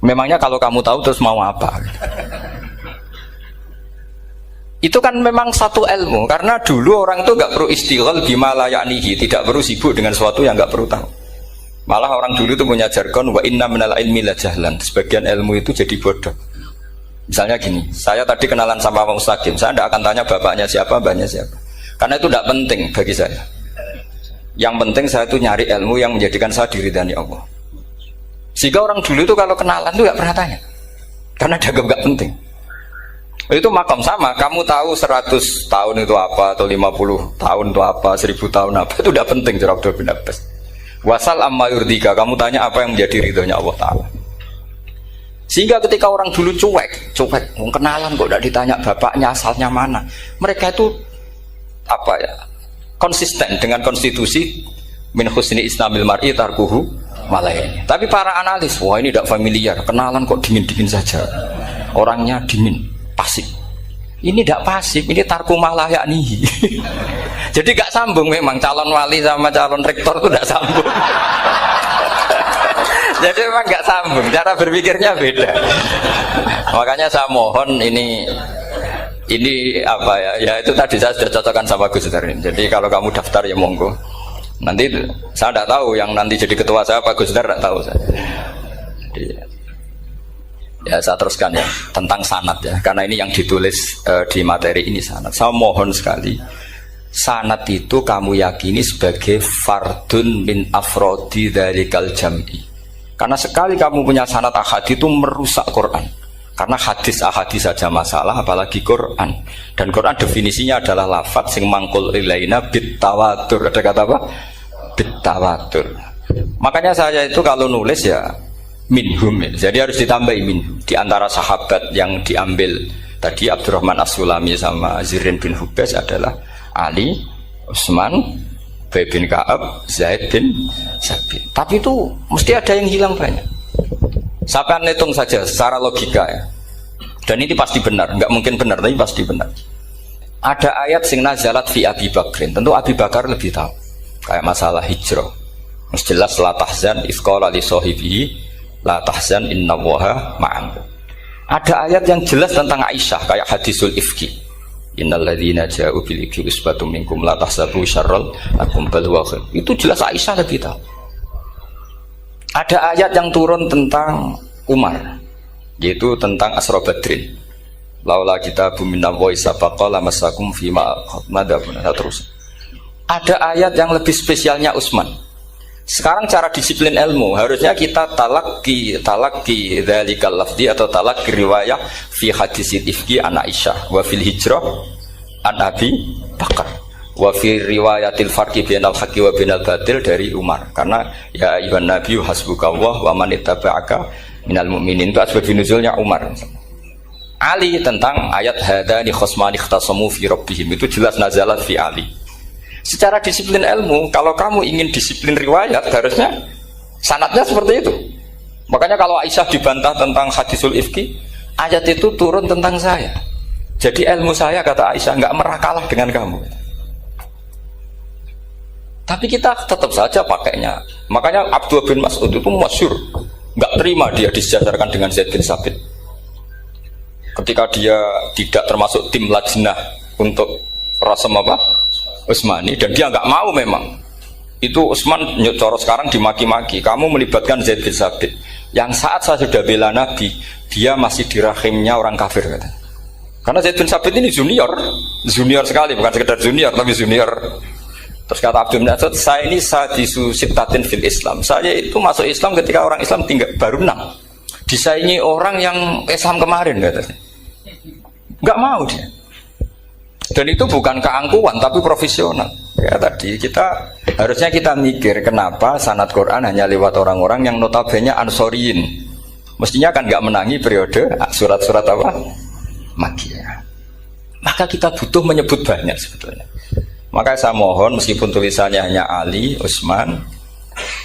Memangnya kalau kamu tahu terus mau apa? Itu kan memang satu ilmu. Karena dulu orang itu nggak perlu istighal bima la ya'nihi, tidak perlu sibuk dengan sesuatu yang nggak perlu tahu. Malah orang dulu itu punya jargon wa inna minal ilmi la jahlan. Sebagian ilmu itu jadi bodoh. Misalnya gini, saya tadi kenalan sama Pak Mustaqim, saya tidak akan tanya bapaknya siapa, mbaknya siapa, karena itu tidak penting bagi saya. Yang penting saya itu nyari ilmu yang menjadikan saya diridani Allah. Sehingga orang dulu itu kalau kenalan itu nggak pernah tanya, karena dianggap nggak penting. Itu makam sama, kamu tahu 100 tahun itu apa, atau 50 tahun itu apa, 1000 tahun apa, itu tidak penting. Jurah Abdul bin Abbas, wasal amma yurdika, kamu tanya apa yang menjadi ridhonya Allah Ta'ala. Sehingga ketika orang dulu cuek, kenalan kok tidak ditanya bapaknya asalnya mana, mereka itu apa ya, konsisten dengan konstitusi min husni islamil mar'i tarkuhu malayani. Tapi para analis, wah ini tidak familiar, kenalan kok dingin-dingin saja, orangnya dingin, pasif. Ini tidak pasif, ini tarku malah yakni. Jadi gak sambung memang calon wali sama calon rektor itu tidak sambung. Jadi memang nggak sambung, cara berpikirnya beda. Makanya saya mohon ini apa ya? Ya itu tadi saya sudah cocokkan sama Gus Darin. Jadi kalau kamu daftar ya monggo. Nanti saya tidak tahu yang nanti jadi ketua saya Pak Gus Dar, tidak tahu saya. Jadi, ya saya teruskan ya tentang sanad ya, karena ini yang ditulis di materi ini sanad. Saya mohon sekali, sanad itu kamu yakini sebagai fardun min afrodi dzalikal jam'i. Karena sekali kamu punya sanad ahad itu merusak Quran. Karena hadis ahadis saja masalah, apalagi Quran. Dan Quran definisinya adalah lafadz sing mangkul ilaina bit tawatur. Ada kata apa? Bit tawatur. Makanya saya itu kalau nulis ya minhum ya. Jadi harus ditambahi minhum. Di antara sahabat yang diambil tadi Abdurrahman As-Sulami sama Zirin bin Hubes adalah Ali, Utsman, Ubay bin Ka'ab, Zaid bin Sabit. Tapi itu mesti ada yang hilang banyak. Saya hitung saja secara logika ya. Dan ini pasti benar, nggak mungkin benar tapi pasti benar. Ada ayat sing nazalat fi Abi Bakrin. Tentu Abi Bakar lebih tahu. Kayak masalah hijrah. Mesti jelas la tahzan idz qala li sahibihi la tahzan innallaha ma'ana. Ada ayat yang jelas tentang Aisyah kayak hadisul ifki. Innal ladzina ja'u bil ifki usbatum minkum la tahsabu syarral lakum bal huwa khair. Itu jelas Aisyah lebih tahu. Ada ayat yang turun tentang Umar, yaitu tentang Asra Badrin. Laula kita bumina wa isabaqa lamasakum fima madabun. Terus. Ada ayat yang lebih spesialnya Utsman. Sekarang cara disiplin ilmu harusnya kita talaqi dzalikal lafzi atau talaqi riwayah fi hadisil ifki an Aisyah wa fil hijrah an Abi Bakar. Wa fi riwayatil farqi bainal haqqi wa bainal batil dari Umar. Karena ya ayyuhan nabiyyu hasbukallah wa man ittaba'aka minal mu'minin, itu asbab nuzulnya Umar. Ali tentang ayat hadani khosmani ikhtasamu fi rabbihim, itu jelas nazalat fi Ali. Secara disiplin ilmu, kalau kamu ingin disiplin riwayat harusnya sanadnya seperti itu. Makanya kalau Aisyah dibantah tentang hadisul ifki, ayat itu turun tentang saya. Jadi ilmu saya, kata Aisyah, nggak merah kalah dengan kamu. Tapi kita tetap saja pakainya. Makanya Abdullah bin Mas'ud itu masyhur, nggak terima dia disejajarkan dengan Zaid bin Sabit. Ketika dia tidak termasuk tim lajnah untuk Rasam apa? Utsmani, dan dia nggak mau memang. Itu Utsman nyocor sekarang dimaki-maki. Kamu melibatkan Zaid bin Sabit. Yang saat saya sudah bela Nabi, dia masih di rahimnya orang kafir, kata. Karena Zaid bin Sabit ini junior sekali, bukan sekedar junior tapi junior. Terus kata Abdul Nasir, saya ini sadisu sittatin fil Islam. Saya itu masuk Islam ketika orang Islam tinggal baru 6. Disaingi orang yang Islam kemarin, katanya. Nggak mau dia. Dan itu bukan keangkuhan tapi profesional. Ya tadi harusnya kita mikir kenapa sanad Quran hanya lewat orang-orang yang notabene Ansoriyin. Mestinya kan nggak menangi periode surat-surat apa? Makkiyah. Maka kita butuh menyebut banyak sebetulnya. Maka saya mohon meskipun tulisannya hanya Ali, Utsman,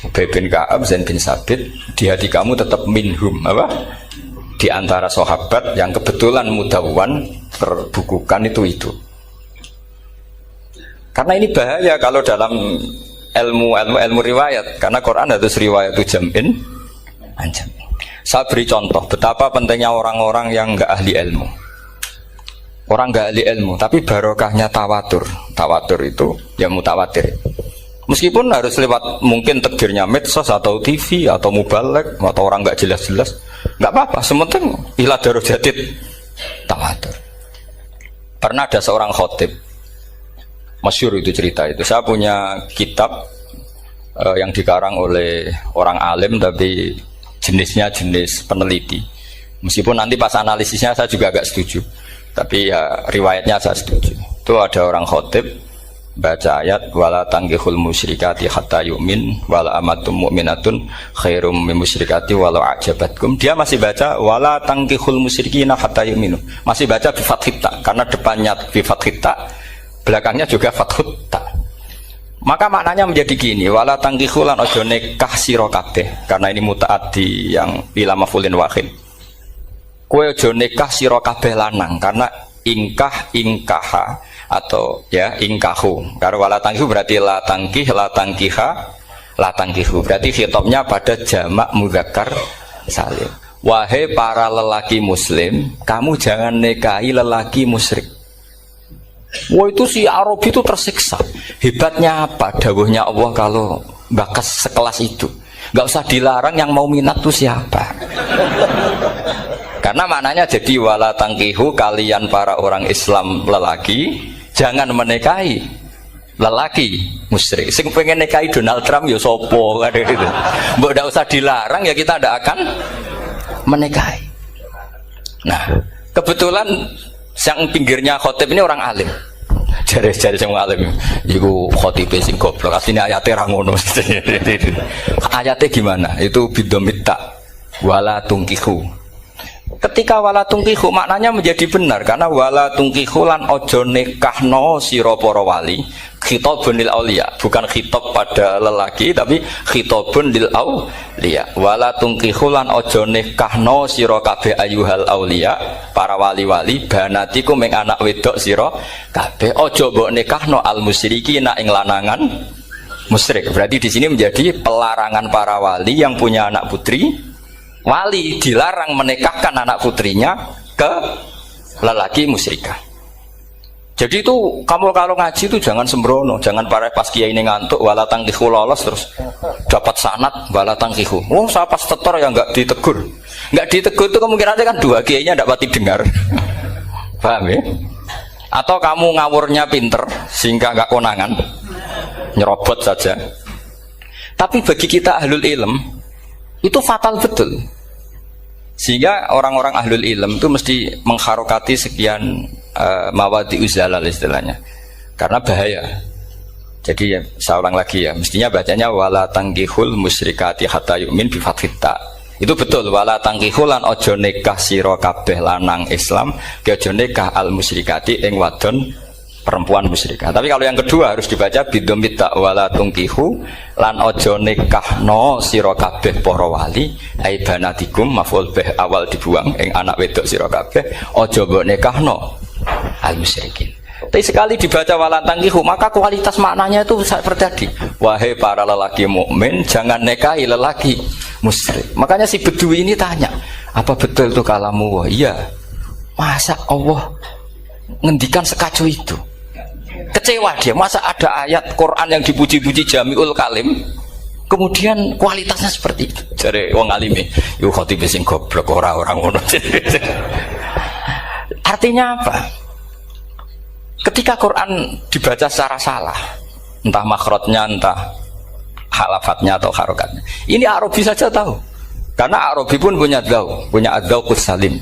Ubay bin Ka'ab, Zaid bin Sabit, di hati kamu tetap minhum apa? Di antara sahabat yang kebetulan mudawwan terbukukan itu. Karena ini bahaya kalau dalam ilmu riwayat, karena Quran harus riwayat itu jam'in anjam. Saya beri contoh betapa pentingnya orang-orang yang enggak ahli ilmu. Orang nggak ahli ilmu, tapi barokahnya tawatur. Tawatur itu ya mutawatir. Meskipun harus lewat mungkin takdirnya medsos atau TV atau mubalek atau orang nggak jelas-jelas, nggak apa-apa. Sementing ila darajatid tawatur. Pernah ada seorang khotib, masyhur itu cerita itu. Saya punya kitab yang dikarang oleh orang alim tapi jenisnya jenis peneliti. Meskipun nanti pas analisisnya saya juga agak setuju. Tapi ya riwayatnya saya setuju. Itu ada orang khotib baca ayat wala tangkihul musyrikati hatta yu'min wala amatum mu'minatun khairum min musyrikati walau ajabatkum. Dia masih baca wala tangkihul musyrikina hatta yu'minu. Masih baca bi fathit ta karena depannya bi fathit ta, belakangnya juga fathut ta. Maka maknanya menjadi gini, wala tangkihul lan aja nikah sira kabeh, karena ini mutaaddi yang ila maf'ulin wahid. Kowe aja nikah sira kabeh lanang, karena ingkaha atau ya ingkahu. Karena wala tangkihu berarti la tangkih la tangkiha latangkihu. Berarti khitabnya pada jamak mudzakkar salim. Wahai para lelaki muslim, kamu jangan nikahi lelaki musyrik. Wah, itu si Arabi itu tersiksa. Hebatnya apa? Dawuhnya Allah kalau bakas sekelas itu. Gak usah dilarang, yang mau minat tuh siapa? Karena maknanya jadi wala tangkihu, kalian para orang Islam lelaki jangan menikahi lelaki musyrik. Sing pengen nikahi Donald Trump ya sopo kan gitu. Mbok ndak usah dilarang ya kita ndak akan menikahi. Nah, kebetulan yang pinggirnya khotib ini orang alim. Jari-jari sing alim iku khotibe sing goblok. Asline ayate ra ngono. Ayate gimana? Itu bidomita wala tungkihu. Ketika wala tungkihu maknanya menjadi benar karena wala tungkihu lan ojo nikahno sira para wali. Khitabun lil auliya, bukan khitab pada lelaki tapi khitabun lil auliya. Wala tungkihu lan ojo nikahno sira kabeh ayuhal auliya, para wali-wali banatiku ming anak wedok sira kabeh. Ojo mbok nikahno al musyriki ing lanangan musyrik. Berarti di sini menjadi pelarangan para wali yang punya anak putri. Wali dilarang menikahkan anak putrinya ke lelaki musyrikah. Jadi itu kamu kalau ngaji itu jangan sembrono, jangan pas kiai ini ngantuk wala tangkihu lolos terus dapat sanad wala tangkihu. Oh, saya pas tetor ya nggak ditegur. Nggak ditegur itu kemungkinannya kan dua kiainya tidak pati dengar. Paham ya? Atau kamu ngawurnya pinter sehingga nggak konangan, nyerobot saja. Tapi bagi kita ahlul ilm itu fatal betul. Sehingga orang-orang ahlul ilm itu mesti mengharokati sekian mawadi uzalal istilahnya, karena bahaya. Jadi ya, saya ulang lagi ya, mestinya bacanya wala tangkihul musyrikati hatta yu'min bi fathita. Itu betul, wala tangkihul lan ojo nikah sira kabeh lanang Islam ke ojo nikah al musyrikati ing wadon perempuan musyrikah. Tapi kalau yang kedua harus dibaca bidomita wala tungkihu lan ojo nikahno sira kabeh para wali ai banatikum maf'ul bih awal dibuang ing anak wedok sira kabeh ojo mbok nikahno al musyrikin. Tapi sekali dibaca wala tangkihu maka kualitas maknanya itu seperti tadi. Wahai para lelaki mukmin jangan nikahi lelaki musyrik. Makanya si Bedui ini tanya, apa betul itu kalamu? Iya. Masa Allah ngendikan sekacau itu? Kecewa dia, masa ada ayat Quran yang dipuji-puji Jamiul Kalim kemudian kualitasnya seperti itu. Jare wong alime, yo khotibe sing goblok ora-ora ngono. Artinya apa? Ketika Quran dibaca secara salah, entah makhrajnya, entah halafatnya atau harokatnya, ini Arabi saja tahu. Karena Arabi pun punya adzauqus salim.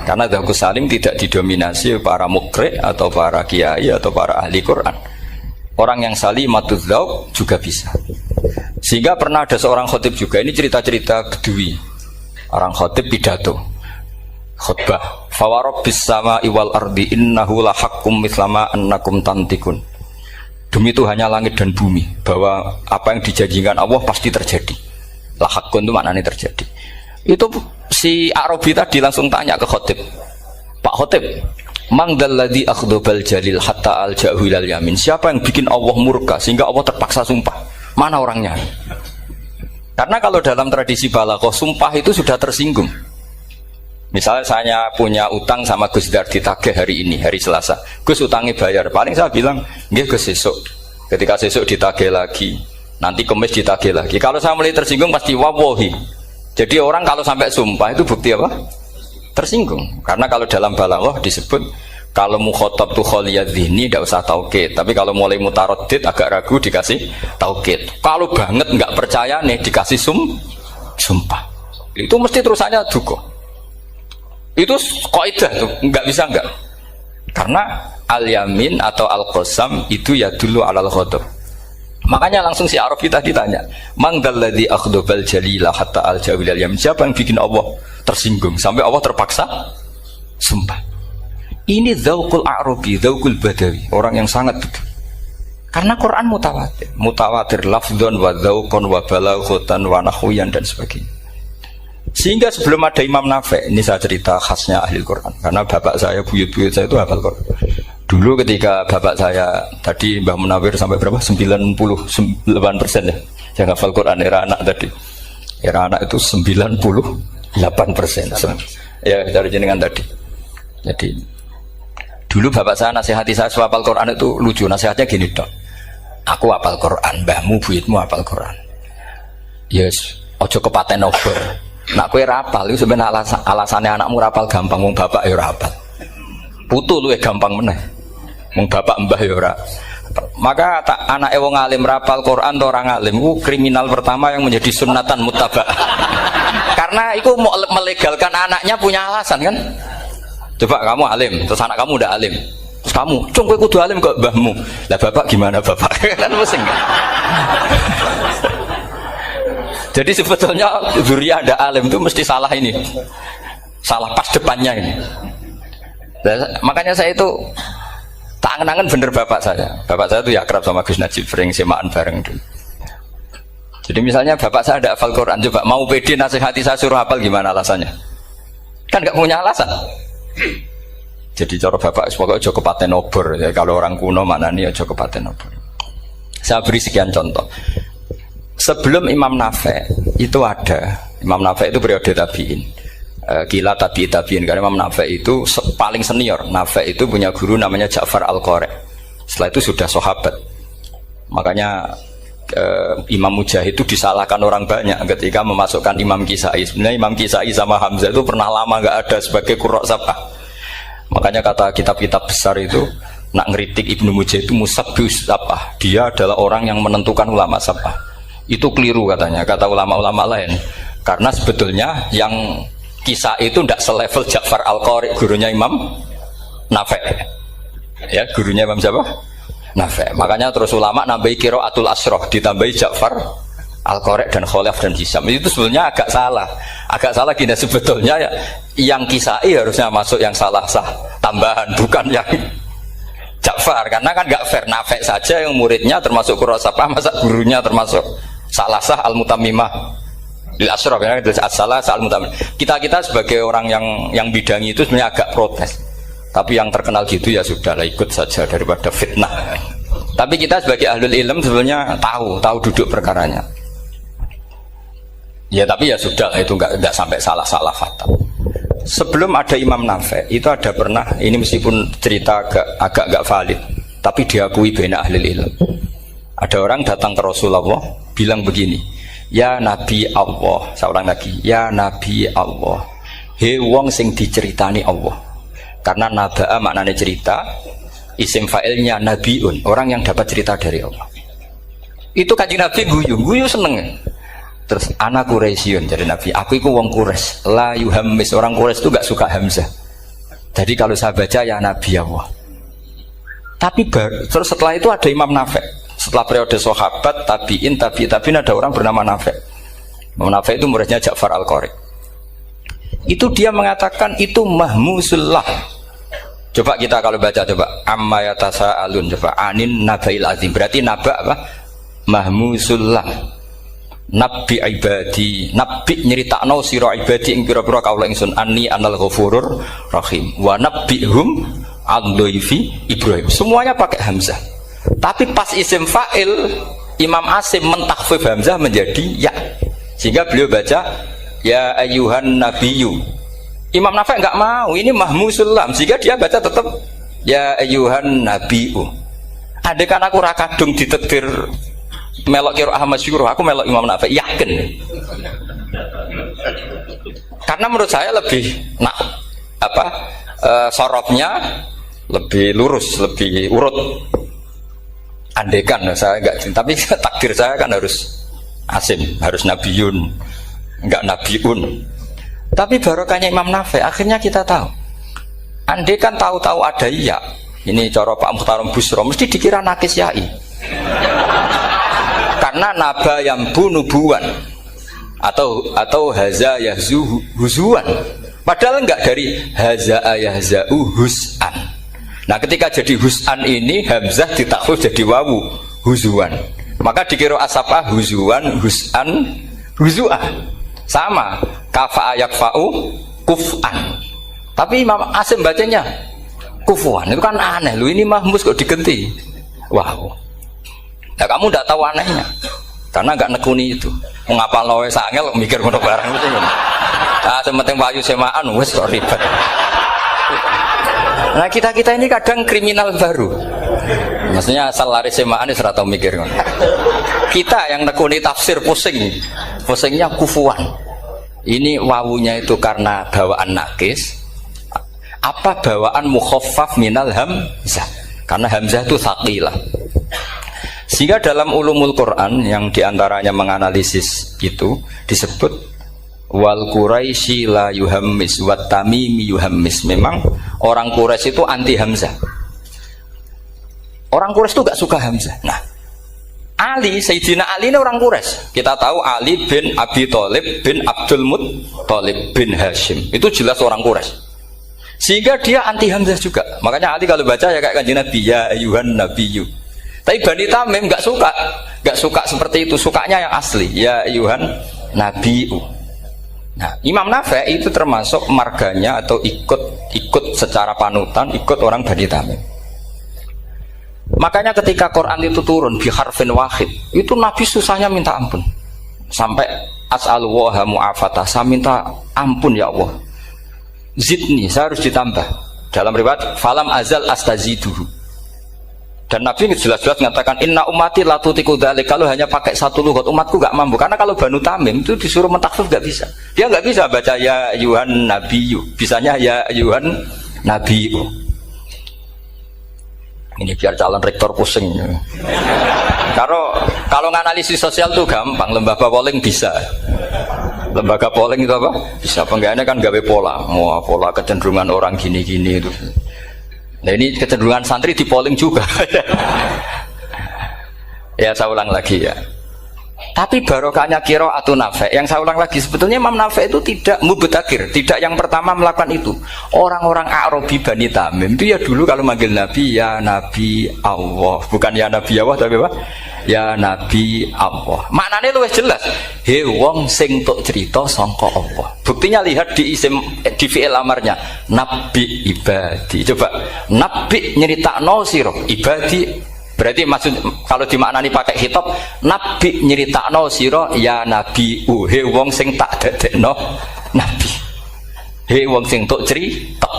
Karena adzauqus salim tidak didominasi para mukri atau para kiai atau para ahli Quran. Orang yang salimatuz dzauq juga bisa. Sehingga pernah ada seorang khotib juga, ini cerita-cerita Bedui. Orang khotib pidato khutbah, fawarabbis samaa'i wal ardi innahu lahaqqum mithlama annakum tantikun. Demi Tuhannya langit dan bumi, bahwa apa yang dijanjikan Allah pasti terjadi. Lahaqqun itu maknanya terjadi. Itu si Arabi tadi langsung tanya ke khotib, Pak khotib, mang dalladzi akhdhabal jalil hatta al-ja'hu ilal yamin. Siapa yang bikin Allah murka sehingga Allah terpaksa sumpah? Mana orangnya? Karena kalau dalam tradisi balaghah sumpah itu sudah tersinggung. Misalnya saya punya utang sama Gus Dar ditagih hari ini, hari Selasa. Gus utangnya bayar. Paling saya bilang, nggih Gus sesuk. Ketika sesuk ditagih lagi, nanti Kamis ditagih lagi. Kalau saya mulai tersinggung pasti wawahi. Jadi orang kalau sampai sumpah itu bukti apa? Tersinggung. Karena kalau dalam balaghah disebut kalau mukhatab tuh khaliyadz dzihni tidak usah taukid. Tapi kalau mulai mutaraddid agak ragu dikasih taukid. Kalau banget nggak percaya nih dikasih sumpah. Itu mesti terusannya duga. Itu kaidah tuh, nggak bisa nggak. Karena al-yamin atau al-qasam itu ya dulu alal ghadab. Makanya langsung si Arabi tadi tanya, mang dalladzi akhdhabal jalila hatta al-ja'u ilal yamin. Siapa yang bikin Allah tersinggung sampai Allah terpaksa sumpah? Ini dzauqul a'rabi, dzauqul badawi, orang yang sangat betul. Karena Quran mutawatir lafdzon wa dzauqon wa balaghatan wa nahwiyan dan sebagainya. Sehingga sebelum ada Imam Nafi', ini saya cerita khasnya ahli Quran, karena bapak saya, buyut-buyut saya itu hafal Quran. Dulu ketika bapak saya tadi Mbah Munawir sampai berapa? 98% ya. Saya hafal Quran era anak tadi. Era anak itu 98%. Ya dari jenengan tadi. Jadi dulu bapak saya nasihati saya hafal Quran itu lucu. Nasihatnya gini dok. Aku hafal Quran, mbahmu buyutmu hafal Quran. Yes, ojo kepaten obor. Nak kowe rapal itu sebenarnya alasannya anakmu rapal gampang, wong bapak ya rapal. Putu luwih gampang meneh. Wong bapak mbah ya ora. Maka anak wong alim rapal Quran atau orang alim itu kriminal pertama yang menjadi sunnatan muttaba. Karena itu mau melegalkan anaknya punya alasan kan. Coba kamu alim, terus anak kamu udah alim. Terus kamu, cung kowe kudu alim kok mbahmu. Lah bapak gimana bapak? Kan pusing. Jadi sebetulnya zuriyah ada alim itu mesti salah ini. Salah pas depannya ini. Dan makanya saya itu tak angen-angen bener bapak saya. Bapak saya itu ya akrab sama Gus Najib, sering semaan bareng dulu. Jadi misalnya bapak saya ada hafal Quran, coba mau pede nasihati saya suruh hafal gimana alasannya? Kan nggak punya alasan. Jadi cara bapak pokoknya ojo kepaten obor. Ya, kalau orang kuno mana nih ojo kepaten obor. Saya beri sekian contoh. Sebelum Imam Nafi' itu ada. Imam Nafi' itu periode tabi'in. Kila tabi'in karena Imam Nafi' itu paling senior. Nafi' itu punya guru namanya Ja'far Al-Qari. Setelah itu sudah sahabat. Makanya Imam Mujahid itu disalahkan orang banyak ketika memasukkan Imam Kisai. Sebenarnya Imam Kisai sama Hamzah itu pernah lama nggak ada sebagai qurra sab'ah. Makanya kata kitab-kitab besar itu nak ngeritik Ibnu Mujahid itu musabbius sab'ah. Dia adalah orang yang menentukan ulama sab'ah. Itu keliru katanya, kata ulama-ulama lain. Karena sebetulnya yang Kisah itu tidak selevel Ja'far Al-Qari, gurunya Imam Nafi'. Ya, gurunya Imam siapa? Nafi'. Makanya terus ulama nambahi qiraatul asroh, ditambahi Ja'far Al-Qari dan Khalaf dan Hisam. Itu sebenarnya agak salah. Agak salah gini sebetulnya ya, yang Kisai harusnya masuk yang salah sah tambahan, bukan yang Ja'far. Karena kan gak fair, Nafi' saja yang muridnya termasuk qurra sab'ah, masa gurunya termasuk salah sah al-mutammimah lil asyraf ya, as-salah al-mutammim. Kita sebagai orang yang bidangi itu sebenarnya agak protes. Tapi yang terkenal gitu ya sudahlah, ikut saja daripada fitnah. Tapi kita sebagai ahlul ilm sebenarnya tahu duduk perkaranya. Ya tapi ya sudah, itu enggak sampai salah fatal. Sebelum ada Imam Nafi' itu ada pernah, ini meskipun cerita agak enggak valid, tapi diakui baina ahlul ilm. Ada orang datang ke Rasulullah bilang begini, ya Nabi Allah, seorang lagi, ya Nabi Allah, he wong sing diceritani Allah. Karena naba'a maknanya cerita, isim fa'ilnya nabiun, orang yang dapat cerita dari Allah. Itu Kanjeng Nabi guyu seneng. Terus anak Quraisyun, jadi Nabi, aku itu wong Quraisy, la yuhammis, orang Quraisy itu gak suka hamzah. Jadi kalau saya baca ya Nabi Allah. Tapi terus setelah itu ada Imam Nafi'. Setelah periode sahabat, tabi'in ada orang bernama Nafi'. Imam Nafi' itu muridnya Ja'far Al-Qari. Itu dia mengatakan itu mahmusullah. Coba kita kalau baca coba amma yatasaalun, coba anin nabail azim. Berarti naba apa? Mahmusullah. Nabi ibadi, nabi nyeritakno sira ibadi ing pira-pira kaula ingsun anni anal ghafurur rahim wa nabbihum al-dhaifi Ibrahim. Semuanya pakai hamzah. Tapi pas isim fa'il Imam Asim mentakhfif hamzah menjadi ya, sehingga beliau baca ya ayyuhan nabiyyu. Imam Nafi' enggak mau, ini mahmusul lam, sehingga dia baca tetap ya ayyuhan nabiyyu. Andai kan aku ra kadung ditetir melok qiraah masyhur, aku melok Imam Nafi', yakin. Karena menurut saya lebih sorofnya lebih lurus, lebih urut. Andekan saya enggak, tapi takdir saya kan harus Asim, harus Nabiyun, enggak Nabiun. Tapi barokahnya Imam Nafi' akhirnya kita tahu. Andekan tahu-tahu ada iya, ini cara Pak Muhtaram Busro mesti dikira nakis yai. Karena naba yang bunubuan atau haza yahzu huzuan. Padahal enggak dari haza yahza'u hus'an. Nah ketika jadi hus'an ini hamzah ditakhfif jadi wawu huzuan. Maka dikira asapah huzuan, hus'an, huzu'ah. Sama kafa'a yakfa'u kuf'an. Tapi Imam Asim bacanya Kufuan itu kan aneh, lu ini mahmus kok digenti. Wow. Nah kamu tidak tahu anehnya, karena nggak nekuni itu. Mengapa lo sangel mikir ngono barang itu? Ah, sementing payu semaan, wes kok ribet. Nah kita ini kadang kriminal baru. Maksudnya asal lari semaan ini serata mikir. Kita yang nekuni tafsir pusingnya kufuan. Ini wawunya itu karena bawaan nakis. Apa bawaan mukhaffaf minal hamzah? Karena hamzah itu tsaqilah. Sehingga dalam ulumul Quran yang diantaranya menganalisis itu disebut wal Quraisy la yuhammis wat tamimi yuhammis. Memang orang Quraisy itu anti hamzah. Orang Quraisy itu gak suka hamzah. Nah, Ali, Sayyidina Ali ini orang Quraisy. Kita tahu Ali bin Abi Thalib bin Abdul Muttalib bin Hashim. Itu jelas orang Quraisy. Sehingga dia anti hamzah juga. Makanya Ali kalau baca ya kayak Kanjeng Nabi, ya ayuhan nabiyyu. Tapi Bani Tamim nggak suka seperti itu. Sukanya yang asli, ya ayuhan nabiyyu. Nah, Imam Nafi' itu termasuk marganya atau ikut secara panutan, ikut orang Bani Tamim. Makanya ketika Quran itu turun bi harfin wahid, itu Nabi susahnya minta ampun. Sampai as'alullaha mu'afatah, saya minta ampun ya Allah. Zidni, saya harus ditambah. Dalam riwayat falam azal astaziduhu. Dan Nabi jelas-jelas mengatakan inna ummati la tutiku dzalik. Kalau hanya pakai satu lughat umatku gak mampu. Karena kalau Banu Tamim itu disuruh mentakhfif gak bisa. Dia gak bisa baca ya ayuhan nabiyyu. Bisanya ya ayuhan nabiyyu. Ini biar calon rektor pusing. Kalau nganalisis sosial tuh gampang, lembaga polling bisa. Lembaga polling itu apa? Bisa. Penggawaannya kan gawe pola. Wah, pola kecenderungan orang gini-gini itu. Nah ini kecenderungan santri di polling juga. Ya saya ulang lagi ya. Tapi barokahnya qiraatun Nafi'. Yang saya ulang lagi, sebetulnya Imam Nafi' itu tidak mubtadikir, tidak yang pertama melakukan itu. Orang-orang Arabi Bani Tamim itu ya dulu kalau manggil Nabi ya Nabi Allah, bukan ya Nabi Allah tapi apa? Ya Nabi Allah. Maknanya luwih jelas. He wong sing tok cerita sangka Allah. Buktinya lihat di isim di fi'il amarnya. Nabi ibadi. Coba nabi nyeritakno sira ibadi. Berarti maksud kalau dimaknani pakai khitab, nabi nyeritakno sira ya Nabi. He wong sing tak dadekno nabi. He wong sing tok cerita.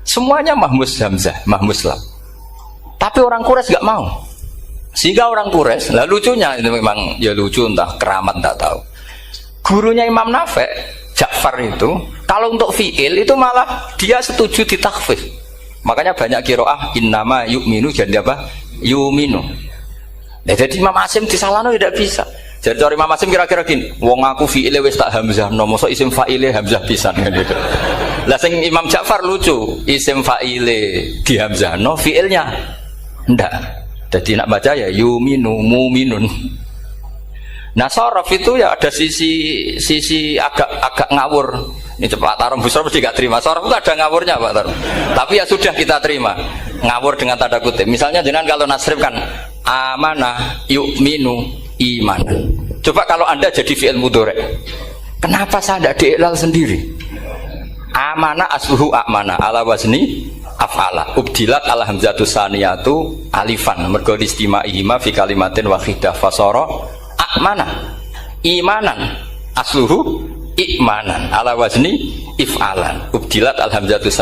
Semuanya mahmus hamzah, mahmus lam. Tapi orang Quraisy enggak mau. Sehingga orang Quraisy, lah lucunya itu memang ya lucu entah keramat tak tahu. Gurunya Imam Nafi' Ja'far itu kalau untuk fi'il itu malah dia setuju ditakhfif. Makanya banyak qiraah innama yu'minu jadi apa? Yu'minu. Nah, jadi Imam Asim disalahno tidak bisa. Jadi Imam Asim kira-kira gini, wong aku fi'ile wis tak hamzah, no mosok isim fa'ile hamzah pisan gitu. Lah sing Imam Ja'far lucu, isim fa'ile di hamzah, no fi'ilnya ndak. Jadi nak baca ya yuminu muminun. Nah sorof itu ya ada sisi agak ngawur. Ini Pak Tarom Busro mesti gak terima. Sorof itu ada ngawurnya Pak Tarom. Tapi ya sudah kita terima. Ngawur dengan tanda kutip. Misalnya jenengan kalau nasrif kan amanah yu'minu imanan. Coba kalau Anda jadi fi'il mudhari'. Kenapa saya tidak diiklal sendiri? Amanah asluhu amana ala wazni af'ala ubdilat al hamzatu saniyatu alifan mergo istimaihima fi kalimatin wahidah fasara amana imanan asluhu imanan ala wazni if'alan ubdilat al hamzatu